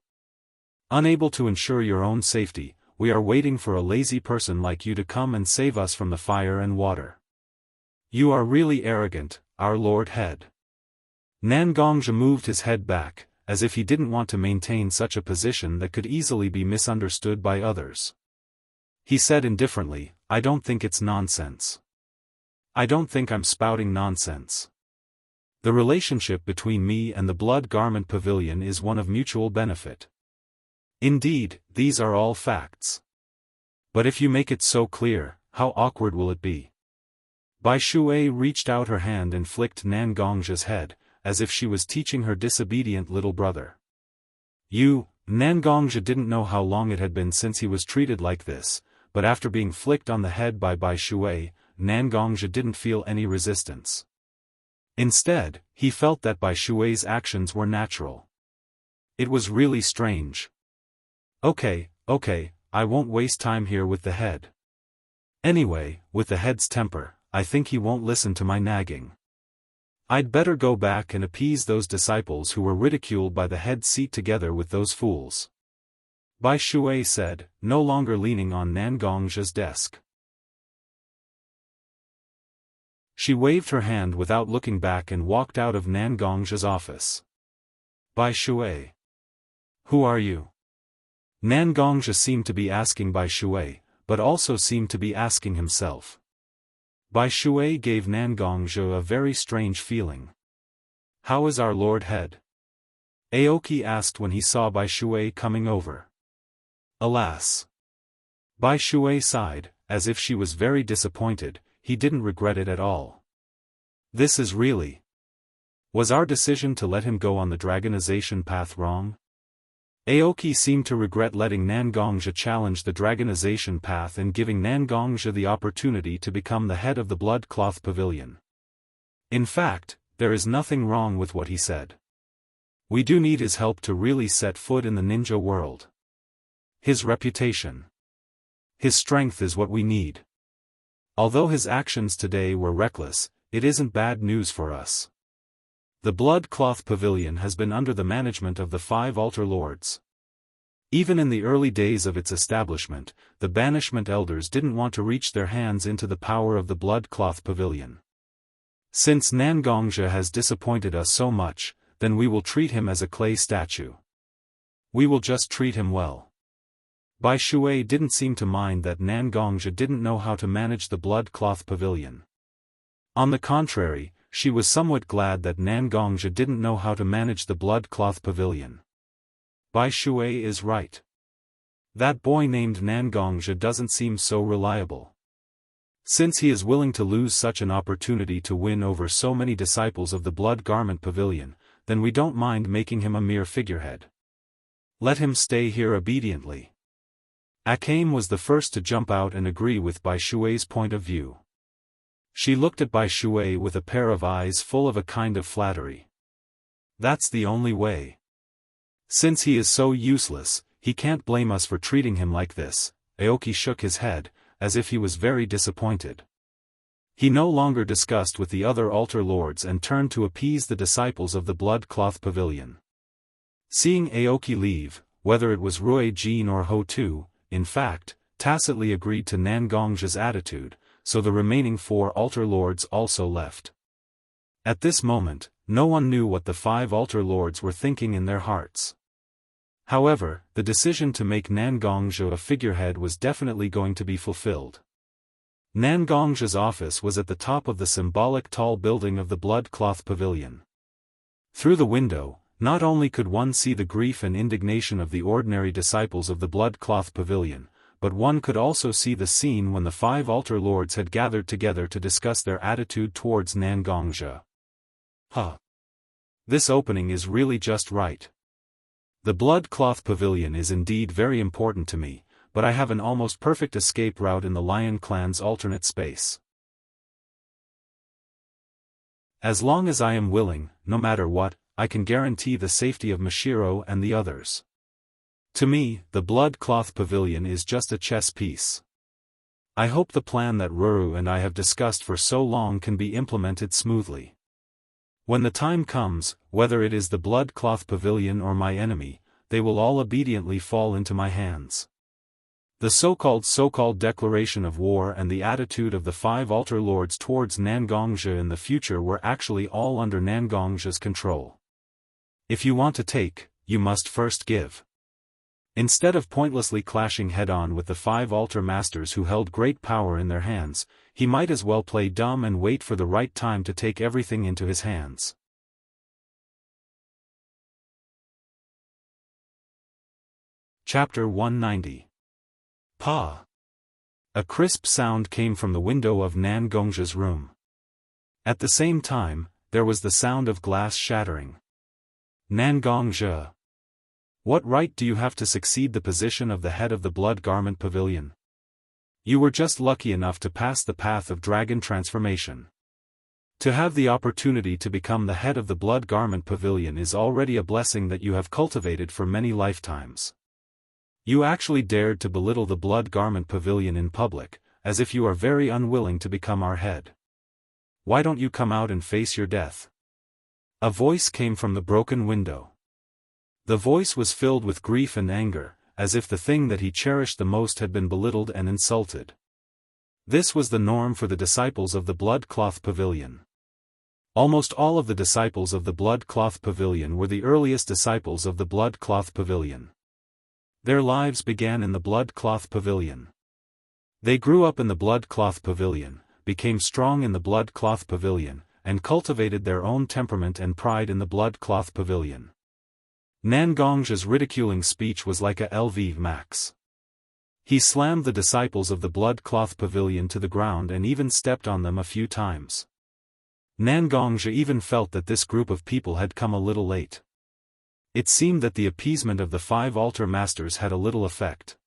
Unable to ensure your own safety, we are waiting for a lazy person like you to come and save us from the fire and water. You are really arrogant, our Lord Head. Nangongzhi moved his head back, as if he didn't want to maintain such a position that could easily be misunderstood by others. He said indifferently, I don't think it's nonsense. I don't think I'm spouting nonsense. The relationship between me and the Blood Garment Pavilion is one of mutual benefit. Indeed, these are all facts. But if you make it so clear, how awkward will it be? Bai Shui reached out her hand and flicked Nangongzhi's head, as if she was teaching her disobedient little brother. Nangongzhi didn't know how long it had been since he was treated like this, but after being flicked on the head by Bai Shui, Nangongzhi didn't feel any resistance. Instead, he felt that Bai Shui's actions were natural. It was really strange. Okay, I won't waste time here with the head. Anyway, with the head's temper, I think he won't listen to my nagging. I'd better go back and appease those disciples who were ridiculed by the head's seat together with those fools. Bai Shui said, no longer leaning on Nangongzha's desk. She waved her hand without looking back and walked out of Nangongzha's office. Bai Shui. Who are you? Nangongzha seemed to be asking Bai Shui, but also seemed to be asking himself. Bai Shui gave Nangongzha a very strange feeling. How is our Lord Head? Aoki asked when he saw Bai Shui coming over. Alas! Bai Shui sighed, as if she was very disappointed. He didn't regret it at all. This is really... Was our decision to let him go on the dragonization path wrong? Aoki seemed to regret letting Nangongzha challenge the dragonization path and giving Nangongzha the opportunity to become the head of the Blood Cloth Pavilion. In fact, there is nothing wrong with what he said. We do need his help to really set foot in the ninja world. His reputation. His strength is what we need. Although his actions today were reckless, it isn't bad news for us. The Blood Cloth Pavilion has been under the management of the 5 Altar Lords. Even in the early days of its establishment, the Banishment Elders didn't want to reach their hands into the power of the Blood Cloth Pavilion. Since Nangongzha has disappointed us so much, then we will treat him as a clay statue. We will just treat him well. Bai Shui didn't seem to mind that Nangongzha didn't know how to manage the Blood Cloth Pavilion. On the contrary, she was somewhat glad that Nangongzha didn't know how to manage the Blood Cloth Pavilion. Bai Shui is right. That boy named Nangongzha doesn't seem so reliable. Since he is willing to lose such an opportunity to win over so many disciples of the Blood Garment Pavilion, then we don't mind making him a mere figurehead. Let him stay here obediently. Akame was the first to jump out and agree with Bai Shui's point of view. She looked at Bai Shui with a pair of eyes full of a kind of flattery. That's the only way. Since he is so useless, he can't blame us for treating him like this. Aoki shook his head, as if he was very disappointed. He no longer discussed with the other altar lords and turned to appease the disciples of the Blood Cloth Pavilion. Seeing Aoki leave, whether it was Rui Jin or Ho Tu, in fact, tacitly agreed to Nangongzha's attitude, so the remaining 4 altar lords also left. At this moment, no one knew what the 5 altar lords were thinking in their hearts. However, the decision to make Nangongzha a figurehead was definitely going to be fulfilled. Nangongzha's office was at the top of the symbolic tall building of the Blood Cloth Pavilion. Through the window, not only could one see the grief and indignation of the ordinary disciples of the Blood Cloth Pavilion, but one could also see the scene when the 5 altar lords had gathered together to discuss their attitude towards Nangongzha. This opening is really just right. The Blood Cloth Pavilion is indeed very important to me, but I have an almost perfect escape route in the Lion Clan's alternate space. As long as I am willing, no matter what, I can guarantee the safety of Mashiro and the others. To me, the Blood Cloth Pavilion is just a chess piece. I hope the plan that Ruru and I have discussed for so long can be implemented smoothly. When the time comes, whether it is the Blood Cloth Pavilion or my enemy, they will all obediently fall into my hands. The so-called declaration of war and the attitude of the 5 altar lords towards Nangongzha in the future were actually all under Nangongzha's control. If you want to take, you must first give. Instead of pointlessly clashing head-on with the 5 altar masters who held great power in their hands, he might as well play dumb and wait for the right time to take everything into his hands. Chapter 190. Pa! A crisp sound came from the window of Nangongzha's room. At the same time, there was the sound of glass shattering. Nangongzha! What right do you have to succeed the position of the head of the Blood Garment Pavilion? You were just lucky enough to pass the path of dragon transformation. To have the opportunity to become the head of the Blood Garment Pavilion is already a blessing that you have cultivated for many lifetimes. You actually dared to belittle the Blood Garment Pavilion in public, as if you are very unwilling to become our head. Why don't you come out and face your death? A voice came from the broken window. The voice was filled with grief and anger, as if the thing that he cherished the most had been belittled and insulted. This was the norm for the disciples of the Blood Cloth Pavilion. Almost all of the disciples of the Blood Cloth Pavilion were the earliest disciples of the Blood Cloth Pavilion. Their lives began in the Blood Cloth Pavilion. They grew up in the Blood Cloth Pavilion, became strong in the Blood Cloth Pavilion, and cultivated their own temperament and pride in the Blood Cloth Pavilion. Nangong's ridiculing speech was like a LV max. He slammed the disciples of the Blood Cloth Pavilion to the ground and even stepped on them a few times. Nangongja even felt that this group of people had come a little late. It seemed that the appeasement of the 5 altar masters had a little effect.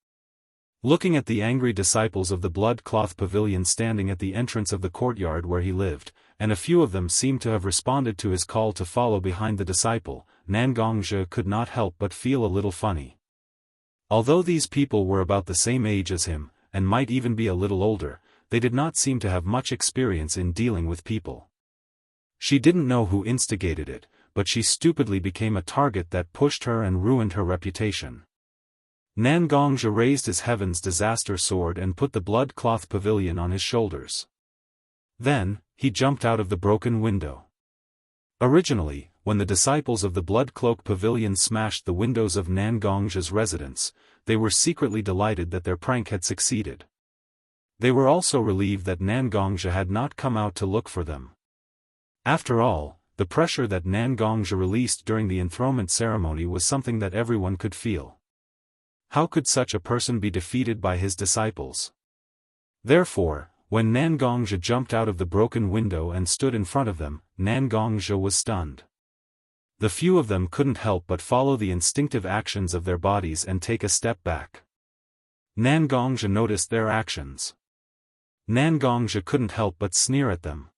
Looking at the angry disciples of the Blood Cloth Pavilion standing at the entrance of the courtyard where he lived, and a few of them seemed to have responded to his call to follow behind the disciple, Nangongja could not help but feel a little funny. Although these people were about the same age as him, and might even be a little older, they did not seem to have much experience in dealing with people. She didn't know who instigated it, but she stupidly became a target that pushed her and ruined her reputation. Nangongja raised his Heaven's Disaster Sword and put the Blood Cloth Pavilion on his shoulders. Then, he jumped out of the broken window. Originally, when the disciples of the Blood Cloak Pavilion smashed the windows of Nangongja's residence, they were secretly delighted that their prank had succeeded. They were also relieved that Nangongja had not come out to look for them. After all, the pressure that Nangongja released during the enthronement ceremony was something that everyone could feel. How could such a person be defeated by his disciples? Therefore, when Nangongja jumped out of the broken window and stood in front of them, Nangongja was stunned. The few of them couldn't help but follow the instinctive actions of their bodies and take a step back. Nangongja noticed their actions. Nangongja couldn't help but sneer at them.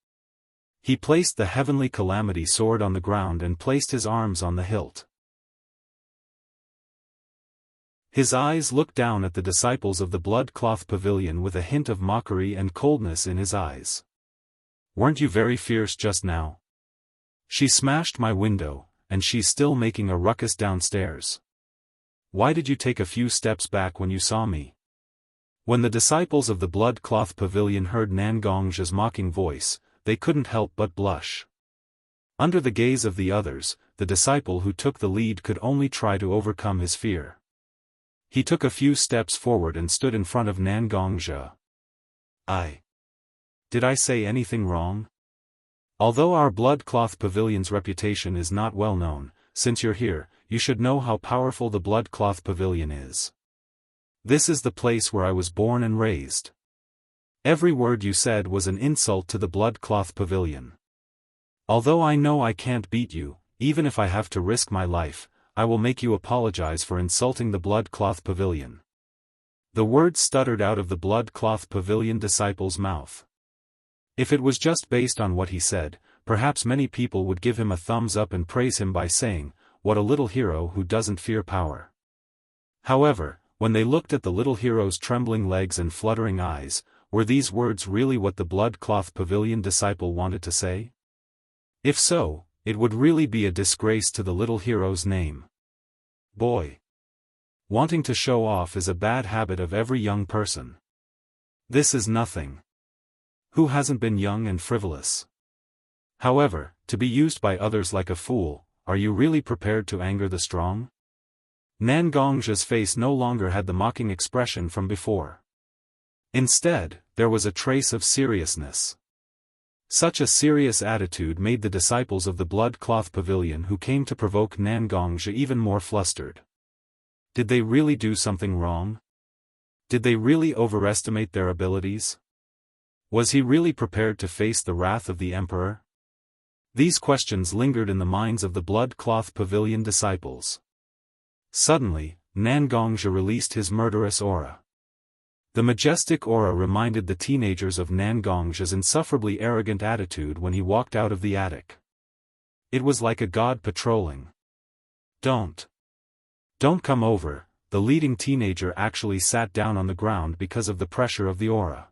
He placed the Heavenly Calamity sword on the ground and placed his arms on the hilt. His eyes looked down at the disciples of the Blood Cloth Pavilion with a hint of mockery and coldness in his eyes. Weren't you very fierce just now? She smashed my window, and she's still making a ruckus downstairs. Why did you take a few steps back when you saw me? When the disciples of the Blood Cloth Pavilion heard Nangongja's mocking voice, they couldn't help but blush. Under the gaze of the others, the disciple who took the lead could only try to overcome his fear. He took a few steps forward and stood in front of Nangongja. Did I say anything wrong? Although our Blood Cloth Pavilion's reputation is not well known, since you're here, you should know how powerful the Blood Cloth Pavilion is. This is the place where I was born and raised. Every word you said was an insult to the Blood Cloth Pavilion. Although I know I can't beat you, even if I have to risk my life, I will make you apologize for insulting the Blood Cloth Pavilion. The words stuttered out of the Blood Cloth Pavilion disciple's mouth. If it was just based on what he said, perhaps many people would give him a thumbs up and praise him by saying, "What a little hero who doesn't fear power." However, when they looked at the little hero's trembling legs and fluttering eyes, were these words really what the Blood Cloth Pavilion disciple wanted to say? If so, it would really be a disgrace to the little hero's name. Boy. Wanting to show off is a bad habit of every young person. This is nothing. Who hasn't been young and frivolous? However, to be used by others like a fool, are you really prepared to anger the strong? Nangongja's face no longer had the mocking expression from before. Instead, there was a trace of seriousness. Such a serious attitude made the disciples of the Blood Cloth Pavilion who came to provoke Nangongja even more flustered. Did they really do something wrong? Did they really overestimate their abilities? Was he really prepared to face the wrath of the emperor? These questions lingered in the minds of the Blood Cloth Pavilion disciples. Suddenly, Nangongja released his murderous aura. The majestic aura reminded the teenagers of Nangong's insufferably arrogant attitude when he walked out of the attic. It was like a god patrolling. Don't come over." The leading teenager actually sat down on the ground because of the pressure of the aura.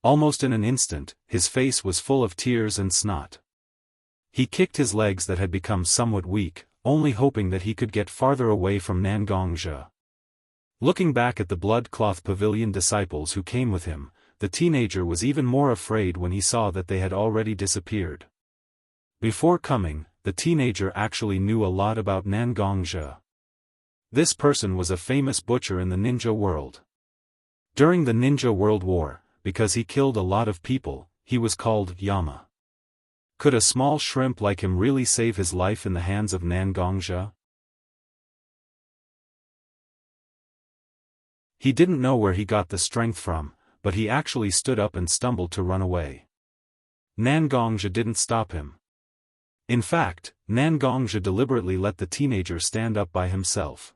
Almost in an instant, his face was full of tears and snot. He kicked his legs that had become somewhat weak, only hoping that he could get farther away from Nangongja. Looking back at the blood-cloth pavilion disciples who came with him, the teenager was even more afraid when he saw that they had already disappeared. Before coming, the teenager actually knew a lot about Nangongja. This person was a famous butcher in the ninja world. During the Ninja World War, because he killed a lot of people, he was called Yama. Could a small shrimp like him really save his life in the hands of Nangongja? He didn't know where he got the strength from, but he actually stood up and stumbled to run away. Nangongja didn't stop him. In fact, Nangongja deliberately let the teenager stand up by himself.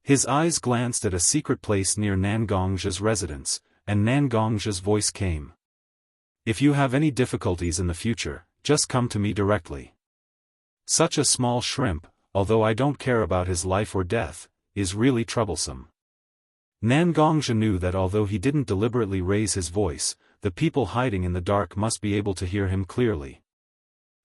His eyes glanced at a secret place near Nangongja's residence, and Nangongja's voice came. "If you have any difficulties in the future, just come to me directly." Such a small shrimp, although I don't care about his life or death, is really troublesome. Nangongja knew that although he didn't deliberately raise his voice, the people hiding in the dark must be able to hear him clearly.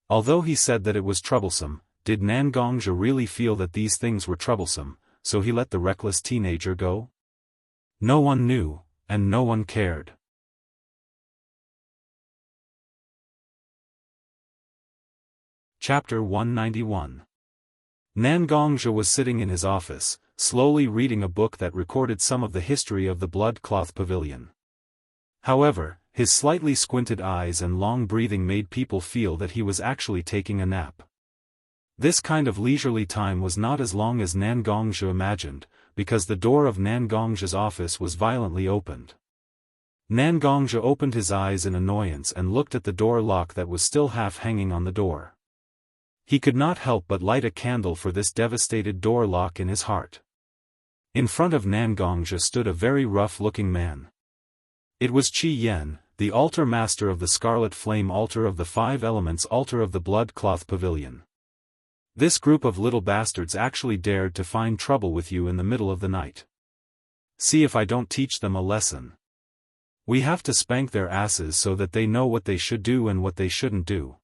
Although he said that it was troublesome, did Nangongja really feel that these things were troublesome, so he let the reckless teenager go? No one knew, and no one cared. Chapter 191. Nangongja was sitting in his office, slowly reading a book that recorded some of the history of the blood-cloth pavilion. However, his slightly squinted eyes and long breathing made people feel that he was actually taking a nap. This kind of leisurely time was not as long as Nangongja imagined, because the door of Nangongja's office was violently opened. Nangongja opened his eyes in annoyance and looked at the door lock that was still half hanging on the door. He could not help but light a candle for this devastated door lock in his heart. In front of Nangongja stood a very rough-looking man. It was Qi Yan, the altar master of the Scarlet Flame Altar of the Five Elements Altar of the Blood-Cloth Pavilion. This group of little bastards actually dared to find trouble with you in the middle of the night. See if I don't teach them a lesson. We have to spank their asses so that they know what they should do and what they shouldn't do.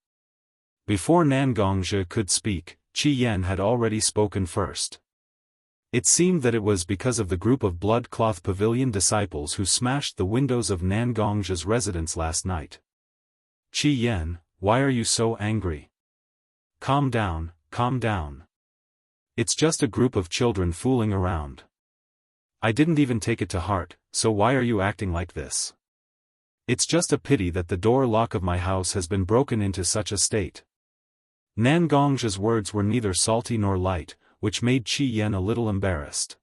Before Nangongja could speak, Qi Yan had already spoken first. It seemed that it was because of the group of blood-cloth pavilion disciples who smashed the windows of Nangongja's residence last night. Qi Yan, why are you so angry? Calm down, calm down. It's just a group of children fooling around. I didn't even take it to heart, so why are you acting like this? It's just a pity that the door lock of my house has been broken into such a state. Nangongja's words were neither salty nor light, which made Qi Yan a little embarrassed.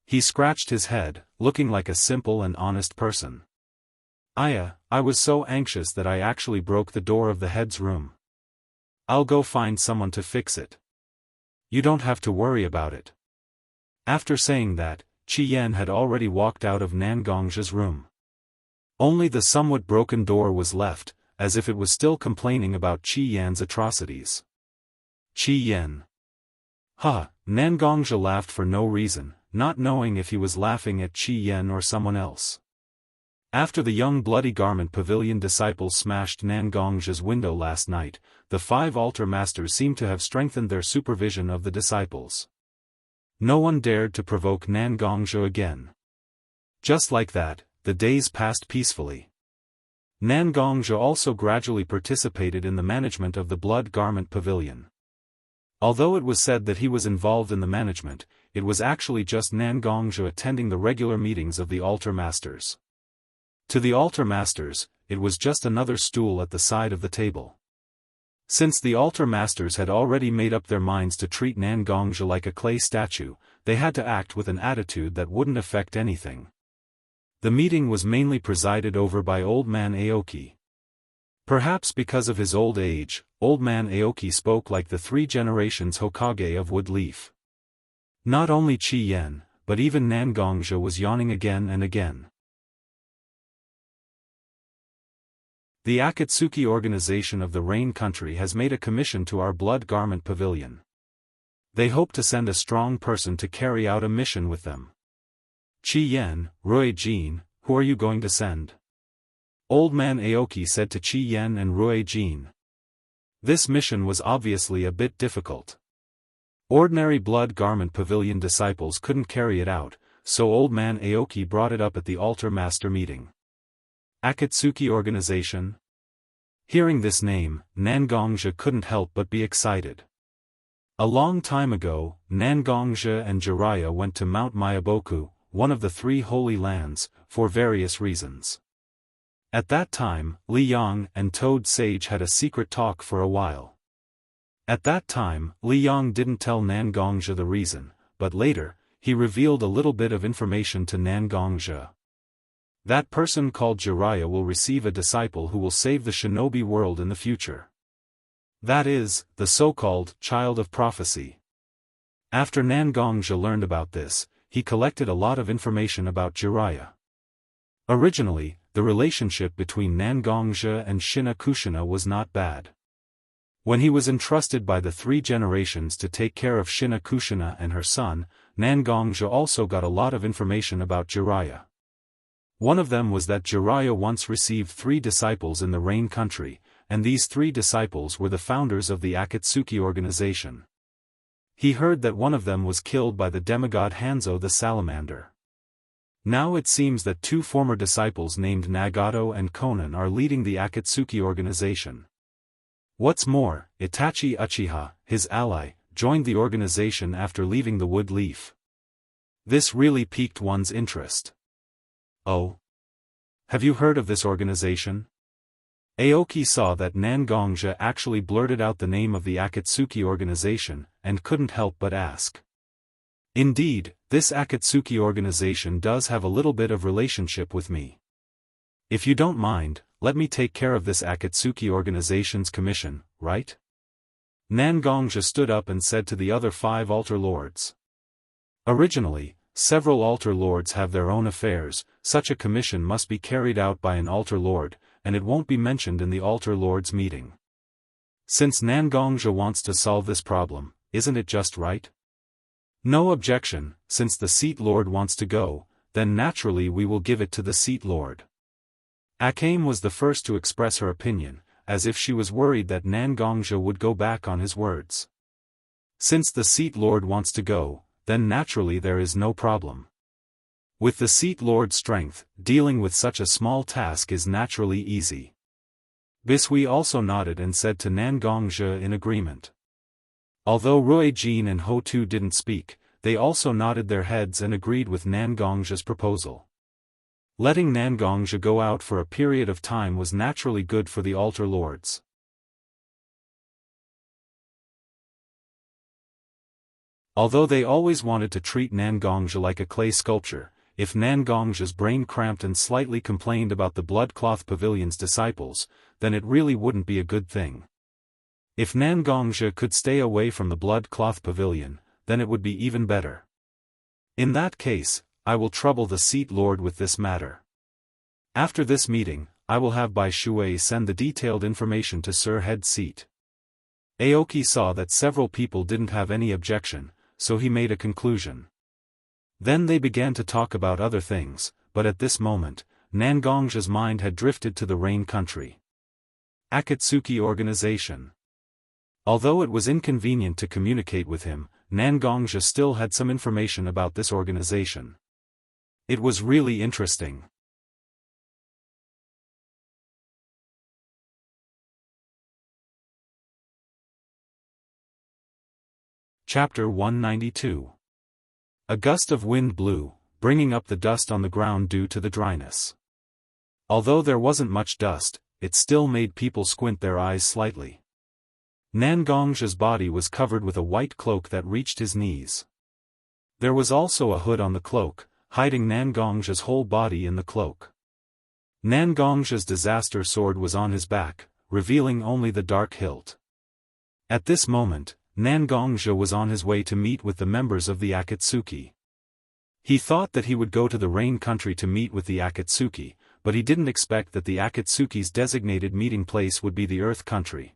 He scratched his head, looking like a simple and honest person. I was so anxious that I actually broke the door of the head's room. I'll go find someone to fix it. You don't have to worry about it. After saying that, Qi Yan had already walked out of Nangongja's room. Only the somewhat broken door was left, as if it was still complaining about Qi Yan's atrocities. Qi Yan. Nangongja laughed for no reason, not knowing if he was laughing at Qi Yan or someone else. After the young Bloody Garment Pavilion disciples smashed Nangongja's window last night, the 5 altar masters seemed to have strengthened their supervision of the disciples. No one dared to provoke Nangongja again. Just like that, the days passed peacefully. Nangongja also gradually participated in the management of the Blood Garment Pavilion. Although it was said that he was involved in the management, it was actually just Nangongja attending the regular meetings of the altar masters. To the altar masters, it was just another stool at the side of the table. Since the altar masters had already made up their minds to treat Nangongja like a clay statue, they had to act with an attitude that wouldn't affect anything. The meeting was mainly presided over by Old Man Aoki. Perhaps because of his old age, Old Man Aoki spoke like the 3 generations Hokage of Wood Leaf. Not only Qi Yan, but even Nangongzhe was yawning again and again. The Akatsuki organization of the Rain Country has made a commission to our Blood Garment Pavilion. They hope to send a strong person to carry out a mission with them. Qi Yan, Rui Jin, who are you going to send? Old man Aoki said to Qi Yan and Rui Jin. This mission was obviously a bit difficult. Ordinary Blood Garment Pavilion disciples couldn't carry it out, so old man Aoki brought it up at the altar master meeting. Akatsuki organization? Hearing this name, Nangongzhe couldn't help but be excited. A long time ago, Nangongzhe and Jiraiya went to Mount Mayaboku, one of the 3 holy lands, for various reasons. At that time, Li Yang and Toad Sage had a secret talk for a while. At that time, Li Yang didn't tell Nangongzhe the reason, but later, he revealed a little bit of information to Nangongzhe. That person called Jiraiya will receive a disciple who will save the shinobi world in the future. That is, the so-called Child of Prophecy. After Nangongzhe learned about this, he collected a lot of information about Jiraiya. Originally, the relationship between Nangongzhe and Shina Kushina was not bad. When he was entrusted by the 3 generations to take care of Shina Kushina and her son, Nangongzhe also got a lot of information about Jiraiya. One of them was that Jiraiya once received 3 disciples in the Rain Country, and these 3 disciples were the founders of the Akatsuki organization. He heard that one of them was killed by the demigod Hanzo the Salamander. Now it seems that 2 former disciples named Nagato and Konan are leading the Akatsuki organization. What's more, Itachi Uchiha, his ally, joined the organization after leaving the Wood Leaf. This really piqued one's interest. Oh? Have you heard of this organization? Aoki saw that Nangongzhe actually blurted out the name of the Akatsuki organization, and couldn't help but ask. Indeed, this Akatsuki organization does have a little bit of relationship with me. If you don't mind, let me take care of this Akatsuki organization's commission, right? Nangongzhe stood up and said to the other 5 altar lords. Originally, several altar lords have their own affairs, such a commission must be carried out by an altar lord, and it won't be mentioned in the altar lords meeting. Since Nangongzhe wants to solve this problem, isn't it just right? No objection, since the seat lord wants to go, then naturally we will give it to the seat lord. Akame was the first to express her opinion, as if she was worried that Nangongzhe would go back on his words. Since the seat lord wants to go, then naturally there is no problem. With the seat lord's strength, dealing with such a small task is naturally easy. Bisui also nodded and said to Nangongzhe in agreement. Although Rui Jin and Ho Tu didn't speak, they also nodded their heads and agreed with Nangongzhe's proposal. Letting Nangongzhe go out for a period of time was naturally good for the altar lords. Although they always wanted to treat Nangongzhe like a clay sculpture, if Nangongzhe's brain cramped and slightly complained about the Bloodcloth Pavilion's disciples, then it really wouldn't be a good thing. If Nangongzhe could stay away from the Bloodcloth Pavilion, then it would be even better. In that case, I will trouble the seat lord with this matter. After this meeting, I will have Bai Shui send the detailed information to Sir Head Seat. Aoki saw that several people didn't have any objection, so he made a conclusion. Then they began to talk about other things, but at this moment, Nangongzhe's mind had drifted to the Rain Country. Akatsuki organization. Although it was inconvenient to communicate with him, Nangongzhe still had some information about this organization. It was really interesting. Chapter 192. A gust of wind blew, bringing up the dust on the ground due to the dryness. Although there wasn't much dust, it still made people squint their eyes slightly. Nangongzhe's body was covered with a white cloak that reached his knees. There was also a hood on the cloak, hiding Nangongzhe's whole body in the cloak. Nangongzhe's disaster sword was on his back, revealing only the dark hilt. At this moment, Nangongzhe was on his way to meet with the members of the Akatsuki. He thought that he would go to the rain country to meet with the Akatsuki, but he didn't expect that the Akatsuki's designated meeting place would be the earth country.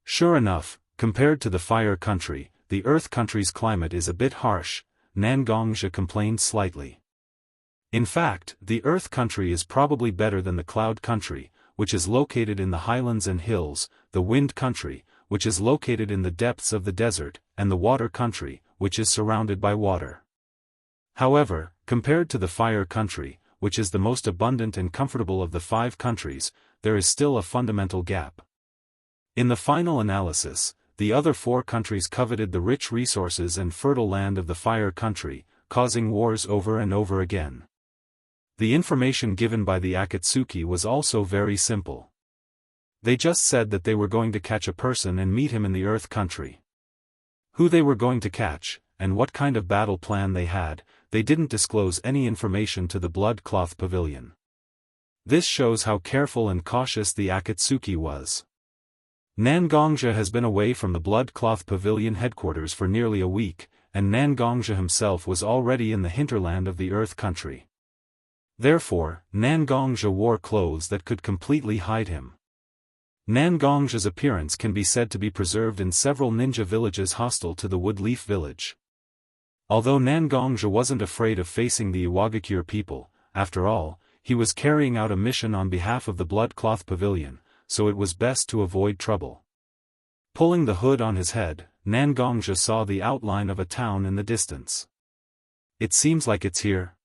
Sure enough, compared to the fire country, the earth country's climate is a bit harsh, Nangongzhi complained slightly. In fact, the earth country is probably better than the cloud country, which is located in the highlands and hills, the wind country, which is located in the depths of the desert, and the water country, which is surrounded by water. However, compared to the fire country, which is the most abundant and comfortable of the 5 countries, there is still a fundamental gap. In the final analysis, the other 4 countries coveted the rich resources and fertile land of the fire country, causing wars over and over again. The information given by the Akatsuki was also very simple. They just said that they were going to catch a person and meet him in the earth country. Who they were going to catch, and what kind of battle plan they had, they didn't disclose any information to the blood cloth pavilion. This shows how careful and cautious the Akatsuki was. Nangongzhi has been away from the blood cloth pavilion headquarters for nearly a week, and Nangongzhi himself was already in the hinterland of the earth country. Therefore, Nangongzhi wore clothes that could completely hide him. Nangongzhi's appearance can be said to be preserved in several ninja villages hostile to the Woodleaf village. Although Nangongzhi wasn't afraid of facing the Iwagakure people, after all, he was carrying out a mission on behalf of the blood cloth pavilion, so it was best to avoid trouble. Pulling the hood on his head, Nangongzhi saw the outline of a town in the distance. It seems like it's here.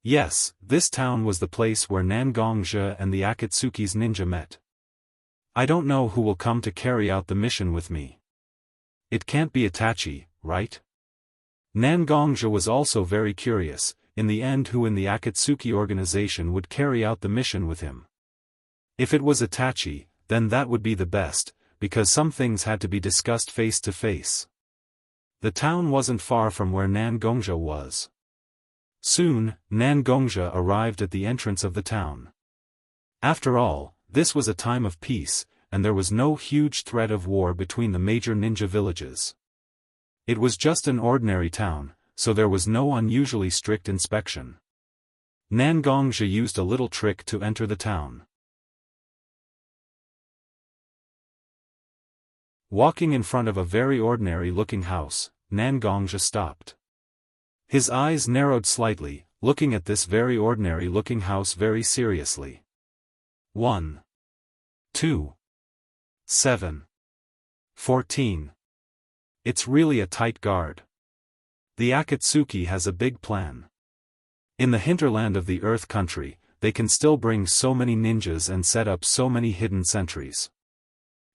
Yes, this town was the place where Nangongzhi and the Akatsuki's ninja met. I don't know who will come to carry out the mission with me. It can't be Itachi, right? Nangongzhi was also very curious, in the end who in the Akatsuki organization would carry out the mission with him. If it was Itachi, then that would be the best, because some things had to be discussed face to face. The town wasn't far from where Nangongzhi was. Soon, Nangongzhi arrived at the entrance of the town. After all, this was a time of peace, and there was no huge threat of war between the major ninja villages. It was just an ordinary town, so there was no unusually strict inspection. Nangongzhi used a little trick to enter the town. Walking in front of a very ordinary-looking house, Nangongzhi stopped. His eyes narrowed slightly, looking at this very ordinary-looking house very seriously. 1, 2, 7, 14. It's really a tight guard. The Akatsuki has a big plan. In the hinterland of the earth country, they can still bring so many ninjas and set up so many hidden sentries.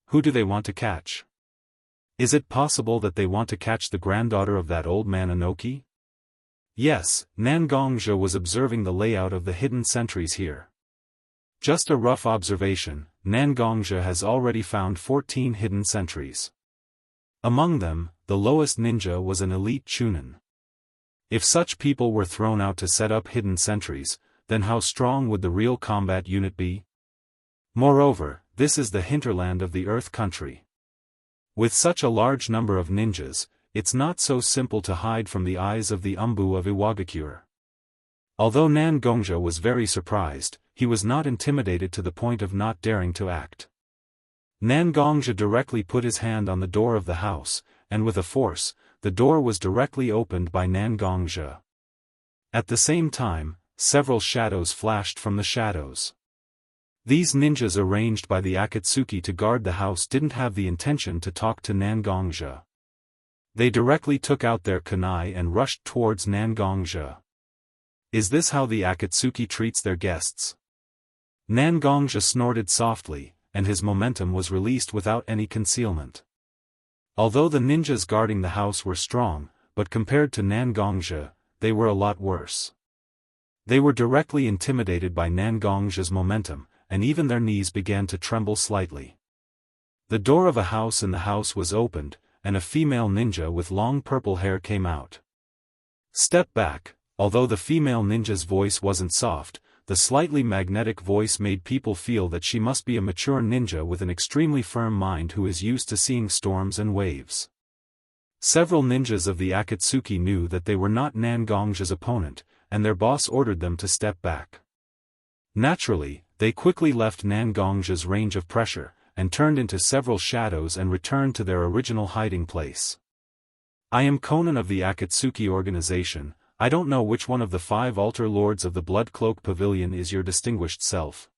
Who do they want to catch? Is it possible that they want to catch the granddaughter of that old man Inoki? Yes, Nangongzhi was observing the layout of the hidden sentries here. Just a rough observation, Nangongzhi has already found 14 hidden sentries. Among them, the lowest ninja was an elite chunin. If such people were thrown out to set up hidden sentries, then how strong would the real combat unit be? Moreover, this is the hinterland of the earth country. With such a large number of ninjas, it's not so simple to hide from the eyes of the Umbu of Iwagakure. Although Nangongzhi was very surprised, he was not intimidated to the point of not daring to act. Nangongzhi directly put his hand on the door of the house, and with a force, the door was directly opened by Nangongzhi. At the same time, several shadows flashed from the shadows. These ninjas arranged by the Akatsuki to guard the house didn't have the intention to talk to Nangongzhi. They directly took out their kunai and rushed towards Nangongzhi. Is this how the Akatsuki treats their guests? Nangongzhi snorted softly, and his momentum was released without any concealment. Although the ninjas guarding the house were strong, but compared to Nangongzhi, they were a lot worse. They were directly intimidated by Nangongzhi's momentum, and even their knees began to tremble slightly. The door of a house in the house was opened, and a female ninja with long purple hair came out. Step back. Although the female ninja's voice wasn't soft, the slightly magnetic voice made people feel that she must be a mature ninja with an extremely firm mind who is used to seeing storms and waves. Several ninjas of the Akatsuki knew that they were not Nangong's opponent, and their boss ordered them to step back. Naturally, they quickly left Nangong's range of pressure, and turned into several shadows and returned to their original hiding place. I am Conan of the Akatsuki organization. I don't know which one of the 5 altar lords of the Blood Cloak Pavilion is your distinguished self.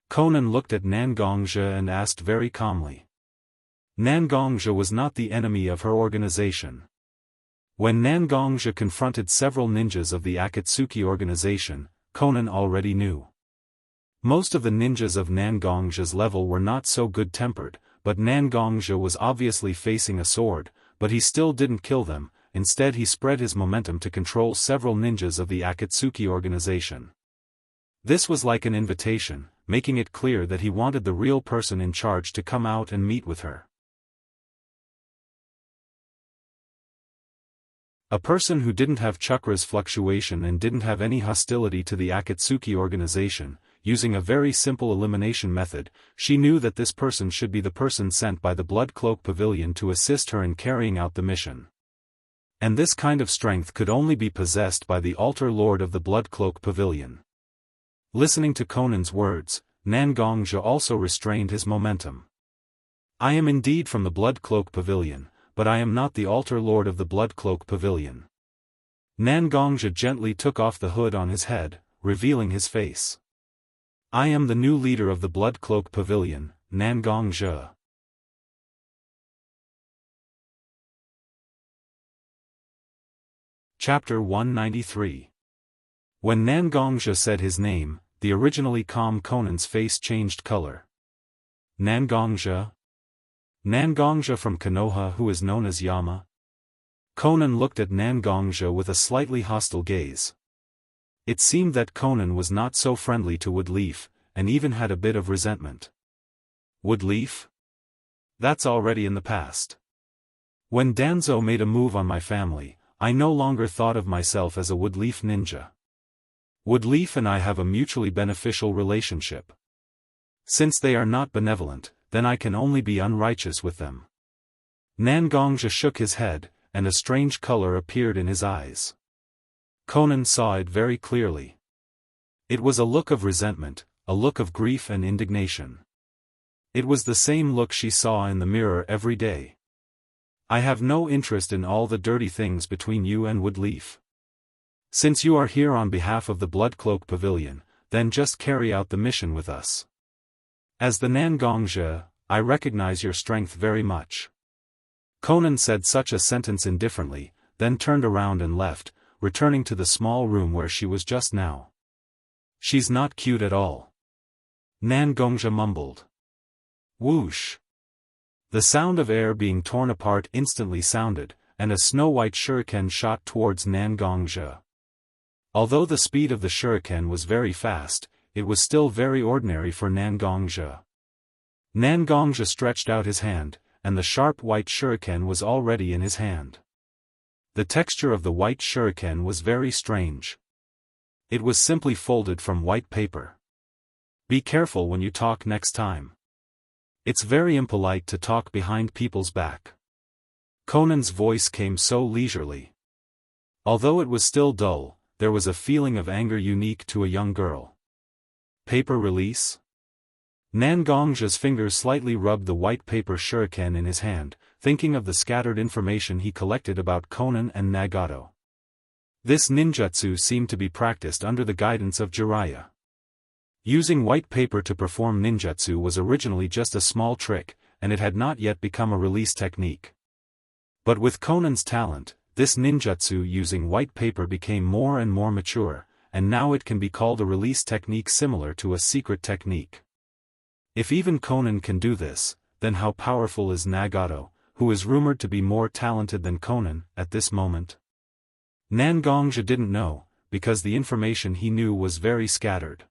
Conan looked at Nangongja and asked very calmly. Nangongja was not the enemy of her organization. When Nangongja confronted several ninjas of the Akatsuki organization, Conan already knew. Most of the ninjas of Nangongja's level were not so good-tempered, but Nangongja was obviously facing a sword, but he still didn't kill them. Instead he spread his momentum to control several ninjas of the Akatsuki organization. This was like an invitation, making it clear that he wanted the real person in charge to come out and meet with her. A person who didn't have chakras fluctuation and didn't have any hostility to the Akatsuki organization, using a very simple elimination method, she knew that this person should be the person sent by the Blood Cloak Pavilion to assist her in carrying out the mission. And this kind of strength could only be possessed by the Altar Lord of the Blood Cloak Pavilion. Listening to Conan's words, Nangongja also restrained his momentum. I am indeed from the Blood Cloak Pavilion, but I am not the Altar Lord of the Blood Cloak Pavilion. Nangongja gently took off the hood on his head, revealing his face. I am the new leader of the Blood Cloak Pavilion, Nangongja. Chapter 193. When Nangongja said his name, the originally calm Conan's face changed color. Nangongja? Nangongja from Konoha, who is known as Yama? Conan looked at Nangongja with a slightly hostile gaze. It seemed that Conan was not so friendly to Woodleaf, and even had a bit of resentment. Woodleaf? That's already in the past. When Danzo made a move on my family, I no longer thought of myself as a Woodleaf ninja. Woodleaf and I have a mutually beneficial relationship. Since they are not benevolent, then I can only be unrighteous with them. Nangongja shook his head, and a strange color appeared in his eyes. Conan saw it very clearly. It was a look of resentment, a look of grief and indignation. It was the same look she saw in the mirror every day. I have no interest in all the dirty things between you and Woodleaf. Since you are here on behalf of the Blood Cloak Pavilion, then just carry out the mission with us. As the Nangongja, I recognize your strength very much. Conan said such a sentence indifferently, then turned around and left, returning to the small room where she was just now. She's not cute at all. Nangongja mumbled. Whoosh. The sound of air being torn apart instantly sounded, and a snow-white shuriken shot towards Nangongja. Although the speed of the shuriken was very fast, it was still very ordinary for Nangongja. Nangongja stretched out his hand, and the sharp white shuriken was already in his hand. The texture of the white shuriken was very strange. It was simply folded from white paper. Be careful when you talk next time. It's very impolite to talk behind people's back. Conan's voice came so leisurely. Although it was still dull, there was a feeling of anger unique to a young girl. Paper release? Nangongja's fingers slightly rubbed the white paper shuriken in his hand, thinking of the scattered information he collected about Conan and Nagato. This ninjutsu seemed to be practiced under the guidance of Jiraiya. Using white paper to perform ninjutsu was originally just a small trick, and it had not yet become a release technique. But with Conan's talent, this ninjutsu using white paper became more and more mature, and now it can be called a release technique similar to a secret technique. If even Conan can do this, then how powerful is Nagato, who is rumored to be more talented than Conan, at this moment? Nangongja didn't know, because the information he knew was very scattered.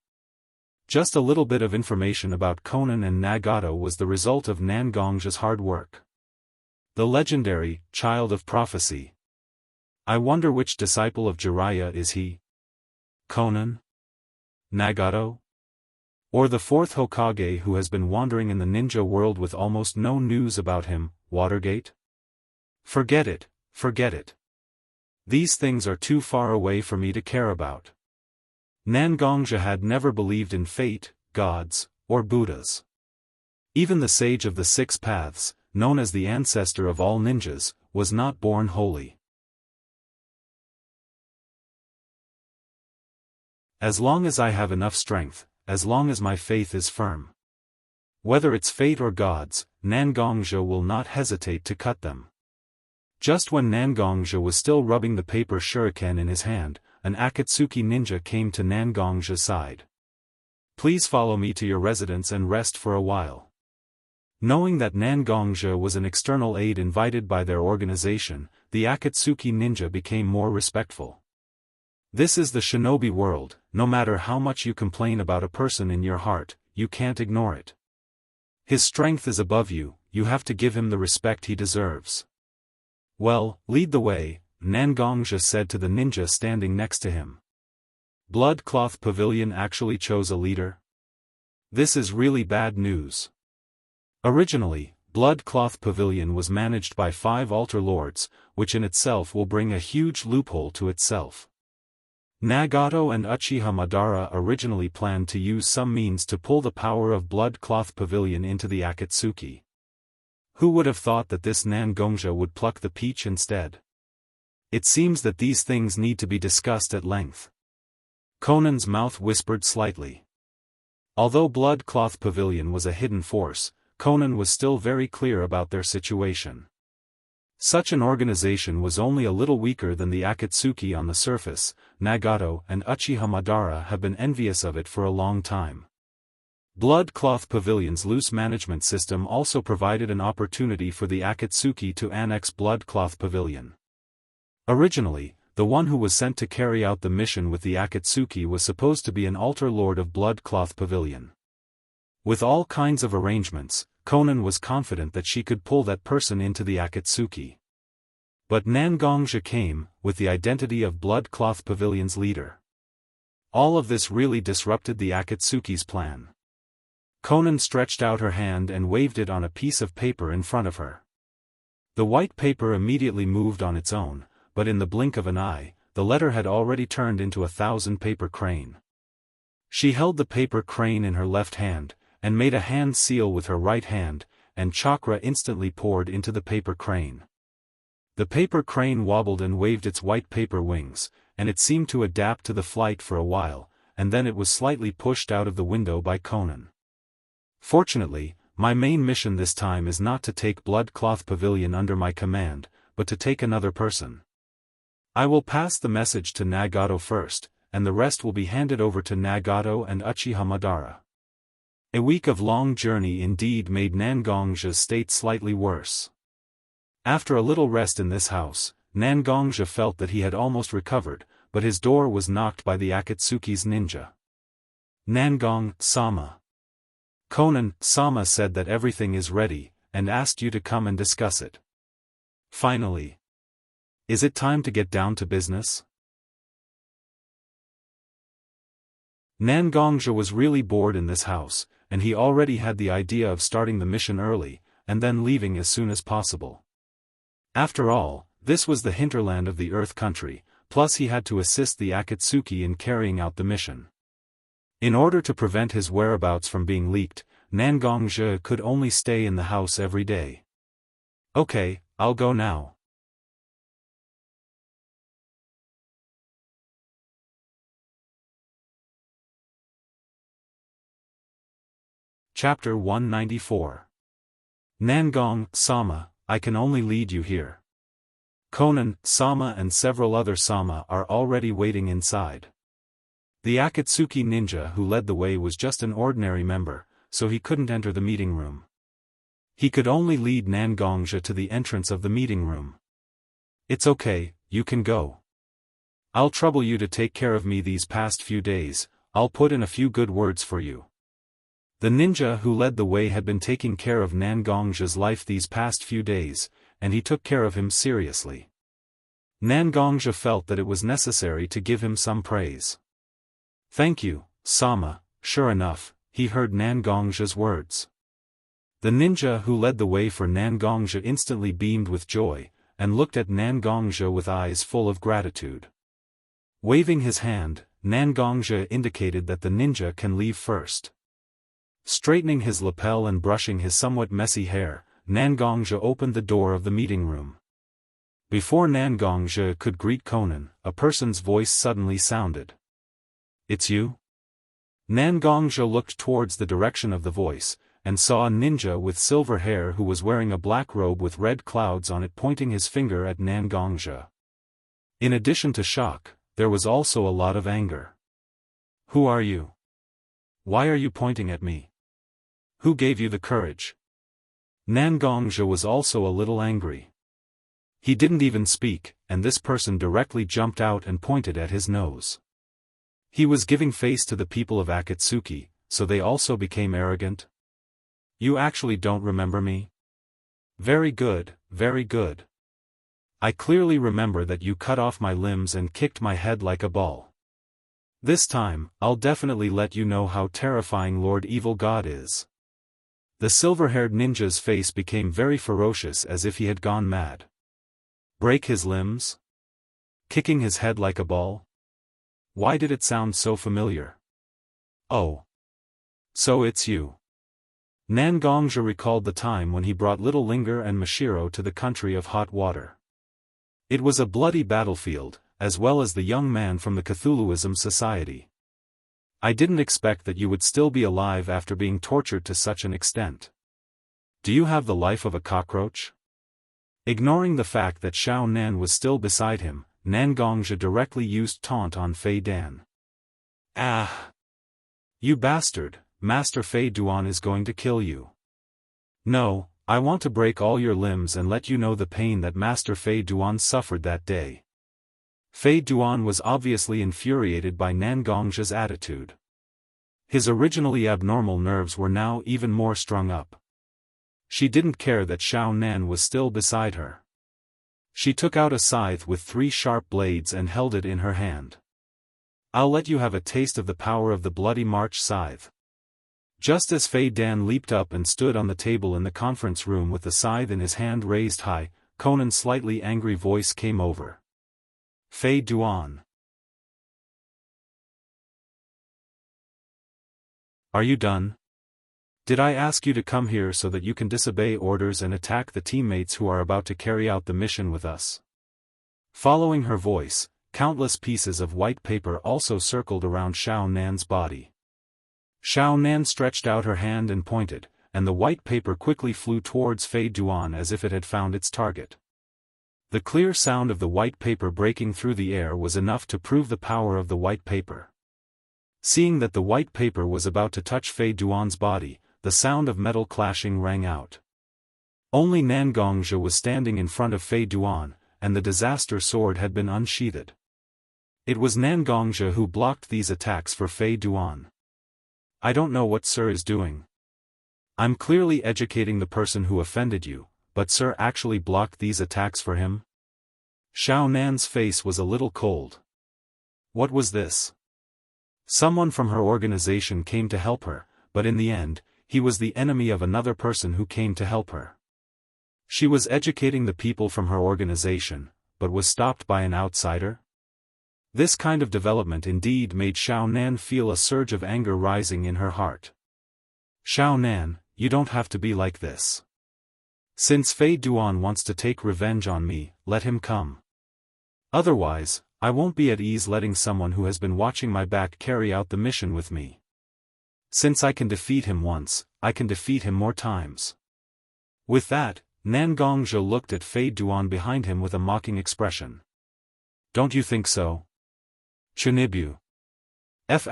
Just a little bit of information about Conan and Nagato was the result of Nangongja's hard work. The legendary Child of Prophecy. I wonder which disciple of Jiraiya is he? Conan? Nagato? Or the fourth Hokage who has been wandering in the ninja world with almost no news about him, Watergate? Forget it, forget it. These things are too far away for me to care about. Nangongzhi had never believed in fate, gods, or Buddhas. Even the sage of the six paths, known as the ancestor of all ninjas, was not born holy. As long as I have enough strength, as long as my faith is firm. Whether it's fate or gods, Nangongzhi will not hesitate to cut them. Just when Nangongzhi was still rubbing the paper shuriken in his hand, an Akatsuki ninja came to Nangongzhi's side. Please follow me to your residence and rest for a while. Knowing that Nangongzhi was an external aid invited by their organization, the Akatsuki ninja became more respectful. This is the shinobi world. No matter how much you complain about a person in your heart, you can't ignore it. His strength is above you, you have to give him the respect he deserves. Well, lead the way, Nangongzhi said to the ninja standing next to him. Blood Cloth Pavilion actually chose a leader? This is really bad news. Originally, Blood Cloth Pavilion was managed by 5 altar lords, which in itself will bring a huge loophole to itself. Nagato and Uchiha Madara originally planned to use some means to pull the power of Blood Cloth Pavilion into the Akatsuki. Who would have thought that this Nangongzhi would pluck the peach instead? It seems that these things need to be discussed at length. Conan's mouth whispered slightly. Although Blood Cloth Pavilion was a hidden force, Conan was still very clear about their situation. Such an organization was only a little weaker than the Akatsuki on the surface. Nagato and Uchiha Madara have been envious of it for a long time. Blood Cloth Pavilion's loose management system also provided an opportunity for the Akatsuki to annex Blood Cloth Pavilion. Originally, the one who was sent to carry out the mission with the Akatsuki was supposed to be an altar lord of Blood Cloth Pavilion. With all kinds of arrangements, Conan was confident that she could pull that person into the Akatsuki. But Nangongzhi came, with the identity of Blood Cloth Pavilion's leader. All of this really disrupted the Akatsuki's plan. Conan stretched out her hand and waved it on a piece of paper in front of her. The white paper immediately moved on its own, but in the blink of an eye, the letter had already turned into a 1,000-paper crane. She held the paper crane in her left hand, and made a hand seal with her right hand, and chakra instantly poured into the paper crane. The paper crane wobbled and waved its white paper wings, and it seemed to adapt to the flight for a while, and then it was slightly pushed out of the window by Conan. Fortunately, my main mission this time is not to take Blood Cloth Pavilion under my command, but to take another person. I will pass the message to Nagato first, and the rest will be handed over to Nagato and Uchiha Madara. A week of long journey indeed made Nangongzhi's state slightly worse. After a little rest in this house, Nangongzhi felt that he had almost recovered, but his door was knocked by the Akatsuki's ninja. Nangong-sama. Conan-sama said that everything is ready, and asked you to come and discuss it. Finally. Is it time to get down to business? Nangongzhi was really bored in this house, and he already had the idea of starting the mission early, and then leaving as soon as possible. After all, this was the hinterland of the Earth Country, plus he had to assist the Akatsuki in carrying out the mission. In order to prevent his whereabouts from being leaked, Nangongzhi could only stay in the house every day. Okay, I'll go now. Chapter 194. Nangong-sama, I can only lead you here. Conan-sama and several other sama are already waiting inside. The Akatsuki ninja who led the way was just an ordinary member, so he couldn't enter the meeting room. He could only lead Nangongzhi to the entrance of the meeting room. It's okay, you can go. I'll trouble you to take care of me these past few days, I'll put in a few good words for you. The ninja who led the way had been taking care of Nangongzhi's life these past few days, and he took care of him seriously. Nangongzhi felt that it was necessary to give him some praise. Thank you, Sama. Sure enough, he heard Nangongzhi's words. The ninja who led the way for Nangongzhi instantly beamed with joy, and looked at Nangongzhe with eyes full of gratitude. Waving his hand, Nangongzhe indicated that the ninja can leave first. Straightening his lapel and brushing his somewhat messy hair, Nangongzhe opened the door of the meeting room. Before Nangongzhe could greet Conan, a person's voice suddenly sounded. "It's you?" Nangongzhe looked towards the direction of the voice, and saw a ninja with silver hair who was wearing a black robe with red clouds on it, pointing his finger at Nangongzhe. In addition to shock, there was also a lot of anger. "Who are you? Why are you pointing at me? Who gave you the courage?" Nangongzhe was also a little angry. He didn't even speak, and this person directly jumped out and pointed at his nose. He was giving face to the people of Akatsuki, so they also became arrogant. "You actually don't remember me? Very good, very good. I clearly remember that you cut off my limbs and kicked my head like a ball. This time, I'll definitely let you know how terrifying Lord Evil God is." The silver-haired ninja's face became very ferocious, as if he had gone mad. Break his limbs? Kicking his head like a ball? Why did it sound so familiar? Oh. So it's you. Nangongzhe recalled the time when he brought little Linger and Mashiro to the country of hot water. It was a bloody battlefield, as well as the young man from the Cthulhuism Society. "I didn't expect that you would still be alive after being tortured to such an extent. Do you have the life of a cockroach?" Ignoring the fact that Xiao Nan was still beside him, Nangongzhe directly used taunt on Fei Dan. "Ah! You bastard, Master Fei Duan is going to kill you. No, I want to break all your limbs and let you know the pain that Master Fei Duan suffered that day." Fei Duan was obviously infuriated by Nangongzhe's attitude. His originally abnormal nerves were now even more strung up. She didn't care that Xiao Nan was still beside her. She took out a scythe with 3 sharp blades and held it in her hand. "I'll let you have a taste of the power of the Bloody March scythe." Just as Fei Dan leaped up and stood on the table in the conference room with the scythe in his hand raised high, Conan's slightly angry voice came over. "Fei Duan. Are you done? Did I ask you to come here so that you can disobey orders and attack the teammates who are about to carry out the mission with us?" Following her voice, countless pieces of white paper also circled around Xiao Nan's body. Xiao Nan stretched out her hand and pointed, and the white paper quickly flew towards Fei Duan as if it had found its target. The clear sound of the white paper breaking through the air was enough to prove the power of the white paper. Seeing that the white paper was about to touch Fei Duan's body, the sound of metal clashing rang out. Only Nangongzhe was standing in front of Fei Duan, and the disaster sword had been unsheathed. It was Nangongzhe who blocked these attacks for Fei Duan. "I don't know what Sir is doing. I'm clearly educating the person who offended you, but Sir actually blocked these attacks for him?" Xiao Nan's face was a little cold. What was this? Someone from her organization came to help her, but in the end, he was the enemy of another person who came to help her. She was educating the people from her organization, but was stopped by an outsider? This kind of development indeed made Xiao Nan feel a surge of anger rising in her heart. "Xiao Nan, you don't have to be like this. Since Fei Duan wants to take revenge on me, let him come. Otherwise, I won't be at ease letting someone who has been watching my back carry out the mission with me. Since I can defeat him once, I can defeat him more times." With that, Nangongzhe looked at Fei Duan behind him with a mocking expression. "Don't you think so? Chinibu. F*ck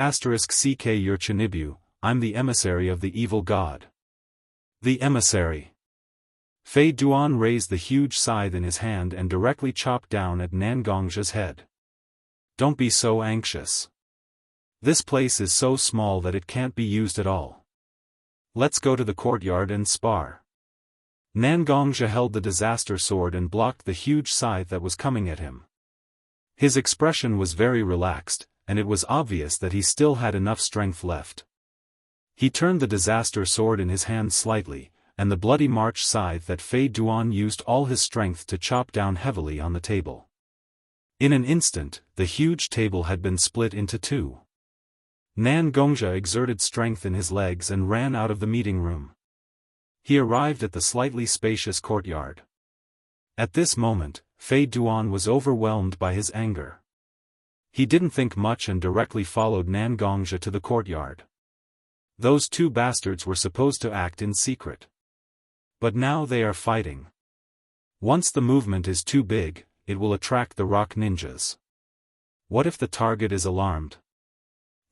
your Chinibu, I'm the emissary of the evil god." "The emissary." Fei Duan raised the huge scythe in his hand and directly chopped down at Nangongzhe's head. "Don't be so anxious. This place is so small that it can't be used at all. Let's go to the courtyard and spar." Nangongzhe held the disaster sword and blocked the huge scythe that was coming at him. His expression was very relaxed, and it was obvious that he still had enough strength left. He turned the disaster sword in his hand slightly, and the bloody march scythe that Fei Duan used all his strength to chop down heavily on the table. In an instant, the huge table had been split into two. Nan Gongzha exerted strength in his legs and ran out of the meeting room. He arrived at the slightly spacious courtyard. At this moment, Fei Duan was overwhelmed by his anger. He didn't think much and directly followed Nan Gongzha to the courtyard. Those two bastards were supposed to act in secret. But now they are fighting. Once the movement is too big, it will attract the rock ninjas. What if the target is alarmed?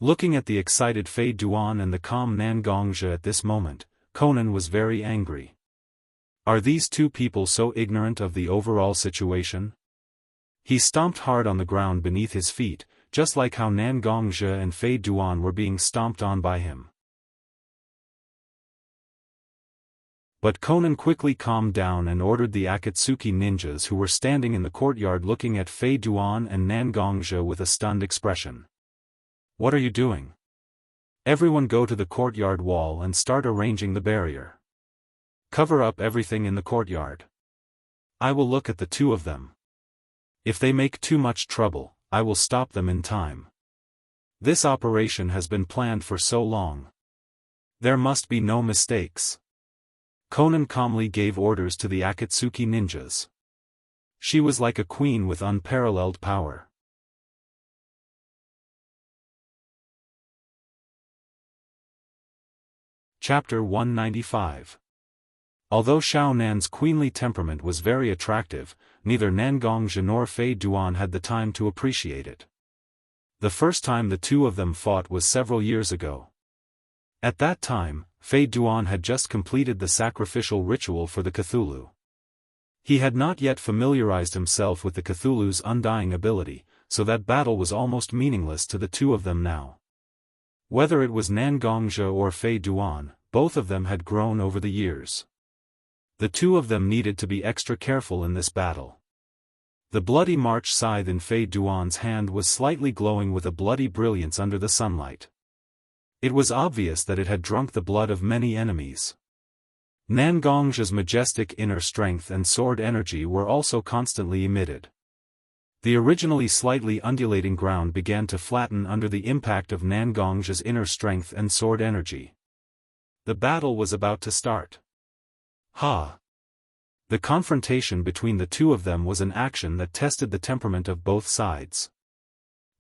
Looking at the excited Fei Duan and the calm Nan Gongzha at this moment, Conan was very angry. Are these two people so ignorant of the overall situation? He stomped hard on the ground beneath his feet, just like how Nan Gongzha and Fei Duan were being stomped on by him. But Conan quickly calmed down and ordered the Akatsuki ninjas who were standing in the courtyard looking at Fei Duan and Nan Gongzha with a stunned expression. What are you doing? Everyone go to the courtyard wall and start arranging the barrier. Cover up everything in the courtyard. I will look at the two of them. If they make too much trouble, I will stop them in time. This operation has been planned for so long. There must be no mistakes. Conan calmly gave orders to the Akatsuki ninjas. She was like a queen with unparalleled power. Chapter 195. Although Xiao Nan's queenly temperament was very attractive, neither Nan Gongzha nor Fei Duan had the time to appreciate it. The first time the two of them fought was several years ago. At that time, Fei Duan had just completed the sacrificial ritual for the Cthulhu. He had not yet familiarized himself with the Cthulhu's undying ability, so that battle was almost meaningless to the two of them now. Whether it was Nan Gongzha or Fei Duan, both of them had grown over the years. The two of them needed to be extra careful in this battle. The bloody march scythe in Fei Duan's hand was slightly glowing with a bloody brilliance under the sunlight. It was obvious that it had drunk the blood of many enemies. Nan Gongzha's majestic inner strength and sword energy were also constantly emitted. The originally slightly undulating ground began to flatten under the impact of Nan Gongzha's inner strength and sword energy. The battle was about to start. Ha! The confrontation between the two of them was an action that tested the temperament of both sides.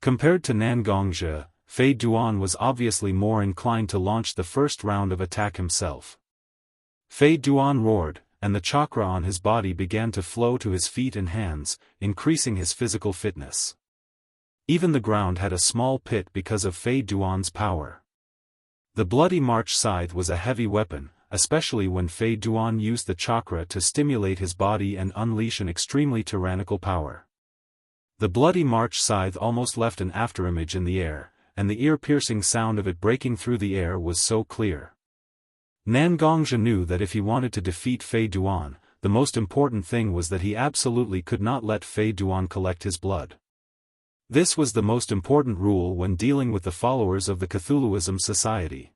Compared to Nan Gongzha, Fei Duan was obviously more inclined to launch the first round of attack himself. Fei Duan roared, and the chakra on his body began to flow to his feet and hands, increasing his physical fitness. Even the ground had a small pit because of Fei Duan's power. The bloody march scythe was a heavy weapon, especially when Fei Duan used the chakra to stimulate his body and unleash an extremely tyrannical power. The bloody march scythe almost left an afterimage in the air, and the ear-piercing sound of it breaking through the air was so clear. Nan Gongzha knew that if he wanted to defeat Fei Duan, the most important thing was that he absolutely could not let Fei Duan collect his blood. This was the most important rule when dealing with the followers of the Cthulhuism society.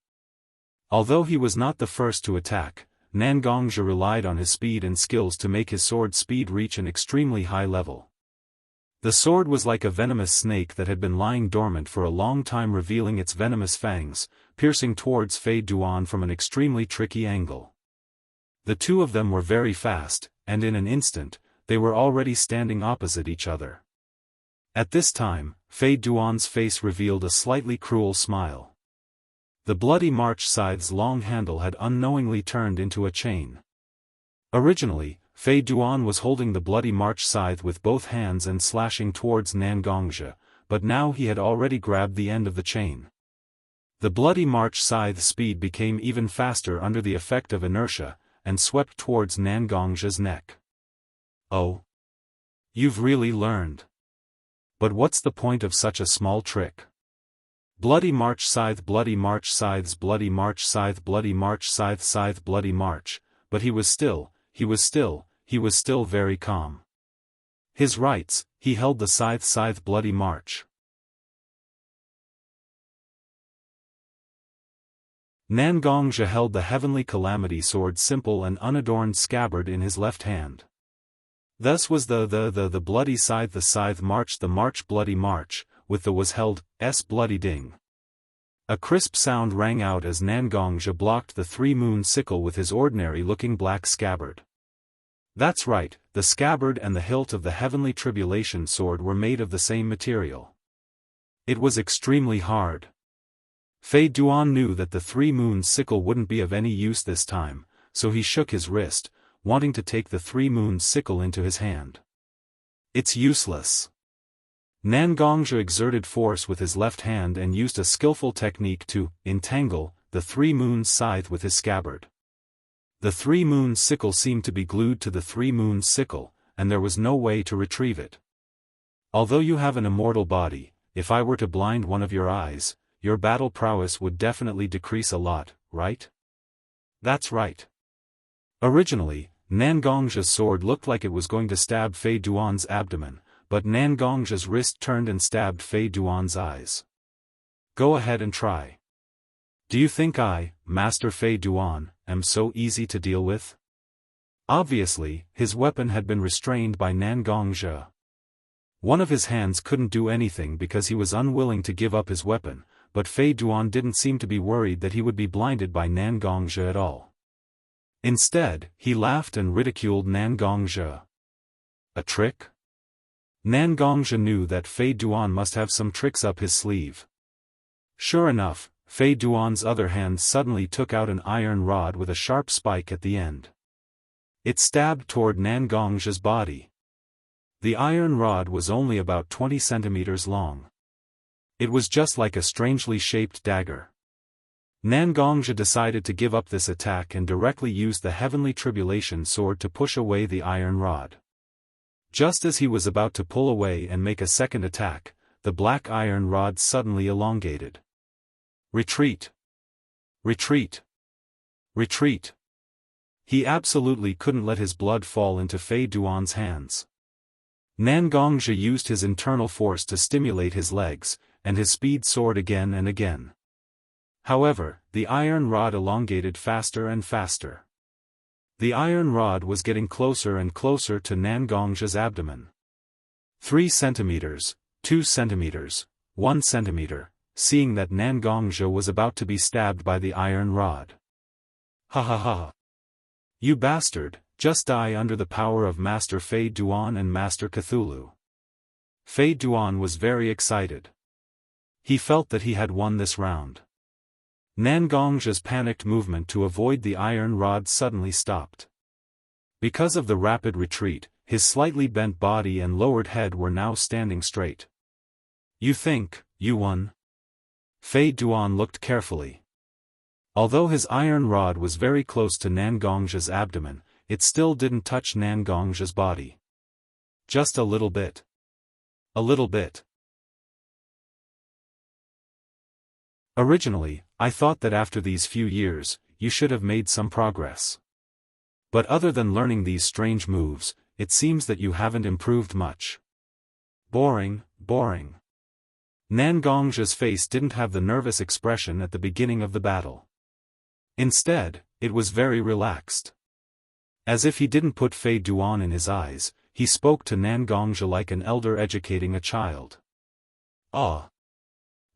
Although he was not the first to attack, Nan Gongzha relied on his speed and skills to make his sword speed reach an extremely high level. The sword was like a venomous snake that had been lying dormant for a long time, revealing its venomous fangs, piercing towards Fei Duan from an extremely tricky angle. The two of them were very fast, and in an instant, they were already standing opposite each other. At this time, Fei Duan's face revealed a slightly cruel smile. The bloody march scythe's long handle had unknowingly turned into a chain. Originally, Fei Duan was holding the bloody march scythe with both hands and slashing towards Nan Gongzha, but now he had already grabbed the end of the chain. The bloody march scythe's speed became even faster under the effect of inertia, and swept towards Nan Gongzha's neck. Oh! You've really learned. But what's the point of such a small trick? Bloody march scythe, bloody march scythes, bloody march scythe, bloody march scythe, scythe, bloody march, but he was still very calm. His rights, he held the scythe, bloody march. Nangongzhi held the heavenly calamity sword simple and unadorned scabbard in his left hand. Thus was the bloody scythe. The scythe marched the march bloody march, with the was held, bloody ding. A crisp sound rang out as Nangongzhi blocked the three-moon sickle with his ordinary-looking black scabbard. That's right, the scabbard and the hilt of the heavenly tribulation sword were made of the same material. It was extremely hard. Fei Duan knew that the three-moon sickle wouldn't be of any use this time, so he shook his wrist, wanting to take the three-moon sickle into his hand. It's useless. Nangongzhi exerted force with his left hand and used a skillful technique to entangle the three-moon scythe with his scabbard. The three-moon sickle seemed to be glued to the three-moon sickle, and there was no way to retrieve it. Although you have an immortal body, if I were to blind one of your eyes, your battle prowess would definitely decrease a lot, right? That's right. Originally, Nangongzhi's sword looked like it was going to stab Fei Duan's abdomen, but Nangongzhi's wrist turned and stabbed Fei Duan's eyes. Go ahead and try. Do you think I, Master Fei Duan, am so easy to deal with? Obviously, his weapon had been restrained by Nangongzhi. One of his hands couldn't do anything because he was unwilling to give up his weapon, but Fei Duan didn't seem to be worried that he would be blinded by Nangongzhi at all. Instead, he laughed and ridiculed Nangongzhi. A trick? Nangongzhi knew that Fei Duan must have some tricks up his sleeve. Sure enough, Fei Duan's other hand suddenly took out an iron rod with a sharp spike at the end. It stabbed toward Nangongzhi's body. The iron rod was only about 20 centimeters long. It was just like a strangely shaped dagger. Nangongzhi decided to give up this attack and directly used the heavenly tribulation sword to push away the iron rod. Just as he was about to pull away and make a second attack, the black iron rod suddenly elongated. Retreat! Retreat! Retreat! He absolutely couldn't let his blood fall into Fei Duan's hands. Nangongzhi used his internal force to stimulate his legs, and his speed soared again and again. However, the iron rod elongated faster and faster. The iron rod was getting closer and closer to Nangongzhi's abdomen. 3 centimeters, 2 centimeters, 1 centimeter, seeing that Nangongzhi was about to be stabbed by the iron rod. Ha ha ha. You bastard, just die under the power of Master Fei Duan and Master Cthulhu. Fei Duan was very excited. He felt that he had won this round. Nangongzhi's panicked movement to avoid the iron rod suddenly stopped. Because of the rapid retreat, his slightly bent body and lowered head were now standing straight. You think, you won? Fei Duan looked carefully. Although his iron rod was very close to Nangongzhi's abdomen, it still didn't touch Nangongzhi's body. Just a little bit. A little bit. Originally, I thought that after these few years, you should have made some progress. But other than learning these strange moves, it seems that you haven't improved much. Boring, boring. Nangongzhi's face didn't have the nervous expression at the beginning of the battle. Instead, it was very relaxed. As if he didn't put Fei Duan in his eyes, he spoke to Nangongzhi like an elder educating a child. Ah.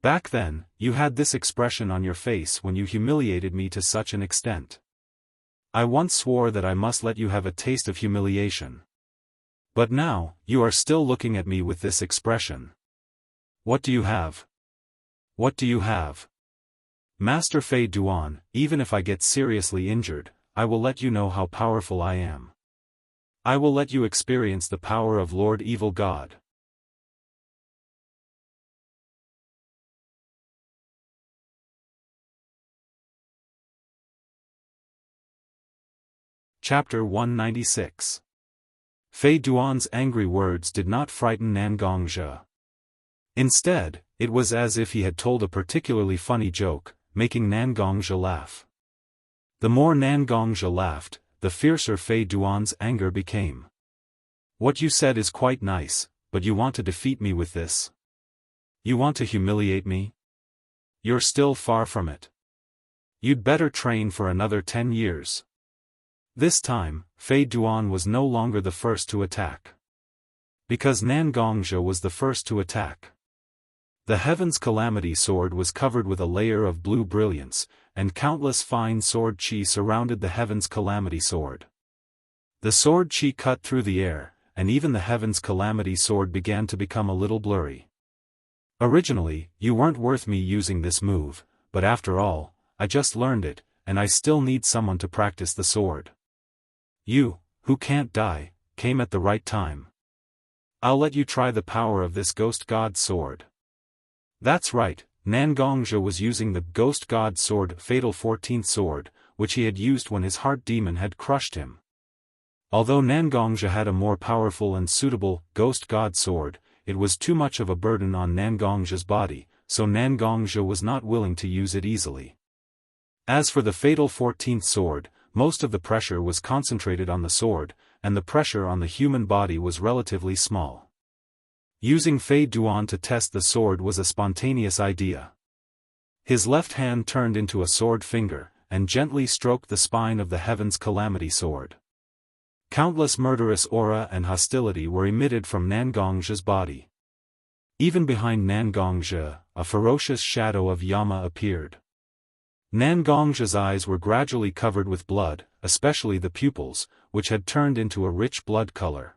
Back then, you had this expression on your face when you humiliated me to such an extent. I once swore that I must let you have a taste of humiliation. But now, you are still looking at me with this expression. What do you have? What do you have? Master Fei Duan, even if I get seriously injured, I will let you know how powerful I am. I will let you experience the power of Lord Evil God. Chapter 196. Fei Duan's angry words did not frighten Nangongzhi. Instead, it was as if he had told a particularly funny joke, making Nangongzhi laugh. The more Nangongzhi laughed, the fiercer Fei Duan's anger became. What you said is quite nice, but you want to defeat me with this? You want to humiliate me? You're still far from it. You'd better train for another 10 years. This time, Fei Duan was no longer the first to attack. Because Nangongzhi was the first to attack. The Heaven's Calamity Sword was covered with a layer of blue brilliance, and countless fine sword chi surrounded the Heaven's Calamity Sword. The sword chi cut through the air, and even the Heaven's Calamity Sword began to become a little blurry. Originally, you weren't worth me using this move, but after all, I just learned it, and I still need someone to practice the sword. You, who can't die, came at the right time. I'll let you try the power of this Ghost God sword. That's right, Nangongzhi was using the Ghost God sword, Fatal 14th sword, which he had used when his heart demon had crushed him. Although Nangongzhi had a more powerful and suitable Ghost God sword, it was too much of a burden on Nangongzhi's body, so Nangongzhi was not willing to use it easily. As for the Fatal 14th sword, most of the pressure was concentrated on the sword, and the pressure on the human body was relatively small. Using Fei Duan to test the sword was a spontaneous idea. His left hand turned into a sword finger, and gently stroked the spine of the Heaven's Calamity Sword. Countless murderous aura and hostility were emitted from Nangongzhi's body. Even behind Nangongzhi, a ferocious shadow of Yama appeared. Nangongzhi's eyes were gradually covered with blood, especially the pupils, which had turned into a rich blood color.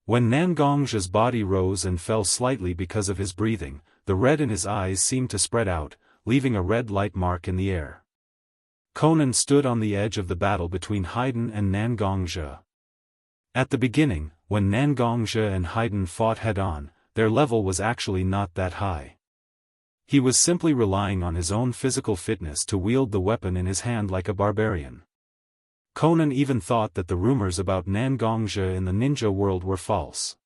When Nangongzhi's body rose and fell slightly because of his breathing, the red in his eyes seemed to spread out, leaving a red light mark in the air. Conan stood on the edge of the battle between Haydn and Nangongzhi. At the beginning, when Nangongzhi and Haydn fought head-on, their level was actually not that high. He was simply relying on his own physical fitness to wield the weapon in his hand like a barbarian. Conan even thought that the rumors about Nangongzhi in the ninja world were false.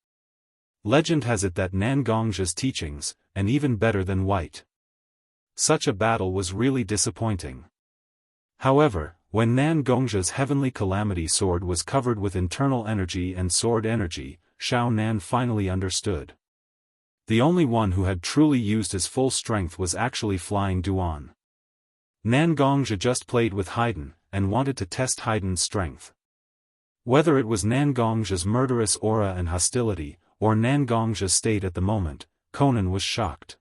Legend has it that Nangongzhi's teachings, and even better than white. Such a battle was really disappointing. However, when Nangongzhi's Heavenly Calamity Sword was covered with internal energy and sword energy, Shao Nan finally understood. The only one who had truly used his full strength was actually Flying Duan. Nangongzhi just played with Haydn, and wanted to test Haydn's strength. Whether it was Nangongzhi's murderous aura and hostility, or Nangongzhi's state at the moment, Conan was shocked.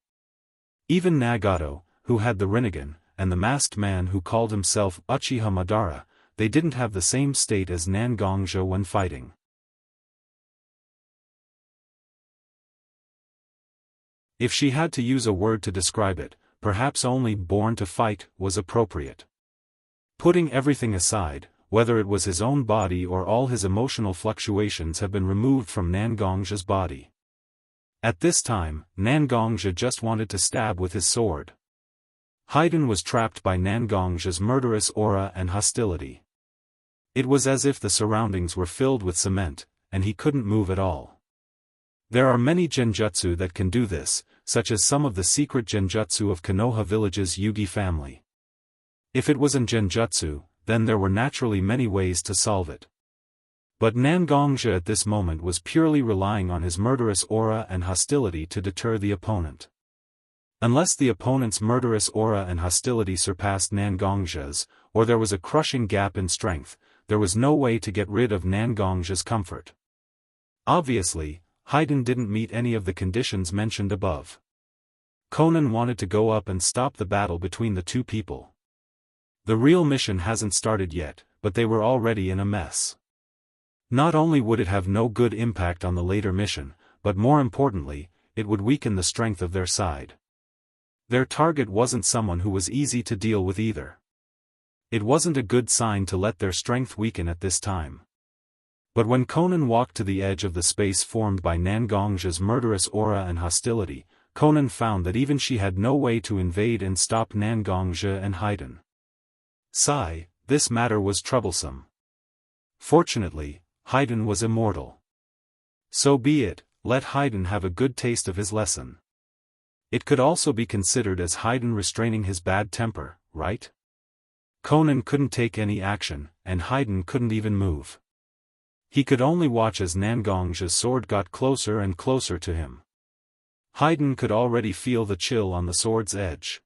Even Nagato, who had the Rinnegan, and the masked man who called himself Uchiha Madara, they didn't have the same state as Nangongzhi when fighting. If she had to use a word to describe it, perhaps only born to fight was appropriate. Putting everything aside, whether it was his own body or all his emotional fluctuations have been removed from Nangongzhi's body. At this time, Nangongzhi just wanted to stab with his sword. Haydn was trapped by Nangongzhi's murderous aura and hostility. It was as if the surroundings were filled with cement, and he couldn't move at all. There are many genjutsu that can do this, such as some of the secret genjutsu of Konoha village's Yugi family. If it was in genjutsu, then there were naturally many ways to solve it. But Nangongzhi at this moment was purely relying on his murderous aura and hostility to deter the opponent. Unless the opponent's murderous aura and hostility surpassed Nangongzhi's, or there was a crushing gap in strength, there was no way to get rid of Nangongzhi's comfort. Obviously, Haydn didn't meet any of the conditions mentioned above. Conan wanted to go up and stop the battle between the two people. The real mission hasn't started yet, but they were already in a mess. Not only would it have no good impact on the later mission, but more importantly, it would weaken the strength of their side. Their target wasn't someone who was easy to deal with either. It wasn't a good sign to let their strength weaken at this time. But when Conan walked to the edge of the space formed by Nangongzhi's murderous aura and hostility, Conan found that even she had no way to invade and stop Nangongzhi and Haydn. Sigh, this matter was troublesome. Fortunately, Haydn was immortal. So be it, let Haydn have a good taste of his lesson. It could also be considered as Haydn restraining his bad temper, right? Conan couldn't take any action, and Haydn couldn't even move. He could only watch as Nangongzhi's sword got closer and closer to him. Haydn could already feel the chill on the sword's edge.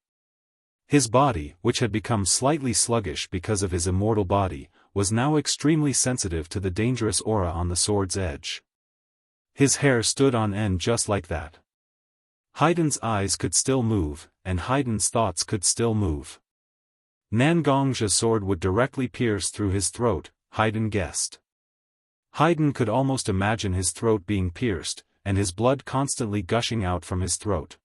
His body, which had become slightly sluggish because of his immortal body, was now extremely sensitive to the dangerous aura on the sword's edge. His hair stood on end just like that. Haiden's eyes could still move, and Haiden's thoughts could still move. Nangong's sword would directly pierce through his throat, Haiden guessed. Haiden could almost imagine his throat being pierced, and his blood constantly gushing out from his throat.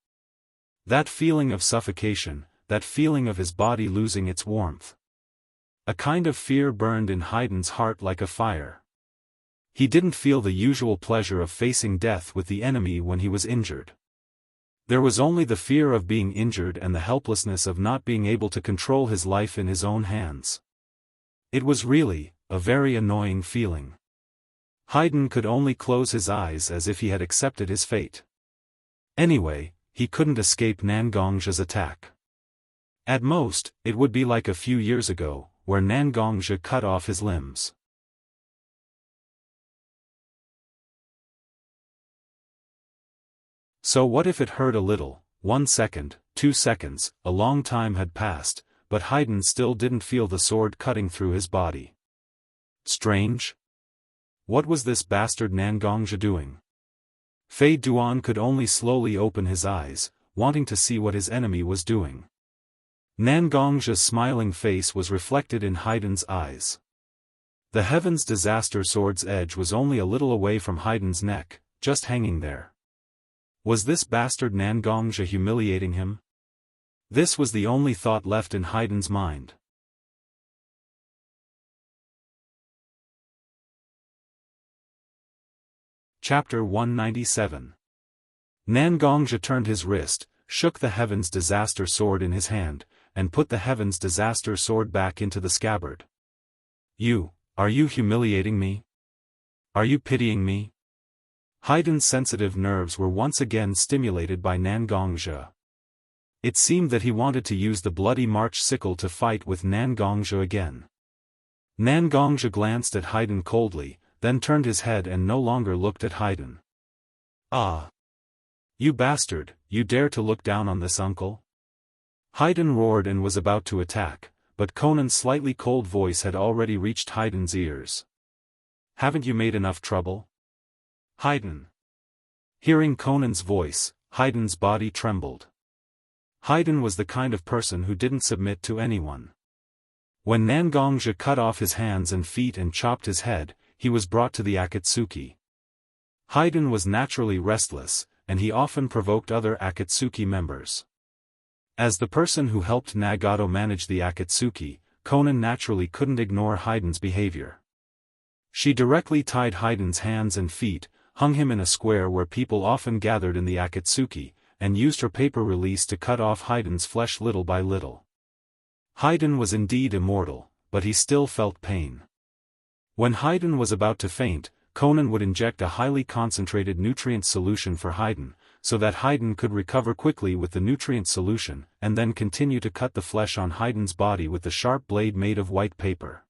That feeling of suffocation, that feeling of his body losing its warmth. A kind of fear burned in Haiden's heart like a fire. He didn't feel the usual pleasure of facing death with the enemy when he was injured. There was only the fear of being injured and the helplessness of not being able to control his life in his own hands. It was really a very annoying feeling. Haiden could only close his eyes as if he had accepted his fate. Anyway, he couldn't escape Nangong's attack. At most, it would be like a few years ago, where Nangongzhi cut off his limbs. So what if it hurt a little? 1 second, 2 seconds, a long time had passed, but Haiden still didn't feel the sword cutting through his body. Strange? What was this bastard Nangongzhi doing? Fei Duan could only slowly open his eyes, wanting to see what his enemy was doing. Nangongzhi's smiling face was reflected in Haiden's eyes. The Heaven's Disaster sword's edge was only a little away from Haiden's neck, just hanging there. Was this bastard Nangongzhi humiliating him? This was the only thought left in Haiden's mind. Chapter 197. Nangongzhi turned his wrist, shook the Heaven's Disaster sword in his hand, and put the Heaven's Disaster sword back into the scabbard. Are you humiliating me? Are you pitying me? Haiden's sensitive nerves were once again stimulated by Nangongzhi. It seemed that he wanted to use the bloody March sickle to fight with Nangongzhi again. Nangongzhi glanced at Haiden coldly, then turned his head and no longer looked at Haiden. Ah! You bastard, you dare to look down on this uncle? Haiden roared and was about to attack, but Conan's slightly cold voice had already reached Haiden's ears. Haven't you made enough trouble? Haiden. Hearing Conan's voice, Haiden's body trembled. Haiden was the kind of person who didn't submit to anyone. When Nangongzhi cut off his hands and feet and chopped his head, he was brought to the Akatsuki. Haiden was naturally restless, and he often provoked other Akatsuki members. As the person who helped Nagato manage the Akatsuki, Conan naturally couldn't ignore Haiden's behavior. She directly tied Haiden's hands and feet, hung him in a square where people often gathered in the Akatsuki, and used her paper release to cut off Haiden's flesh little by little. Haiden was indeed immortal, but he still felt pain. When Haiden was about to faint, Conan would inject a highly concentrated nutrient solution for Haiden, so that Haiden could recover quickly with the nutrient solution, and then continue to cut the flesh on Haiden's body with the sharp blade made of white paper.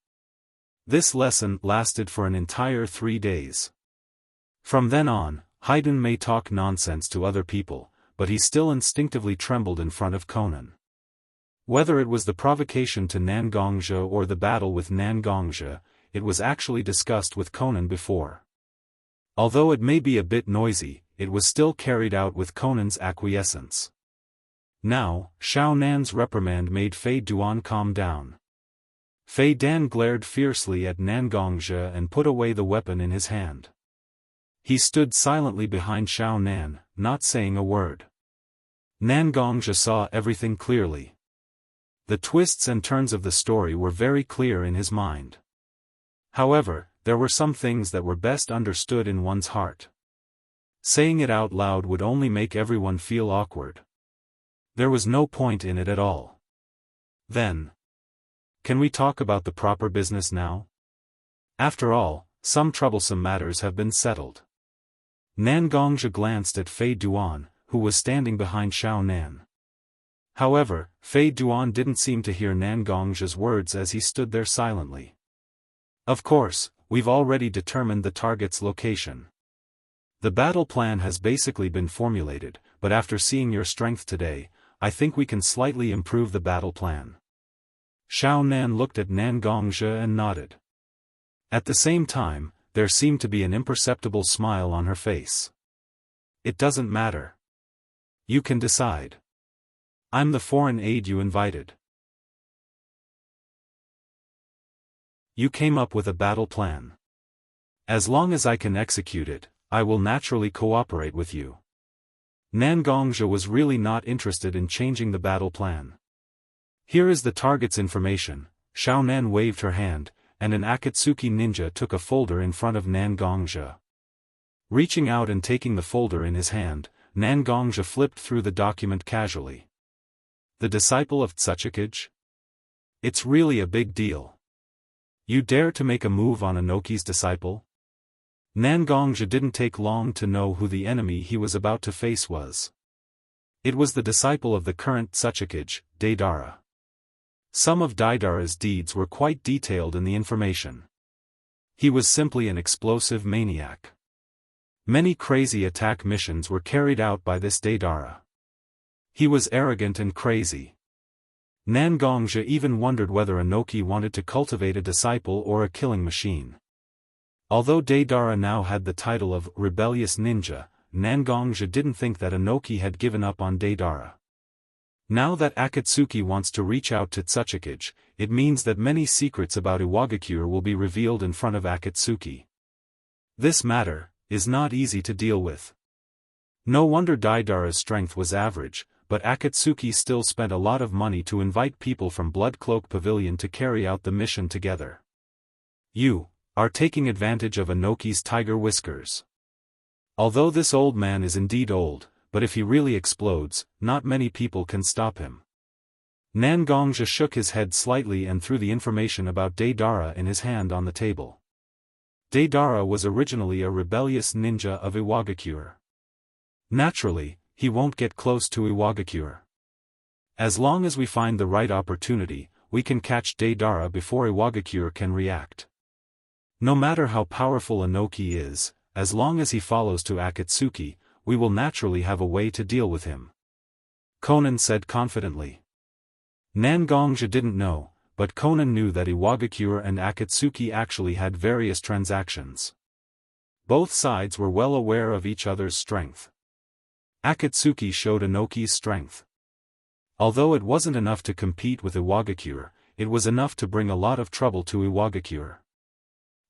This lesson lasted for an entire 3 days. From then on, Haiden may talk nonsense to other people, but he still instinctively trembled in front of Conan. Whether it was the provocation to Nangongzhi or the battle with Nangongzhi, it was actually discussed with Conan before. Although it may be a bit noisy, it was still carried out with Conan's acquiescence. Now, Xiao Nan's reprimand made Fei Duan calm down. Fei Dan glared fiercely at Nangongzhi and put away the weapon in his hand. He stood silently behind Xiao Nan, not saying a word. Nangongzhi saw everything clearly. The twists and turns of the story were very clear in his mind. However, there were some things that were best understood in one's heart. Saying it out loud would only make everyone feel awkward. There was no point in it at all. Then. Can we talk about the proper business now? After all, some troublesome matters have been settled. Nangongzhi glanced at Fei Duan, who was standing behind Xiao Nan. However, Fei Duan didn't seem to hear Nangongzhi's words as he stood there silently. Of course, we've already determined the target's location. The battle plan has basically been formulated, but after seeing your strength today, I think we can slightly improve the battle plan. Xiao Nan looked at Nan Gongzhi and nodded. At the same time, there seemed to be an imperceptible smile on her face. It doesn't matter. You can decide. I'm the foreign aide you invited. You came up with a battle plan. As long as I can execute it, I will naturally cooperate with you. Nan Gongzhi was really not interested in changing the battle plan. Here is the target's information. Xiao Nan waved her hand, and an Akatsuki ninja took a folder in front of Nan Gongzhi. Reaching out and taking the folder in his hand, Nan Gongzhi flipped through the document casually. The disciple of Tsuchikage? It's really a big deal. You dare to make a move on Inoki's disciple? Nan Gongzhi didn't take long to know who the enemy he was about to face was. It was the disciple of the current Tsuchikage, Daidara. Some of Daidara's deeds were quite detailed in the information. He was simply an explosive maniac. Many crazy attack missions were carried out by this Daidara. He was arrogant and crazy. Nan Gongzhi even wondered whether Inoki wanted to cultivate a disciple or a killing machine. Although Daidara now had the title of rebellious ninja, Nan Gongzhi didn't think that Inoki had given up on Daidara. Now that Akatsuki wants to reach out to Tsuchikage, it means that many secrets about Iwagakure will be revealed in front of Akatsuki. This matter is not easy to deal with. No wonder Daidara's strength was average, but Akatsuki still spent a lot of money to invite people from Bloodcloak Pavilion to carry out the mission together. You are taking advantage of Inoki's tiger whiskers. Although this old man is indeed old, but if he really explodes, not many people can stop him. Nan Gongzhi shook his head slightly and threw the information about Daidara in his hand on the table. Daidara was originally a rebellious ninja of Iwagakure. Naturally, he won't get close to Iwagakure. As long as we find the right opportunity, we can catch Daidara before Iwagakure can react. No matter how powerful Inoki is, as long as he follows to Akatsuki, we will naturally have a way to deal with him. Conan said confidently. Nan Gongzhi didn't know, but Conan knew that Iwagakure and Akatsuki actually had various transactions. Both sides were well aware of each other's strength. Akatsuki showed Inoki's strength. Although it wasn't enough to compete with Iwagakure, it was enough to bring a lot of trouble to Iwagakure.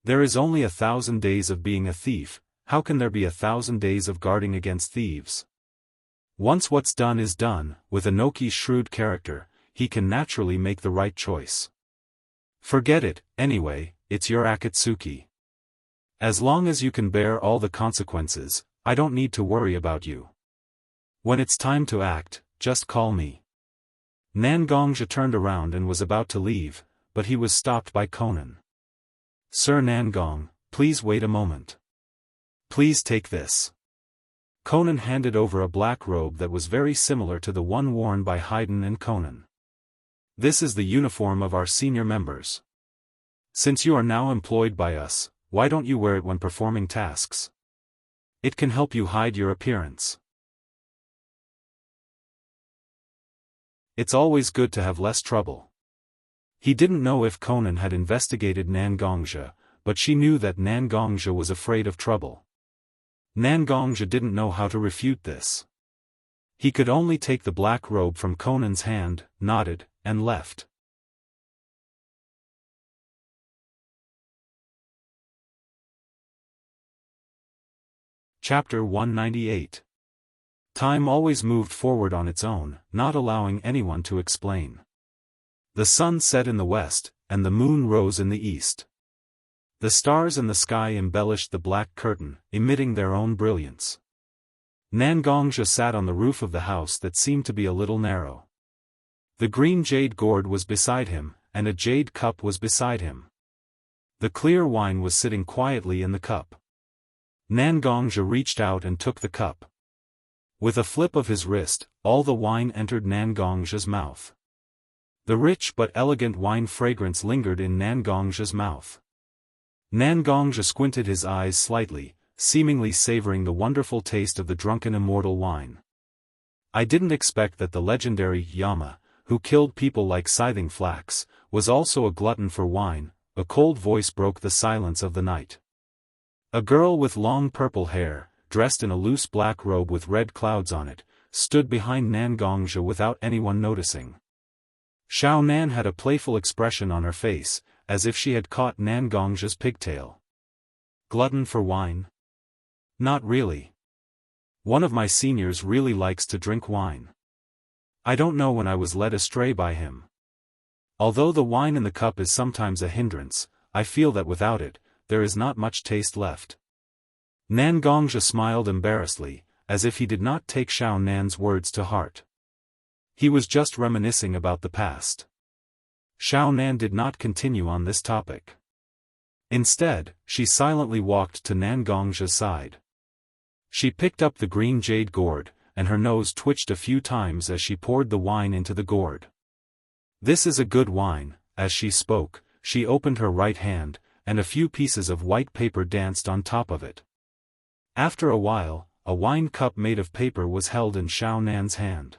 There is only 1,000 days of being a thief, how can there be 1,000 days of guarding against thieves? Once what's done is done, with Inoki's shrewd character, he can naturally make the right choice. Forget it, anyway, it's your Akatsuki. As long as you can bear all the consequences, I don't need to worry about you. When it's time to act, just call me. Nan Gongzhi turned around and was about to leave, but he was stopped by Conan. Sir Nangong, please wait a moment. Please take this. Conan handed over a black robe that was very similar to the one worn by Haydn and Conan. This is the uniform of our senior members. Since you are now employed by us, why don't you wear it when performing tasks? It can help you hide your appearance. It's always good to have less trouble. He didn't know if Conan had investigated Nan Gongzhi, but she knew that Nan Gongzhi was afraid of trouble. Nan Gongzhi didn't know how to refute this. He could only take the black robe from Conan's hand, nodded, and left. Chapter 198. Time always moved forward on its own, not allowing anyone to explain. The sun set in the west, and the moon rose in the east. The stars in the sky embellished the black curtain, emitting their own brilliance. Nan Gongzhi sat on the roof of the house that seemed to be a little narrow. The green jade gourd was beside him, and a jade cup was beside him. The clear wine was sitting quietly in the cup. Nan Gongzhi reached out and took the cup. With a flip of his wrist, all the wine entered Nan Gongzhi's mouth. The rich but elegant wine fragrance lingered in Nan Gongzhi's mouth. Nan Gongzhi squinted his eyes slightly, seemingly savoring the wonderful taste of the drunken immortal wine. I didn't expect that the legendary Yama, who killed people like scything flax, was also a glutton for wine. A cold voice broke the silence of the night. A girl with long purple hair, dressed in a loose black robe with red clouds on it, stood behind Nan Gongzhi without anyone noticing. Xiao Nan had a playful expression on her face, as if she had caught Nan Gongzhi's pigtail. Glutton for wine? Not really. One of my seniors really likes to drink wine. I don't know when I was led astray by him. Although the wine in the cup is sometimes a hindrance, I feel that without it, there is not much taste left. Nan Gongzhi smiled embarrassedly, as if he did not take Xiao Nan's words to heart. He was just reminiscing about the past. Xiao Nan did not continue on this topic. Instead, she silently walked to Nan Gongzhi's side. She picked up the green jade gourd, and her nose twitched a few times as she poured the wine into the gourd. This is a good wine. As she spoke, she opened her right hand, and a few pieces of white paper danced on top of it. After a while, a wine cup made of paper was held in Xiao Nan's hand.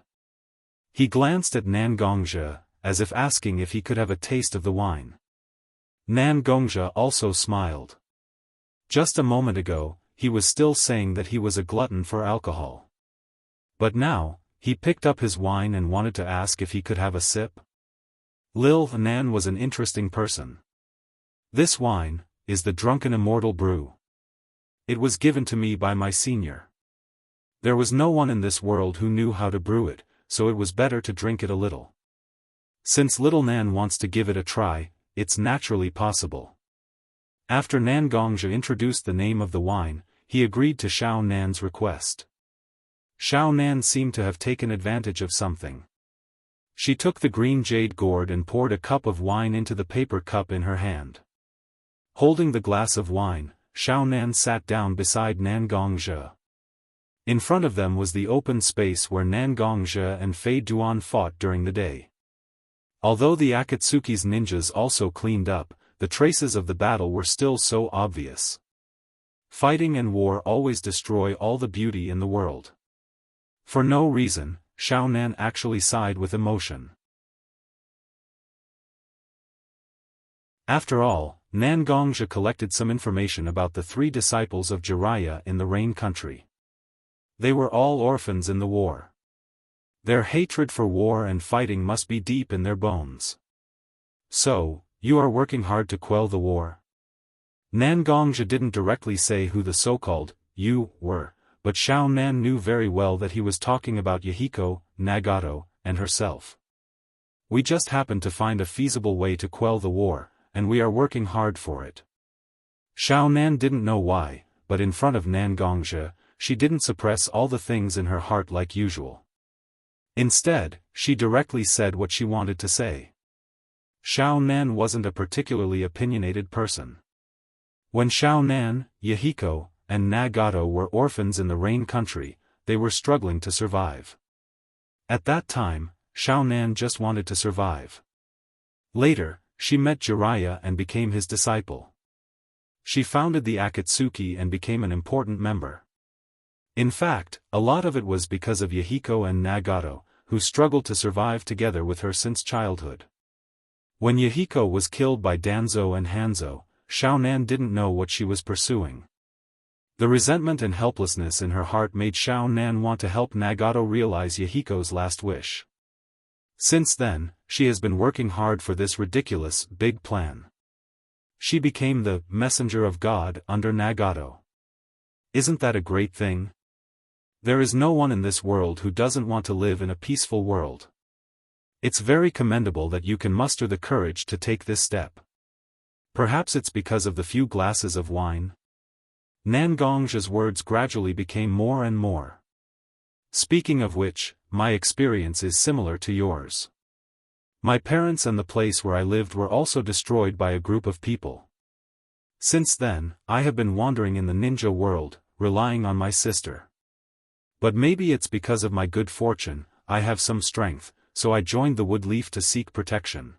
He glanced at Nan Gongzhi, as if asking if he could have a taste of the wine. Nan Gongzhi also smiled. Just a moment ago, he was still saying that he was a glutton for alcohol. But now, he picked up his wine and wanted to ask if he could have a sip. Lil Nan was an interesting person. This wine is the drunken immortal brew. It was given to me by my senior. There was no one in this world who knew how to brew it, so it was better to drink it a little. Since little Nan wants to give it a try, it's naturally possible. After Nan Gongzhi introduced the name of the wine, he agreed to Xiao Nan's request. Xiao Nan seemed to have taken advantage of something. She took the green jade gourd and poured a cup of wine into the paper cup in her hand. Holding the glass of wine, Xiao Nan sat down beside Nan Gongzhi. In front of them was the open space where Nan Gongzhi and Fei Duan fought during the day. Although the Akatsuki's ninjas also cleaned up, the traces of the battle were still so obvious. Fighting and war always destroy all the beauty in the world. For no reason, Xiao Nan actually sighed with emotion. After all, Nan Gongzhi collected some information about the 3 disciples of Jiraiya in the Rain Country. They were all orphans in the war. Their hatred for war and fighting must be deep in their bones. So, you are working hard to quell the war? Nan Gongzhi didn't directly say who the so-called "you" were, but Xiao Nan knew very well that he was talking about Yahiko, Nagato, and herself. We just happened to find a feasible way to quell the war, and we are working hard for it. Xiao Nan didn't know why, but in front of Nan Gongzhi, she didn't suppress all the things in her heart like usual. Instead, she directly said what she wanted to say. Xiao Nan wasn't a particularly opinionated person. When Xiao Nan, Yahiko, and Nagato were orphans in the Rain Country, they were struggling to survive. At that time, Xiao Nan just wanted to survive. Later, she met Jiraiya and became his disciple. She founded the Akatsuki and became an important member. In fact, a lot of it was because of Yahiko and Nagato, who struggled to survive together with her since childhood. When Yahiko was killed by Danzo and Hanzo, Xiao Nan didn't know what she was pursuing. The resentment and helplessness in her heart made Xiao Nan want to help Nagato realize Yahiko's last wish. Since then, she has been working hard for this ridiculous, big plan. She became the messenger of God under Nagato. Isn't that a great thing? There is no one in this world who doesn't want to live in a peaceful world. It's very commendable that you can muster the courage to take this step. Perhaps it's because of the few glasses of wine. Nan Gongzhi's words gradually became more and more. Speaking of which, my experience is similar to yours. My parents and the place where I lived were also destroyed by a group of people. Since then, I have been wandering in the ninja world, relying on my sister. But maybe it's because of my good fortune, I have some strength, so I joined the Woodleaf to seek protection.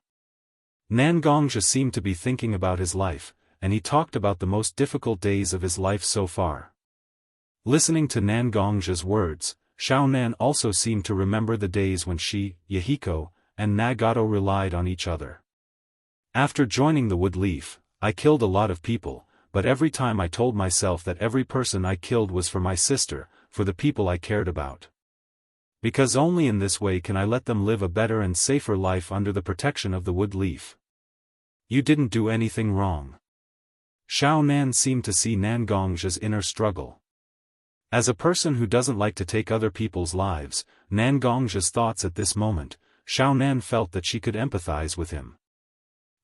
Nan Gongzhi seemed to be thinking about his life, and he talked about the most difficult days of his life so far. Listening to Nan Gongzhi's words, Xiaonan also seemed to remember the days when she, Yahiko, and Nagato relied on each other. After joining the Wood Leaf, I killed a lot of people, but every time I told myself that every person I killed was for my sister, for the people I cared about. Because only in this way can I let them live a better and safer life under the protection of the Wood Leaf. You didn't do anything wrong. Xiaonan seemed to see Nangong's inner struggle. As a person who doesn't like to take other people's lives, Nangong's thoughts at this moment, Xiaonan felt that she could empathize with him.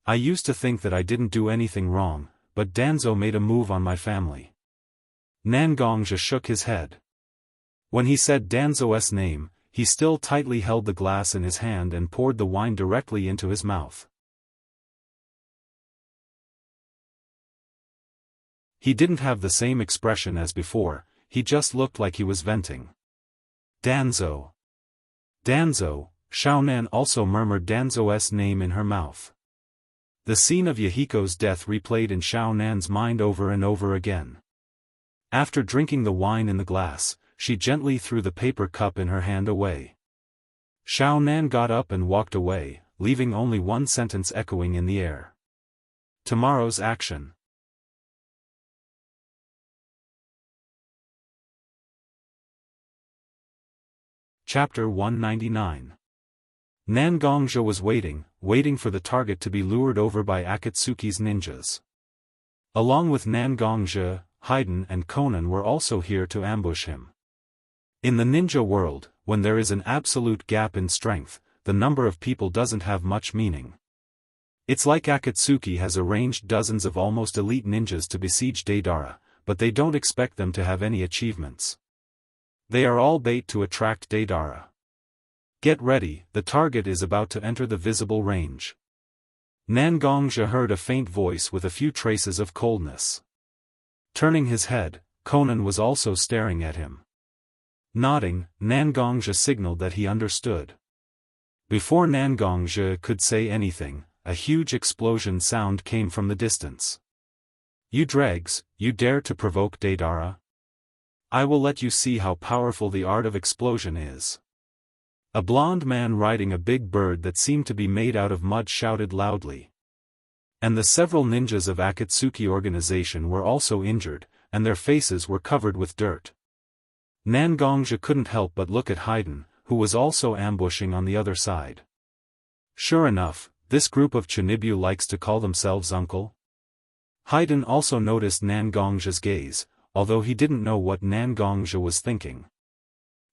I used to think that I didn't do anything wrong, but Danzo made a move on my family. Nangongja shook his head. When he said Danzo's name, he still tightly held the glass in his hand and poured the wine directly into his mouth. He didn't have the same expression as before, he just looked like he was venting. Danzo. Danzo, Xiaonan also murmured Danzo's name in her mouth. The scene of Yahiko's death replayed in Xiaonan's mind over and over again. After drinking the wine in the glass, she gently threw the paper cup in her hand away. Xiaonan got up and walked away, leaving only one sentence echoing in the air. Tomorrow's action. Chapter 199. Nangongja was waiting for the target to be lured over by Akatsuki's ninjas. Along with Nangongja, Haiden and Conan were also here to ambush him. In the ninja world, when there is an absolute gap in strength, the number of people doesn't have much meaning. It's like Akatsuki has arranged dozens of almost elite ninjas to besiege Deidara, but they don't expect them to have any achievements. They are all bait to attract Deidara. Get ready, the target is about to enter the visible range. Nangongja heard a faint voice with a few traces of coldness. Turning his head, Conan was also staring at him. Nodding, Nangongja signaled that he understood. Before Nangongja could say anything, a huge explosion sound came from the distance. You dregs, you dare to provoke Deidara? I will let you see how powerful the art of explosion is. A blond man riding a big bird that seemed to be made out of mud shouted loudly. And the several ninjas of Akatsuki organization were also injured, and their faces were covered with dirt. Nangongja couldn't help but look at Haiden, who was also ambushing on the other side. Sure enough, this group of Chinibu likes to call themselves uncle. Haiden also noticed Nangongja's gaze, although he didn't know what Nangongja was thinking.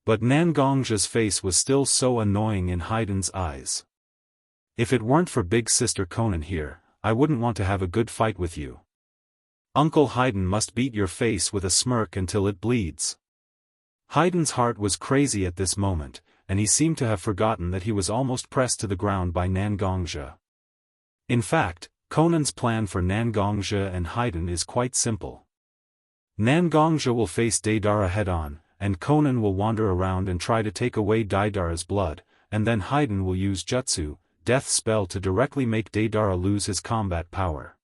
But Nangongja's face was still so annoying in Haiden's eyes. If it weren't for big sister Conan here, I wouldn't want to have a good fight with you. Uncle Haiden must beat your face with a smirk until it bleeds. Haiden's heart was crazy at this moment, and he seemed to have forgotten that he was almost pressed to the ground by Nangongja. In fact, Conan's plan for Nangongja and Haiden is quite simple. Nangongja will face Deidara head-on, and Conan will wander around and try to take away Deidara's blood, and then Haiden will use Jutsu, death spell to directly make Deidara lose his combat power.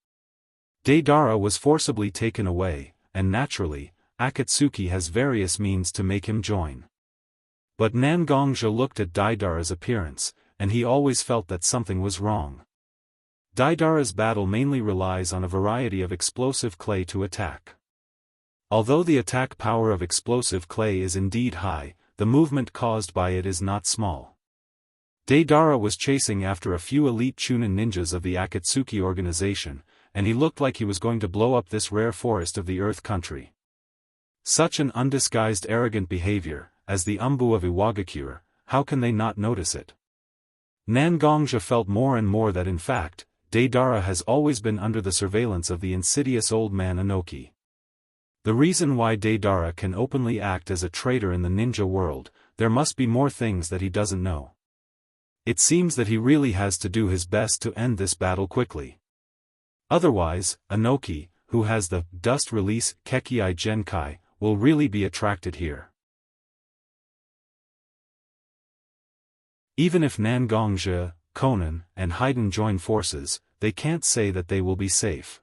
Deidara was forcibly taken away, and naturally, Akatsuki has various means to make him join. But Nangongja looked at Deidara's appearance, and he always felt that something was wrong. Deidara's battle mainly relies on a variety of explosive clay to attack. Although the attack power of explosive clay is indeed high, the movement caused by it is not small. Deidara was chasing after a few elite Chunin ninjas of the Akatsuki organization, and he looked like he was going to blow up this rare forest of the Earth Country. Such an undisguised arrogant behavior, as the Umbu of Iwagakure, how can they not notice it? Nangongja felt more and more that in fact, Deidara has always been under the surveillance of the insidious old man Inoki. The reason why Deidara can openly act as a traitor in the ninja world, there must be more things that he doesn't know. It seems that he really has to do his best to end this battle quickly. Otherwise, Inoki, who has the dust release Kekkei Genkai, will really be attracted here. Even if Nangongja, Conan, and Haiden join forces, they can't say that they will be safe.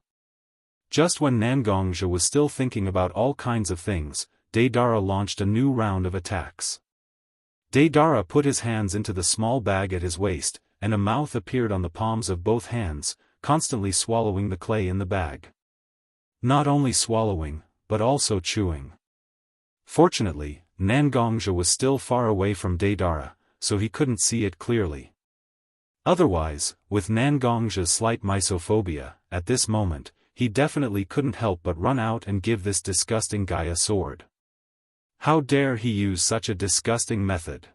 Just when Nangongja was still thinking about all kinds of things, Daedara launched a new round of attacks. Daedara put his hands into the small bag at his waist, and a mouth appeared on the palms of both hands, constantly swallowing the clay in the bag. Not only swallowing, but also chewing. Fortunately, Nangongja was still far away from Daedara, so he couldn't see it clearly. Otherwise, with Nangongja's slight mysophobia, at this moment, he definitely couldn't help but run out and give this disgusting guy a sword. How dare he use such a disgusting method?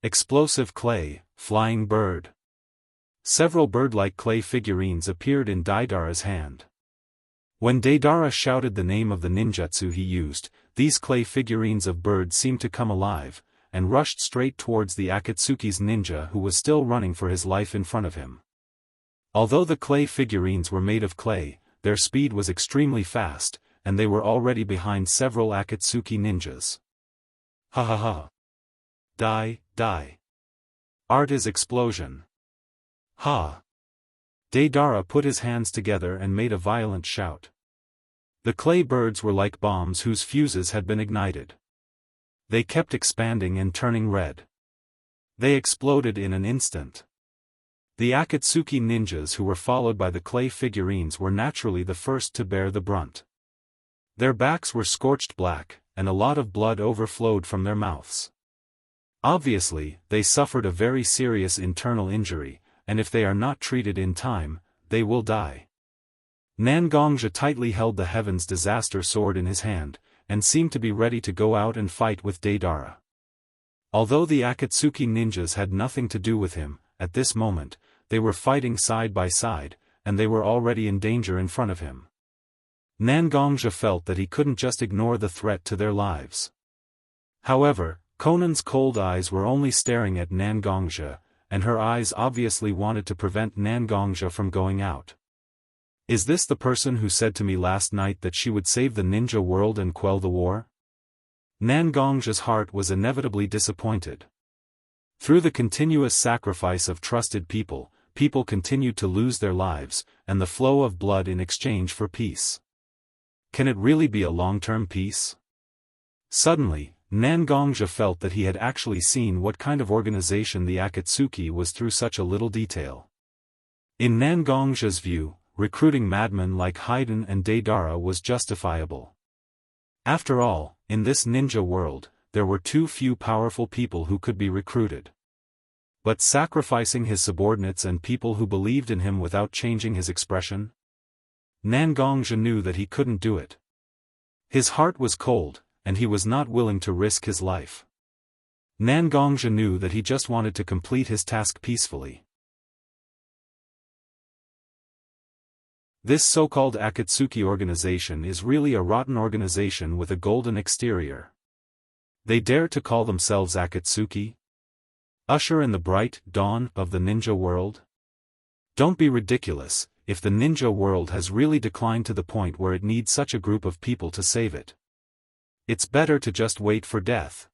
Explosive clay, flying bird. Several bird-like clay figurines appeared in Daedara's hand. When Daedara shouted the name of the ninjutsu he used, these clay figurines of birds seemed to come alive, and rushed straight towards the Akatsuki's ninja who was still running for his life in front of him. Although the clay figurines were made of clay, their speed was extremely fast, and they were already behind several Akatsuki ninjas. Ha ha ha. Die, die. Art is explosion. Ha. Daedara put his hands together and made a violent shout. The clay birds were like bombs whose fuses had been ignited. They kept expanding and turning red. They exploded in an instant. The Akatsuki ninjas who were followed by the clay figurines were naturally the first to bear the brunt. Their backs were scorched black, and a lot of blood overflowed from their mouths. Obviously, they suffered a very serious internal injury, and if they are not treated in time, they will die. Nangongja tightly held the Heaven's Disaster sword in his hand, and seemed to be ready to go out and fight with Daedara. Although the Akatsuki ninjas had nothing to do with him, at this moment, they were fighting side by side, and they were already in danger in front of him. Nangongja felt that he couldn't just ignore the threat to their lives. However, Conan's cold eyes were only staring at Nangongja, and her eyes obviously wanted to prevent Nangongja from going out. Is this the person who said to me last night that she would save the ninja world and quell the war? Nangongja's heart was inevitably disappointed. Through the continuous sacrifice of trusted people, people continued to lose their lives, and the flow of blood in exchange for peace. Can it really be a long-term peace? Suddenly, Nangongja felt that he had actually seen what kind of organization the Akatsuki was through such a little detail. In Nangongja's view, recruiting madmen like Haydn and Daedara was justifiable. After all, in this ninja world, there were too few powerful people who could be recruited. But sacrificing his subordinates and people who believed in him without changing his expression? Nangongja knew that he couldn't do it. His heart was cold, and he was not willing to risk his life. Nangongja knew that he just wanted to complete his task peacefully. This so-called Akatsuki organization is really a rotten organization with a golden exterior. They dare to call themselves Akatsuki? Usher in the bright dawn of the ninja world? Don't be ridiculous, if the ninja world has really declined to the point where it needs such a group of people to save it. It's better to just wait for death.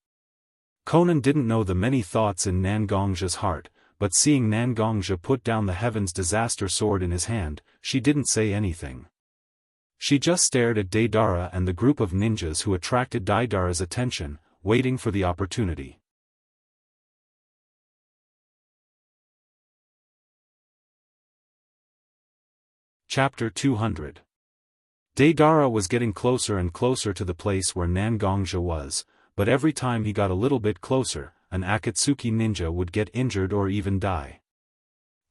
Conan didn't know the many thoughts in Nangongja's heart, but seeing Nangongja put down the Heaven's Disaster sword in his hand, she didn't say anything. She just stared at Daedara and the group of ninjas who attracted Daedara's attention, waiting for the opportunity. Chapter 200. Daedara was getting closer and closer to the place where Nangongja was, but every time he got a little bit closer, an Akatsuki ninja would get injured or even die.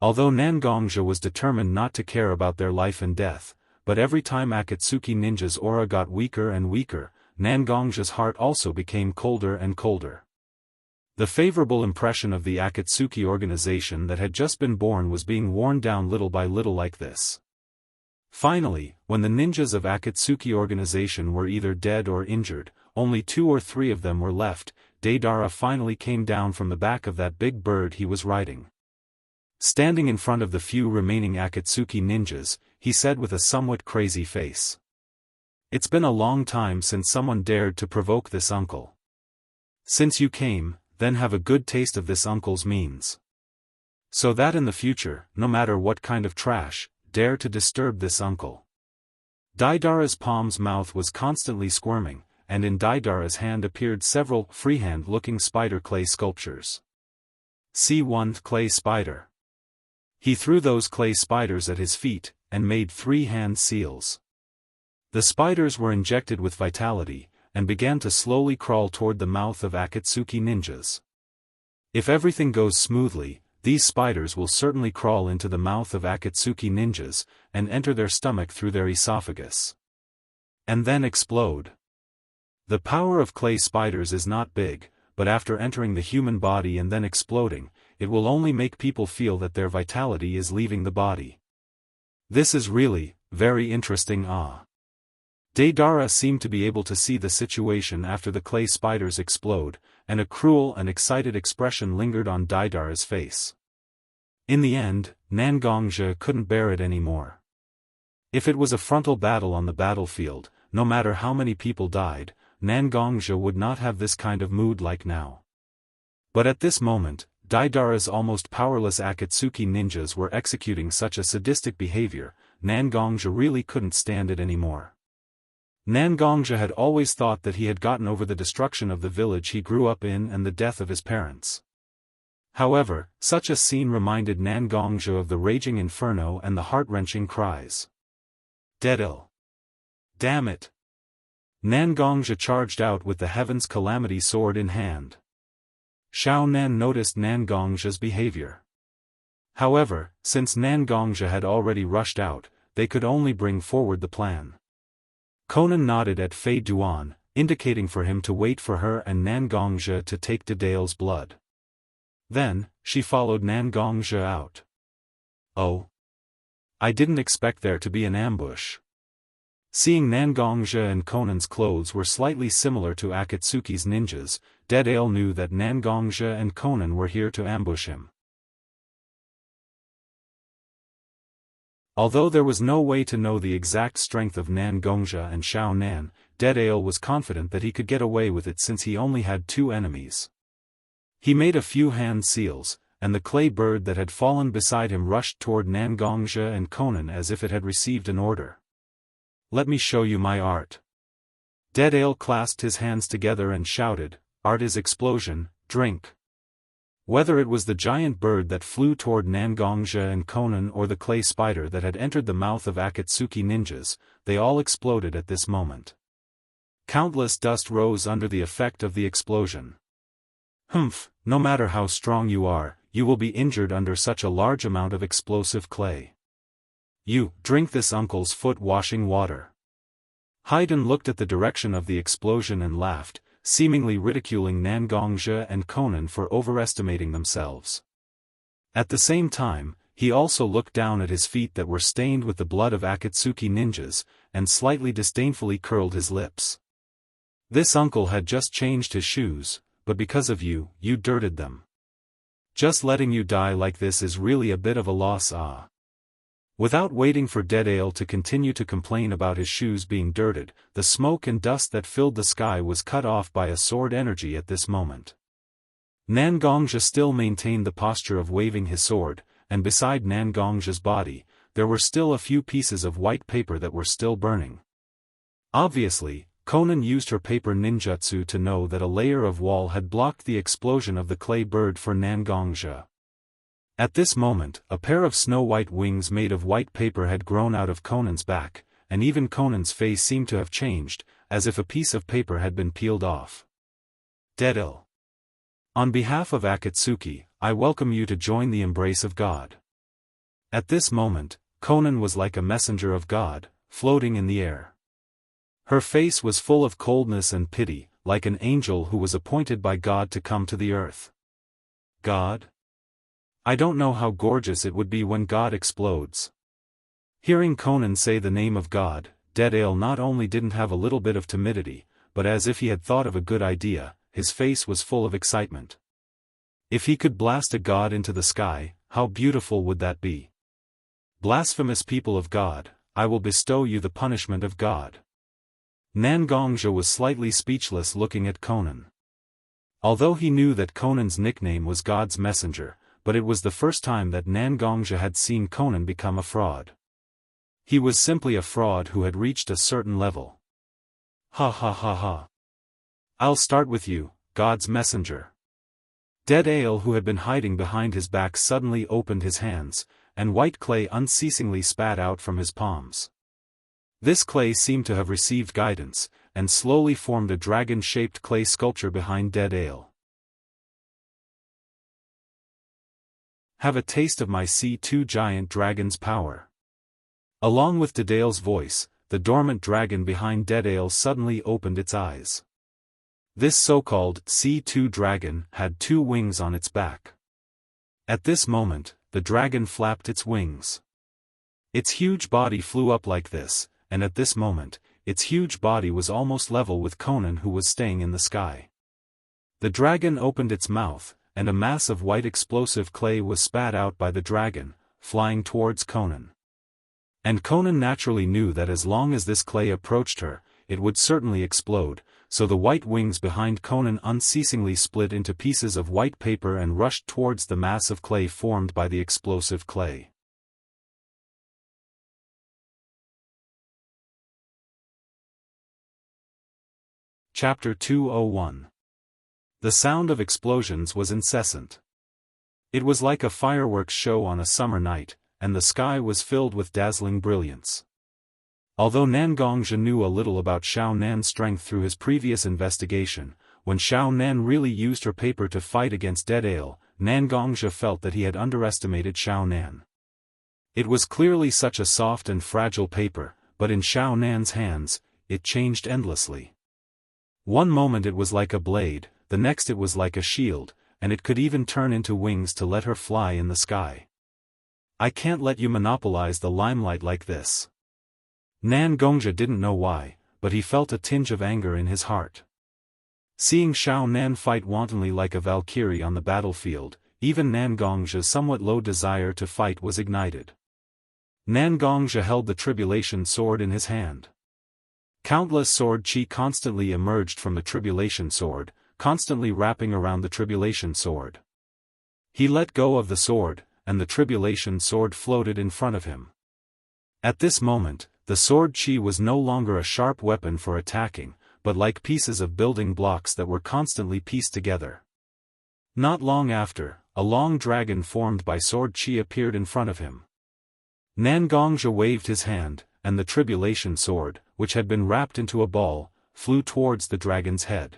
Although Nangongja was determined not to care about their life and death, but every time Akatsuki ninja's aura got weaker and weaker, Nangongja's heart also became colder and colder. The favorable impression of the Akatsuki organization that had just been born was being worn down little by little like this. Finally, when the ninjas of Akatsuki organization were either dead or injured, only 2 or 3 of them were left, Daedara finally came down from the back of that big bird he was riding. Standing in front of the few remaining Akatsuki ninjas, he said with a somewhat crazy face. It's been a long time since someone dared to provoke this uncle. Since you came, then have a good taste of this uncle's means. So that in the future, no matter what kind of trash, dare to disturb this uncle. Daedara's palm's mouth was constantly squirming, and in Daidara's hand appeared several freehand-looking spider clay sculptures. See one clay spider. He threw those clay spiders at his feet, and made 3 hand seals. The spiders were injected with vitality, and began to slowly crawl toward the mouth of Akatsuki ninjas. If everything goes smoothly, these spiders will certainly crawl into the mouth of Akatsuki ninjas, and enter their stomach through their esophagus. And then explode. The power of clay spiders is not big, but after entering the human body and then exploding, it will only make people feel that their vitality is leaving the body. This is really, very interesting. Daidara seemed to be able to see the situation after the clay spiders explode, and a cruel and excited expression lingered on Daidara's face. In the end, Nangongja couldn't bear it anymore. If it was a frontal battle on the battlefield, no matter how many people died, Nangongja would not have this kind of mood like now. But at this moment, Daidara's almost powerless Akatsuki ninjas were executing such a sadistic behavior, Nangongja really couldn't stand it anymore. Nangongja had always thought that he had gotten over the destruction of the village he grew up in and the death of his parents. However, such a scene reminded Nangongja of the raging inferno and the heart-wrenching cries. Deadil! Damn it! Nangongja charged out with the Heaven's Calamity sword in hand. Xiao Nan noticed Nangongja's behavior. However, since Nangongja had already rushed out, they could only bring forward the plan. Conan nodded at Fei Duan, indicating for him to wait for her and Nangongja to take Daidara's blood. Then, she followed Nangongja out. Oh! I didn't expect there to be an ambush. Seeing Nangongja and Conan's clothes were slightly similar to Akatsuki's ninjas, Daidara knew that Nangongja and Conan were here to ambush him. Although there was no way to know the exact strength of Nangongja and Xiao Nan, Daidara was confident that he could get away with it since he only had 2 enemies. He made a few hand seals, and the clay bird that had fallen beside him rushed toward Nangongja and Conan as if it had received an order. Let me show you my art. Daidara clasped his hands together and shouted, Art is explosion, drink. Whether it was the giant bird that flew toward Nangongja and Conan or the clay spider that had entered the mouth of Akatsuki ninjas, they all exploded at this moment. Countless dust rose under the effect of the explosion. Humph, no matter how strong you are, you will be injured under such a large amount of explosive clay. You, drink this uncle's foot washing water. Haydn looked at the direction of the explosion and laughed, seemingly ridiculing Nangongja and Conan for overestimating themselves. At the same time, he also looked down at his feet that were stained with the blood of Akatsuki ninjas, and slightly disdainfully curled his lips. This uncle had just changed his shoes, but because of you, you dirted them. Just letting you die like this is really a bit of a loss. Without waiting for Daidara to continue to complain about his shoes being dirted, the smoke and dust that filled the sky was cut off by a sword energy at this moment. Nangongja still maintained the posture of waving his sword, and beside Nangongja's body, there were still a few pieces of white paper that were still burning. Obviously, Conan used her paper ninjutsu to know that a layer of wall had blocked the explosion of the clay bird for Nangongja. At this moment, a pair of snow-white wings made of white paper had grown out of Conan's back, and even Conan's face seemed to have changed, as if a piece of paper had been peeled off. Daidara. On behalf of Akatsuki, I welcome you to join the embrace of God. At this moment, Conan was like a messenger of God, floating in the air. Her face was full of coldness and pity, like an angel who was appointed by God to come to the earth. God? I don't know how gorgeous it would be when God explodes. Hearing Conan say the name of God, Daidara not only didn't have a little bit of timidity, but as if he had thought of a good idea, his face was full of excitement. If he could blast a god into the sky, how beautiful would that be? Blasphemous people of God, I will bestow you the punishment of God. Nangongja was slightly speechless looking at Conan. Although he knew that Conan's nickname was God's messenger, but it was the first time that Nangongja had seen Conan become a fraud. He was simply a fraud who had reached a certain level. Ha ha ha ha. I'll start with you, God's messenger. Dead Ale, who had been hiding behind his back, suddenly opened his hands, and white clay unceasingly spat out from his palms. This clay seemed to have received guidance, and slowly formed a dragon-shaped clay sculpture behind Dead Ale. Have a taste of my C2 giant dragon's power. Along with Dead Ale's voice, the dormant dragon behind Dead Ale suddenly opened its eyes. This so-called C2 dragon had 2 wings on its back. At this moment, the dragon flapped its wings. Its huge body flew up like this, and at this moment, its huge body was almost level with Conan, who was staying in the sky. The dragon opened its mouth, and a mass of white explosive clay was spat out by the dragon, flying towards Conan. And Conan naturally knew that as long as this clay approached her, it would certainly explode, so the white wings behind Conan unceasingly split into pieces of white paper and rushed towards the mass of clay formed by the explosive clay. Chapter 201. The sound of explosions was incessant. It was like a fireworks show on a summer night, and the sky was filled with dazzling brilliance. Although Nangongzhi knew a little about Xiao Nan's strength through his previous investigation, when Xiao Nan really used her paper to fight against Dead Ale, Nangongzhi felt that he had underestimated Xiao Nan. It was clearly such a soft and fragile paper, but in Xiao Nan's hands, it changed endlessly. One moment it was like a blade, the next it was like a shield, and it could even turn into wings to let her fly in the sky. I can't let you monopolize the limelight like this. Nangongzhi didn't know why, but he felt a tinge of anger in his heart. Seeing Xiao Nan fight wantonly like a valkyrie on the battlefield, even Nangongzhi's somewhat low desire to fight was ignited. Nangongzhi held the Tribulation sword in his hand. Countless sword chi constantly emerged from the Tribulation sword, constantly wrapping around the Tribulation sword. He let go of the sword, and the Tribulation sword floated in front of him. At this moment, the sword chi was no longer a sharp weapon for attacking, but like pieces of building blocks that were constantly pieced together. Not long after, a long dragon formed by sword chi appeared in front of him. Nangongzhi waved his hand, and the Tribulation sword, which had been wrapped into a ball, flew towards the dragon's head.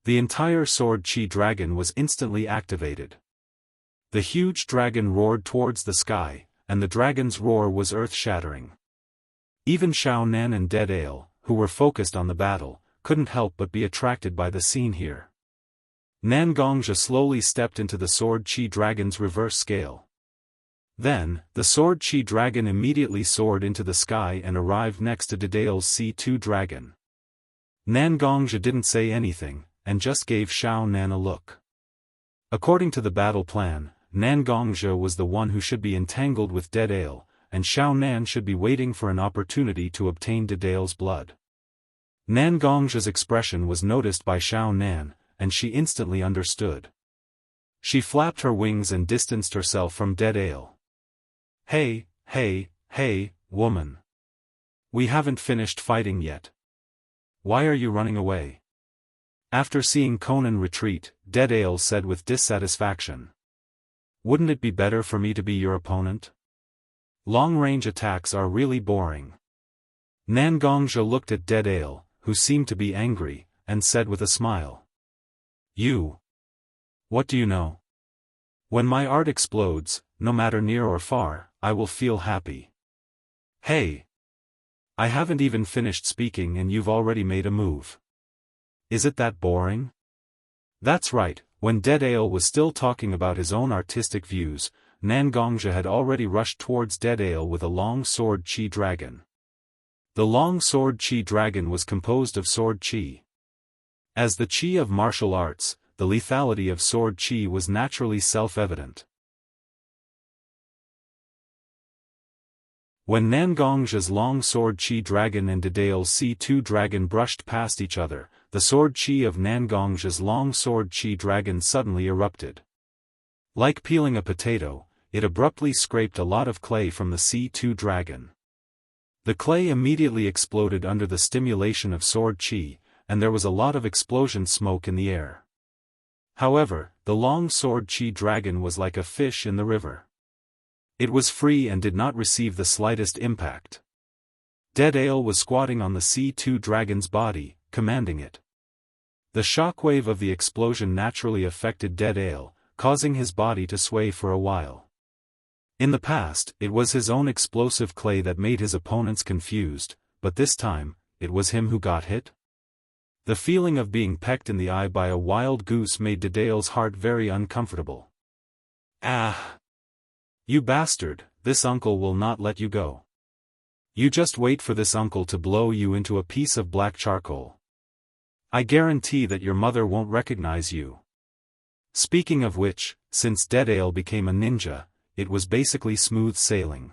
The entire sword chi dragon was instantly activated. The huge dragon roared towards the sky, and the dragon's roar was earth-shattering. Even Xiao Nan and Dead Ale, who were focused on the battle, couldn't help but be attracted by the scene here. Nangongzhi slowly stepped into the sword chi dragon's reverse scale. Then, the sword chi dragon immediately soared into the sky and arrived next to Dead Ale's C2 dragon. Nangongzhi didn't say anything, and just gave Xiao Nan a look. According to the battle plan, Nangongzhi was the one who should be entangled with Dead Ale, and Xiao Nan should be waiting for an opportunity to obtain Dead Ale's blood. Nangongzhi's expression was noticed by Xiao Nan, and she instantly understood. She flapped her wings and distanced herself from Dead Ale. Hey, woman. We haven't finished fighting yet. Why are you running away? After seeing Conan retreat, Dead Ale said with dissatisfaction. Wouldn't it be better for me to be your opponent? Long-range attacks are really boring. Nangongzhi looked at Dead Ale, who seemed to be angry, and said with a smile. You. What do you know? When my art explodes, no matter near or far, I will feel happy. Hey! I haven't even finished speaking and you've already made a move. Is it that boring? That's right, when Dead Ale was still talking about his own artistic views, Nangongzhi had already rushed towards Dead Ale with a long sword chi dragon. The long sword chi dragon was composed of sword chi. As the chi of martial arts, the lethality of sword chi was naturally self-evident. When Nangongzhi's long sword chi dragon and Dead Ale's C2 dragon brushed past each other, the sword chi of Nangongzhi's long sword chi dragon suddenly erupted. Like peeling a potato, it abruptly scraped a lot of clay from the C2 dragon. The clay immediately exploded under the stimulation of sword chi, and there was a lot of explosion smoke in the air. However, the long sword chi dragon was like a fish in the river. It was free and did not receive the slightest impact. Dead Ale was squatting on the C2 dragon's body, commanding it. The shockwave of the explosion naturally affected Dead Ale, causing his body to sway for a while. In the past, it was his own explosive clay that made his opponents confused, but this time, it was him who got hit. The feeling of being pecked in the eye by a wild goose made Dead Ale's heart very uncomfortable. Ah! You bastard, this uncle will not let you go. You just wait for this uncle to blow you into a piece of black charcoal. I guarantee that your mother won't recognize you. Speaking of which, since Dead Ale became a ninja, it was basically smooth sailing.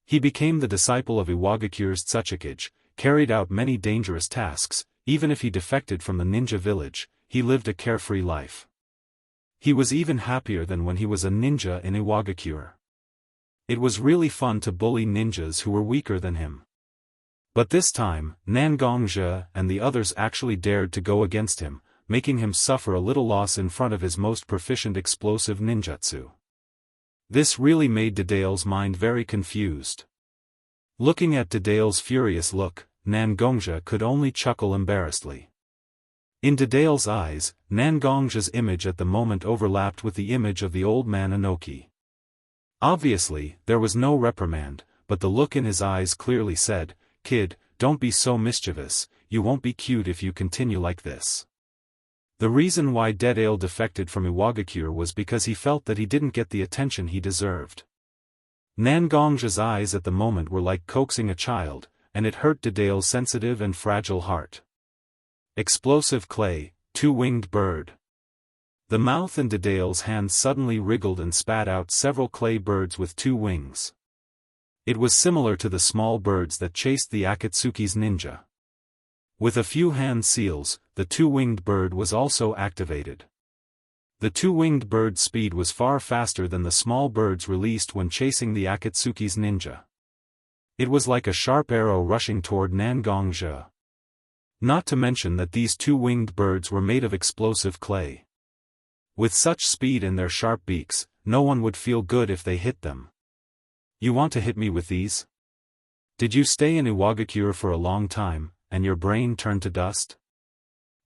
He became the disciple of Iwagakure's Tsuchikage, carried out many dangerous tasks. Even if he defected from the ninja village, he lived a carefree life. He was even happier than when he was a ninja in Iwagakure. It was really fun to bully ninjas who were weaker than him. But this time, Nangongzhe and the others actually dared to go against him, making him suffer a little loss in front of his most proficient explosive ninjutsu. This really made Dead Ale's mind very confused. Looking at Dead Ale's furious look, Nangongzhe could only chuckle embarrassedly. In Dead Ale's eyes, Nangongzhe's image at the moment overlapped with the image of the old man Inoki. Obviously, there was no reprimand, but the look in his eyes clearly said, "Kid, don't be so mischievous, you won't be cute if you continue like this." The reason why Dead Ale defected from Iwagakure was because he felt that he didn't get the attention he deserved. Nangongzhe's eyes at the moment were like coaxing a child, and it hurt Dead Ale's sensitive and fragile heart. Explosive clay, two-winged bird. The mouth in Dead Ale's hand suddenly wriggled and spat out several clay birds with two wings. It was similar to the small birds that chased the Akatsuki's ninja. With a few hand seals, the two-winged bird was also activated. The two-winged bird's speed was far faster than the small birds released when chasing the Akatsuki's ninja. It was like a sharp arrow rushing toward Nangongzhe. Not to mention that these two-winged birds were made of explosive clay. With such speed in their sharp beaks, no one would feel good if they hit them. You want to hit me with these? Did you stay in Iwagakure for a long time, and your brain turned to dust?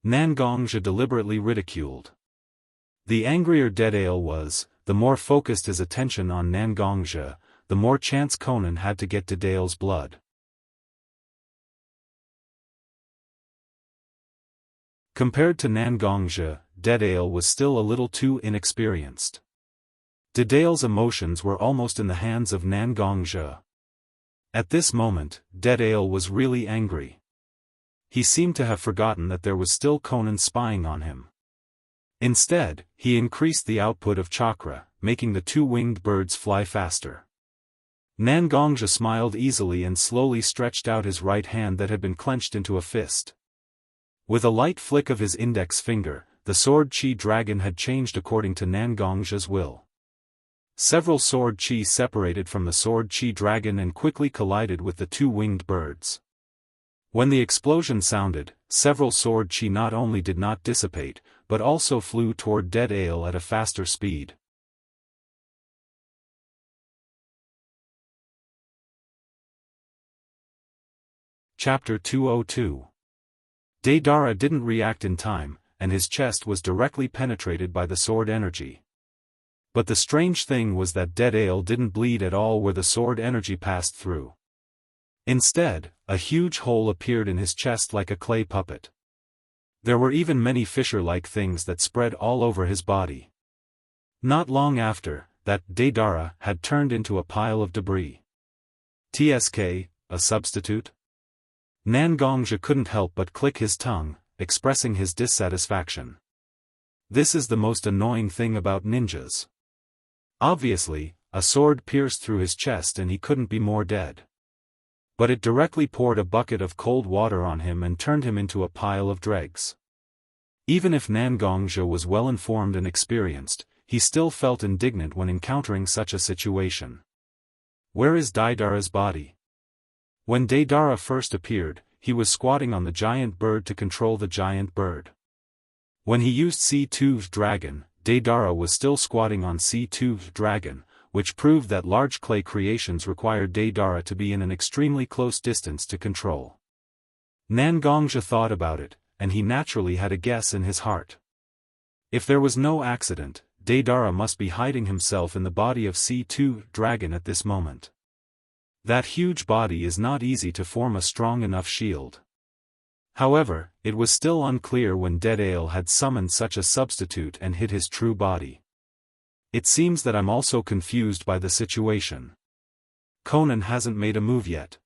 Nangongzhe deliberately ridiculed. The angrier Dead Ale was, the more focused his attention on Nangongzhe, the more chance Conan had to get Dead Ale's blood. Compared to Nangongzhe, Dead Ale was still a little too inexperienced. Dead Ale's emotions were almost in the hands of Nangongzhe. At this moment, Dead Ale was really angry. He seemed to have forgotten that there was still Conan spying on him. Instead, he increased the output of chakra, making the two-winged birds fly faster. Nangongzhe smiled easily and slowly stretched out his right hand that had been clenched into a fist. With a light flick of his index finger, the sword chi dragon had changed according to Nangongzhe's will. Several sword chi separated from the sword chi dragon and quickly collided with the two-winged birds. When the explosion sounded, several sword chi not only did not dissipate, but also flew toward Dead Ale at a faster speed. Chapter 202. Deidara didn't react in time, and his chest was directly penetrated by the sword energy. But the strange thing was that Dead Ale didn't bleed at all where the sword energy passed through. Instead, a huge hole appeared in his chest like a clay puppet. There were even many fissure-like things that spread all over his body. Not long after, that Deidara had turned into a pile of debris. TSK, a substitute? Nangongzhe couldn't help but click his tongue, expressing his dissatisfaction. This is the most annoying thing about ninjas. Obviously, a sword pierced through his chest and he couldn't be more dead. But it directly poured a bucket of cold water on him and turned him into a pile of dregs. Even if Nangongzhe was well-informed and experienced, he still felt indignant when encountering such a situation. Where is Deidara's body? When Deidara first appeared, he was squatting on the giant bird to control the giant bird. When he used C2's dragon, Daedara was still squatting on C2's dragon, which proved that large clay creations required Daedara to be in an extremely close distance to control. Nangongzhi thought about it, and he naturally had a guess in his heart. If there was no accident, Daedara must be hiding himself in the body of C2 dragon at this moment. That huge body is not easy to form a strong enough shield. However, it was still unclear when Daedale had summoned such a substitute and hid his true body. It seems that I'm also confused by the situation. Conan hasn't made a move yet.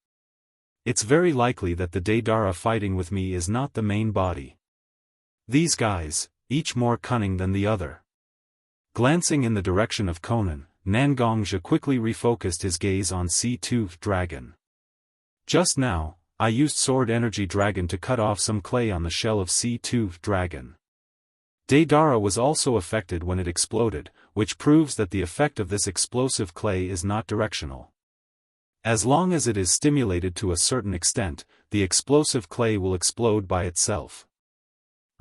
It's very likely that the Daedara fighting with me is not the main body. These guys, each more cunning than the other. Glancing in the direction of Conan, Nangongzhi quickly refocused his gaze on C2 dragon. Just now, I used sword energy dragon to cut off some clay on the shell of C2 dragon. Daedara was also affected when it exploded, which proves that the effect of this explosive clay is not directional. As long as it is stimulated to a certain extent, the explosive clay will explode by itself.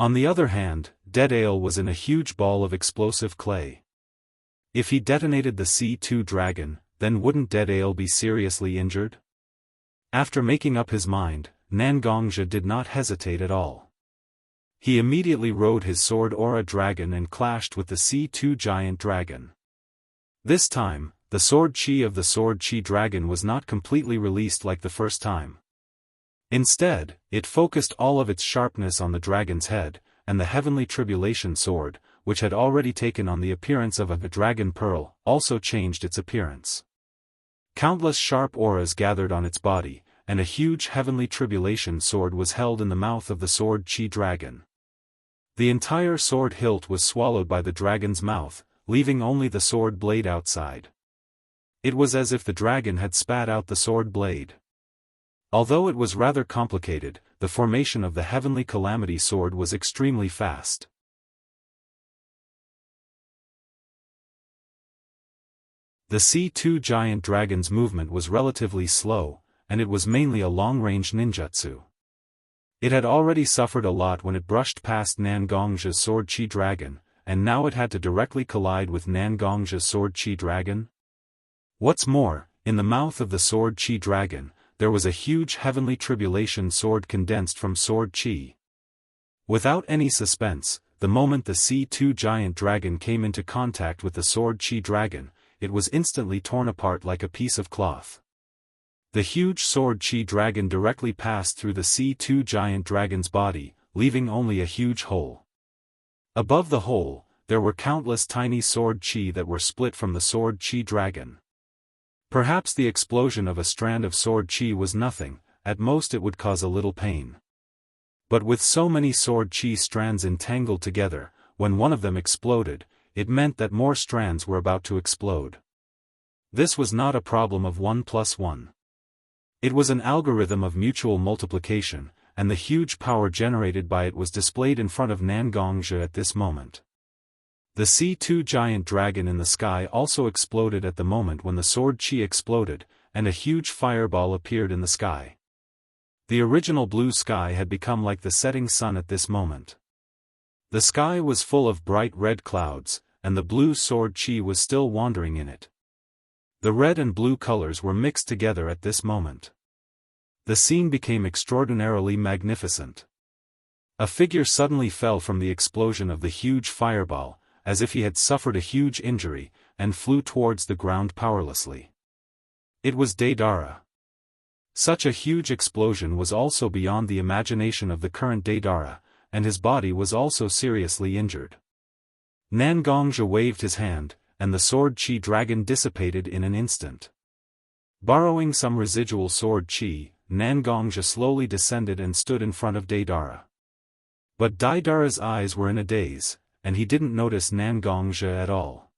On the other hand, Daedale was in a huge ball of explosive clay. If he detonated the C2 dragon, then wouldn't Daedale be seriously injured? After making up his mind, Nangongzhi did not hesitate at all. He immediately rode his sword aura dragon and clashed with the C2 giant dragon. This time, the sword chi of the sword chi dragon was not completely released like the first time. Instead, it focused all of its sharpness on the dragon's head, and the heavenly tribulation sword, which had already taken on the appearance of a dragon pearl, also changed its appearance. Countless sharp auras gathered on its body, and a huge heavenly tribulation sword was held in the mouth of the sword chi dragon. The entire sword hilt was swallowed by the dragon's mouth, leaving only the sword blade outside. It was as if the dragon had spat out the sword blade. Although it was rather complicated, the formation of the heavenly calamity sword was extremely fast. The C2 giant dragon's movement was relatively slow, and it was mainly a long-range ninjutsu. It had already suffered a lot when it brushed past Nangongzhi's sword chi dragon, and now it had to directly collide with Nangongzhi's sword chi dragon? What's more, in the mouth of the sword chi dragon, there was a huge heavenly tribulation sword condensed from sword chi. Without any suspense, the moment the C2 giant dragon came into contact with the sword chi dragon, it was instantly torn apart like a piece of cloth. The huge sword chi dragon directly passed through the C2 giant dragon's body, leaving only a huge hole. Above the hole, there were countless tiny sword chi that were split from the sword chi dragon. Perhaps the explosion of a strand of sword chi was nothing, at most it would cause a little pain. But with so many sword chi strands entangled together, when one of them exploded, it meant that more strands were about to explode. This was not a problem of 1 plus 1. It was an algorithm of mutual multiplication, and the huge power generated by it was displayed in front of Nangongzhi at this moment. The C2 giant dragon in the sky also exploded at the moment when the sword chi exploded, and a huge fireball appeared in the sky. The original blue sky had become like the setting sun at this moment. The sky was full of bright red clouds, and the blue sword chi was still wandering in it. The red and blue colors were mixed together at this moment. The scene became extraordinarily magnificent. A figure suddenly fell from the explosion of the huge fireball, as if he had suffered a huge injury, and flew towards the ground powerlessly. It was Daedara. Such a huge explosion was also beyond the imagination of the current Daedara, and his body was also seriously injured. Nangongzhi waved his hand, and the sword chi dragon dissipated in an instant. Borrowing some residual sword chi, Nangongzhi slowly descended and stood in front of Daedara. But Daedara's eyes were in a daze, and he didn't notice Nangongzhi at all.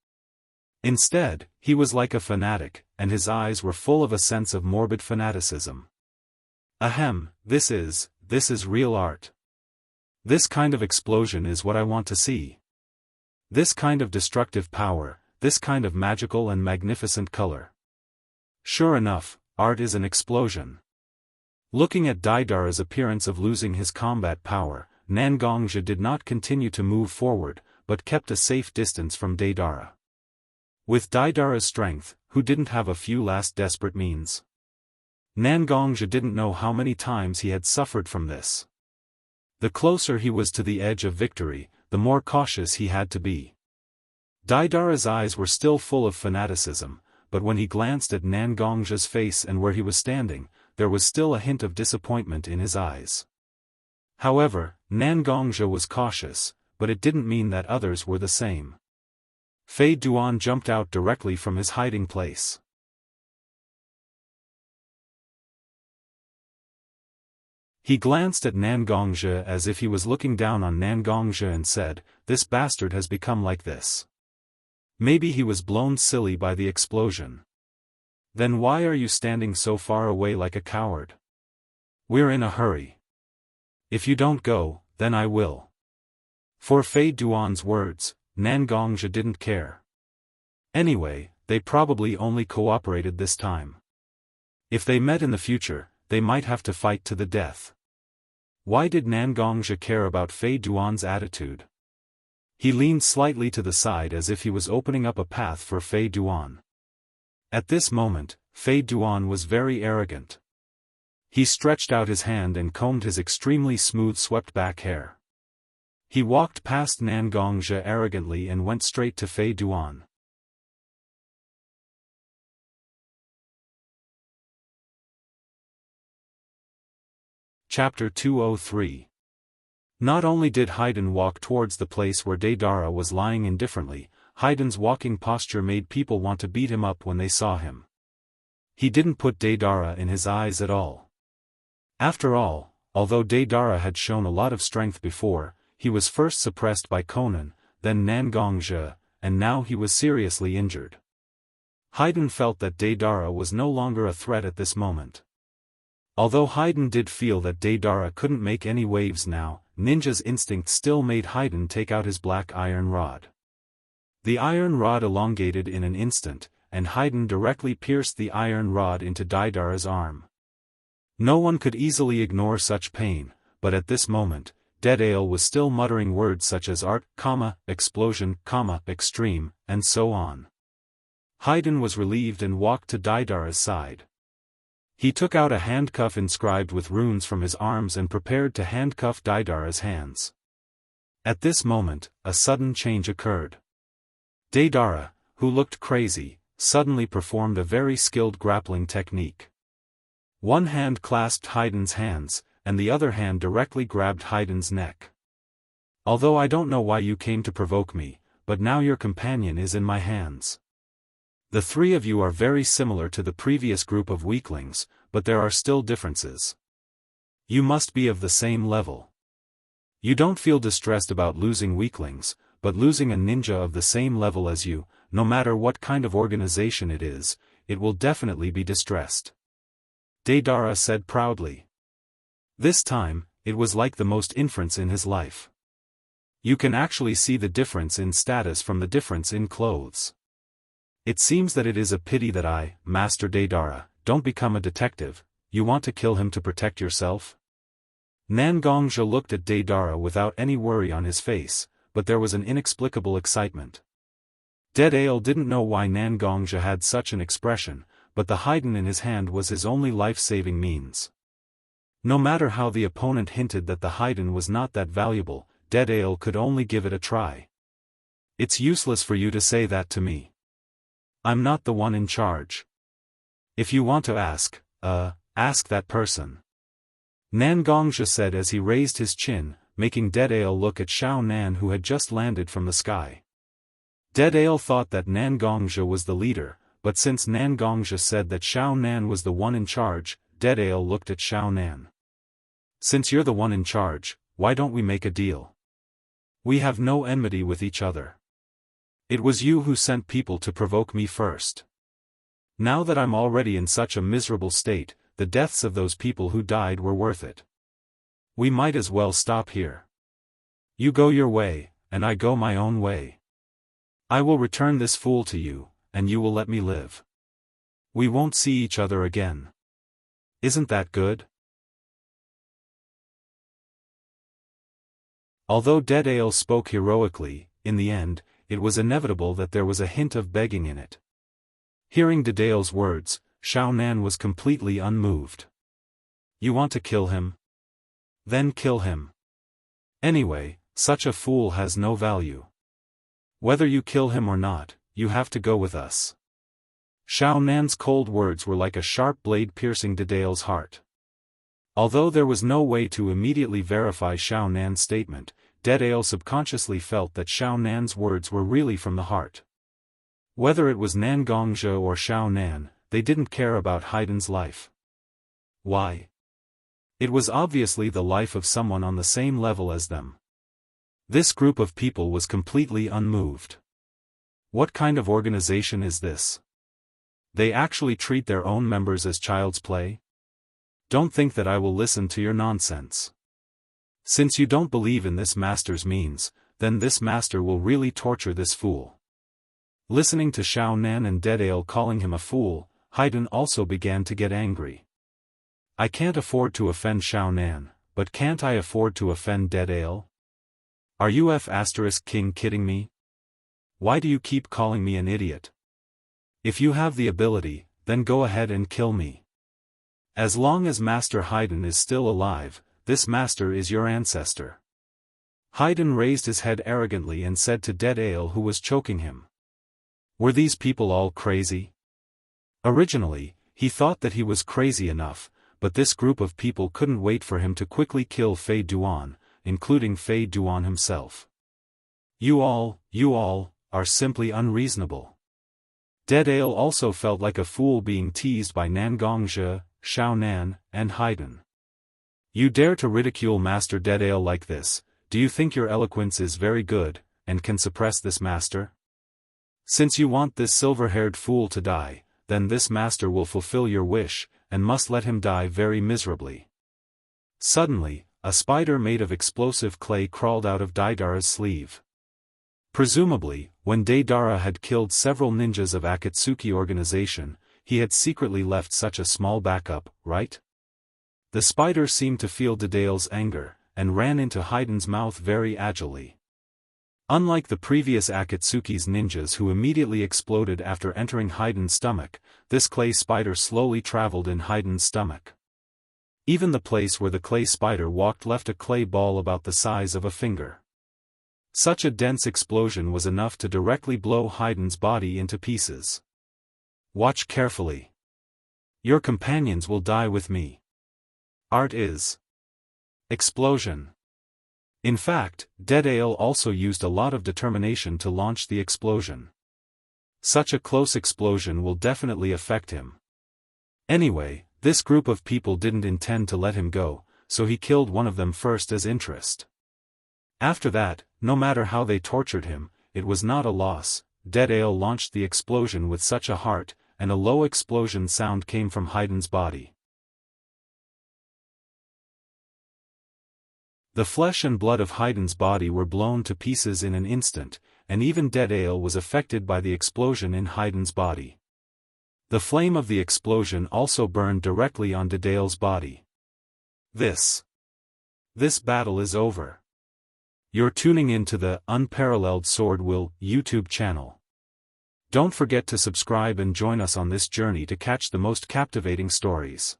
Instead, he was like a fanatic, and his eyes were full of a sense of morbid fanaticism. Ahem, this is real art. This kind of explosion is what I want to see. This kind of destructive power, this kind of magical and magnificent color. Sure enough, art is an explosion. Looking at Daidara's appearance of losing his combat power, Nangongzhi did not continue to move forward, but kept a safe distance from Daidara. With Daidara's strength, who didn't have a few last desperate means? Nangongzhi didn't know how many times he had suffered from this. The closer he was to the edge of victory, the more cautious he had to be. Daidara's eyes were still full of fanaticism, but when he glanced at Nangongzhi's face and where he was standing, there was still a hint of disappointment in his eyes. However, Nangongzhi was cautious, but it didn't mean that others were the same. Fei Duan jumped out directly from his hiding place. He glanced at Nangongzhi as if he was looking down on Nangongzhi and said, "This bastard has become like this. Maybe he was blown silly by the explosion. Then why are you standing so far away like a coward? We're in a hurry. If you don't go, then I will." For Fei Duan's words, Nangongzhi didn't care. Anyway, they probably only cooperated this time. If they met in the future, they might have to fight to the death. Why did Nangongzhi care about Fei Duan's attitude? He leaned slightly to the side as if he was opening up a path for Fei Duan. At this moment, Fei Duan was very arrogant. He stretched out his hand and combed his extremely smooth swept-back hair. He walked past Nangongzhi arrogantly and went straight to Fei Duan. Chapter 203. Not only did Haydn walk towards the place where Daidara was lying indifferently, Haydn's walking posture made people want to beat him up when they saw him. He didn't put Daidara in his eyes at all. After all, although Daidara had shown a lot of strength before, he was first suppressed by Conan, then Nangongzhi, and now he was seriously injured. Haydn felt that Daidara was no longer a threat at this moment. Although Haydn did feel that Daidara couldn't make any waves now, ninja's instinct still made Haydn take out his black iron rod. The iron rod elongated in an instant, and Haydn directly pierced the iron rod into Daidara's arm. No one could easily ignore such pain, but at this moment, Daidara was still muttering words such as art, explosion, extreme, and so on. Haydn was relieved and walked to Daidara's side. He took out a handcuff inscribed with runes from his arms and prepared to handcuff Daidara's hands. At this moment, a sudden change occurred. Daidara, who looked crazy, suddenly performed a very skilled grappling technique. One hand clasped Haydn's hands, and the other hand directly grabbed Haydn's neck. "Although I don't know why you came to provoke me, but now your companion is in my hands. The three of you are very similar to the previous group of weaklings, but there are still differences. You must be of the same level. You don't feel distressed about losing weaklings, but losing a ninja of the same level as you, no matter what kind of organization it is, it will definitely be distressed," Daidara said proudly. This time, it was like the most inference in his life. You can actually see the difference in status from the difference in clothes. It seems that it is a pity that I, Master Daidara, don't become a detective. You want to kill him to protect yourself? Nangongzhi looked at Daidara without any worry on his face, but there was an inexplicable excitement. Daidara didn't know why Nangongzhi had such an expression, but the Haydn in his hand was his only life-saving means. No matter how the opponent hinted that the Haydn was not that valuable, Daidara could only give it a try. "It's useless for you to say that to me. I'm not the one in charge. If you want to ask that person," Nangongzhi said as he raised his chin, making Daidara look at Xiao Nan who had just landed from the sky. Daidara thought that Nangongzhi was the leader, but since Nangongzhi said that Xiao Nan was the one in charge, Daidara looked at Xiao Nan. "Since you're the one in charge, why don't we make a deal? We have no enmity with each other. It was you who sent people to provoke me first. Now that I'm already in such a miserable state, the deaths of those people who died were worth it. We might as well stop here. You go your way, and I go my own way. I will return this fool to you, and you will let me live. We won't see each other again. Isn't that good?" Although Dead Ale spoke heroically, in the end, it was inevitable that there was a hint of begging in it. Hearing Dedale's words, Xiao Nan was completely unmoved. You want to kill him? Then kill him. Anyway, such a fool has no value. Whether you kill him or not, you have to go with us. Xiao Nan's cold words were like a sharp blade piercing Dedale's heart. Although there was no way to immediately verify Xiao Nan's statement, Dead Ale subconsciously felt that Xiao Nan's words were really from the heart. Whether it was Nan Gongzhe or Xiao Nan, they didn't care about Haiden's life. Why? It was obviously the life of someone on the same level as them. This group of people was completely unmoved. What kind of organization is this? They actually treat their own members as child's play? Don't think that I will listen to your nonsense. Since you don't believe in this master's means, then this master will really torture this fool. Listening to Xiao Nan and Dead Ale calling him a fool, Haiden also began to get angry. I can't afford to offend Xiao Nan, but can't I afford to offend Dead Ale? Are you King kidding me? Why do you keep calling me an idiot? If you have the ability, then go ahead and kill me. As long as Master Haiden is still alive, this master is your ancestor. Haiden raised his head arrogantly and said to Dead Ale who was choking him. Were these people all crazy? Originally, he thought that he was crazy enough, but this group of people couldn't wait for him to quickly kill Fei Duan, including Fei Duan himself. You all, are simply unreasonable. Dead Ale also felt like a fool being teased by Nan Gongzhe, Xiao Nan, and Haiden. You dare to ridicule Master Dead Ale like this? Do you think your eloquence is very good, and can suppress this master? Since you want this silver-haired fool to die, then this master will fulfill your wish, and must let him die very miserably. Suddenly, a spider made of explosive clay crawled out of Daidara's sleeve. Presumably, when Daidara had killed several ninjas of Akatsuki organization, he had secretly left such a small backup, right? The spider seemed to feel Dedale's anger, and ran into Haiden's mouth very agilely. Unlike the previous Akatsuki's ninjas who immediately exploded after entering Haiden's stomach, this clay spider slowly traveled in Haiden's stomach. Even the place where the clay spider walked left a clay ball about the size of a finger. Such a dense explosion was enough to directly blow Haiden's body into pieces. Watch carefully. Your companions will die with me. Art is. Explosion. In fact, Dead Ale also used a lot of determination to launch the explosion. Such a close explosion will definitely affect him. Anyway, this group of people didn't intend to let him go, so he killed one of them first as interest. After that, no matter how they tortured him, it was not a loss. Dead Ale launched the explosion with such a heart, and a low explosion sound came from Haiden's body. The flesh and blood of Haiden's body were blown to pieces in an instant, and even Dead Ale was affected by the explosion in Haiden's body. The flame of the explosion also burned directly on Dead Ale's body. This battle is over. You're tuning in to the Unparalleled SwordWill YouTube channel. Don't forget to subscribe and join us on this journey to catch the most captivating stories.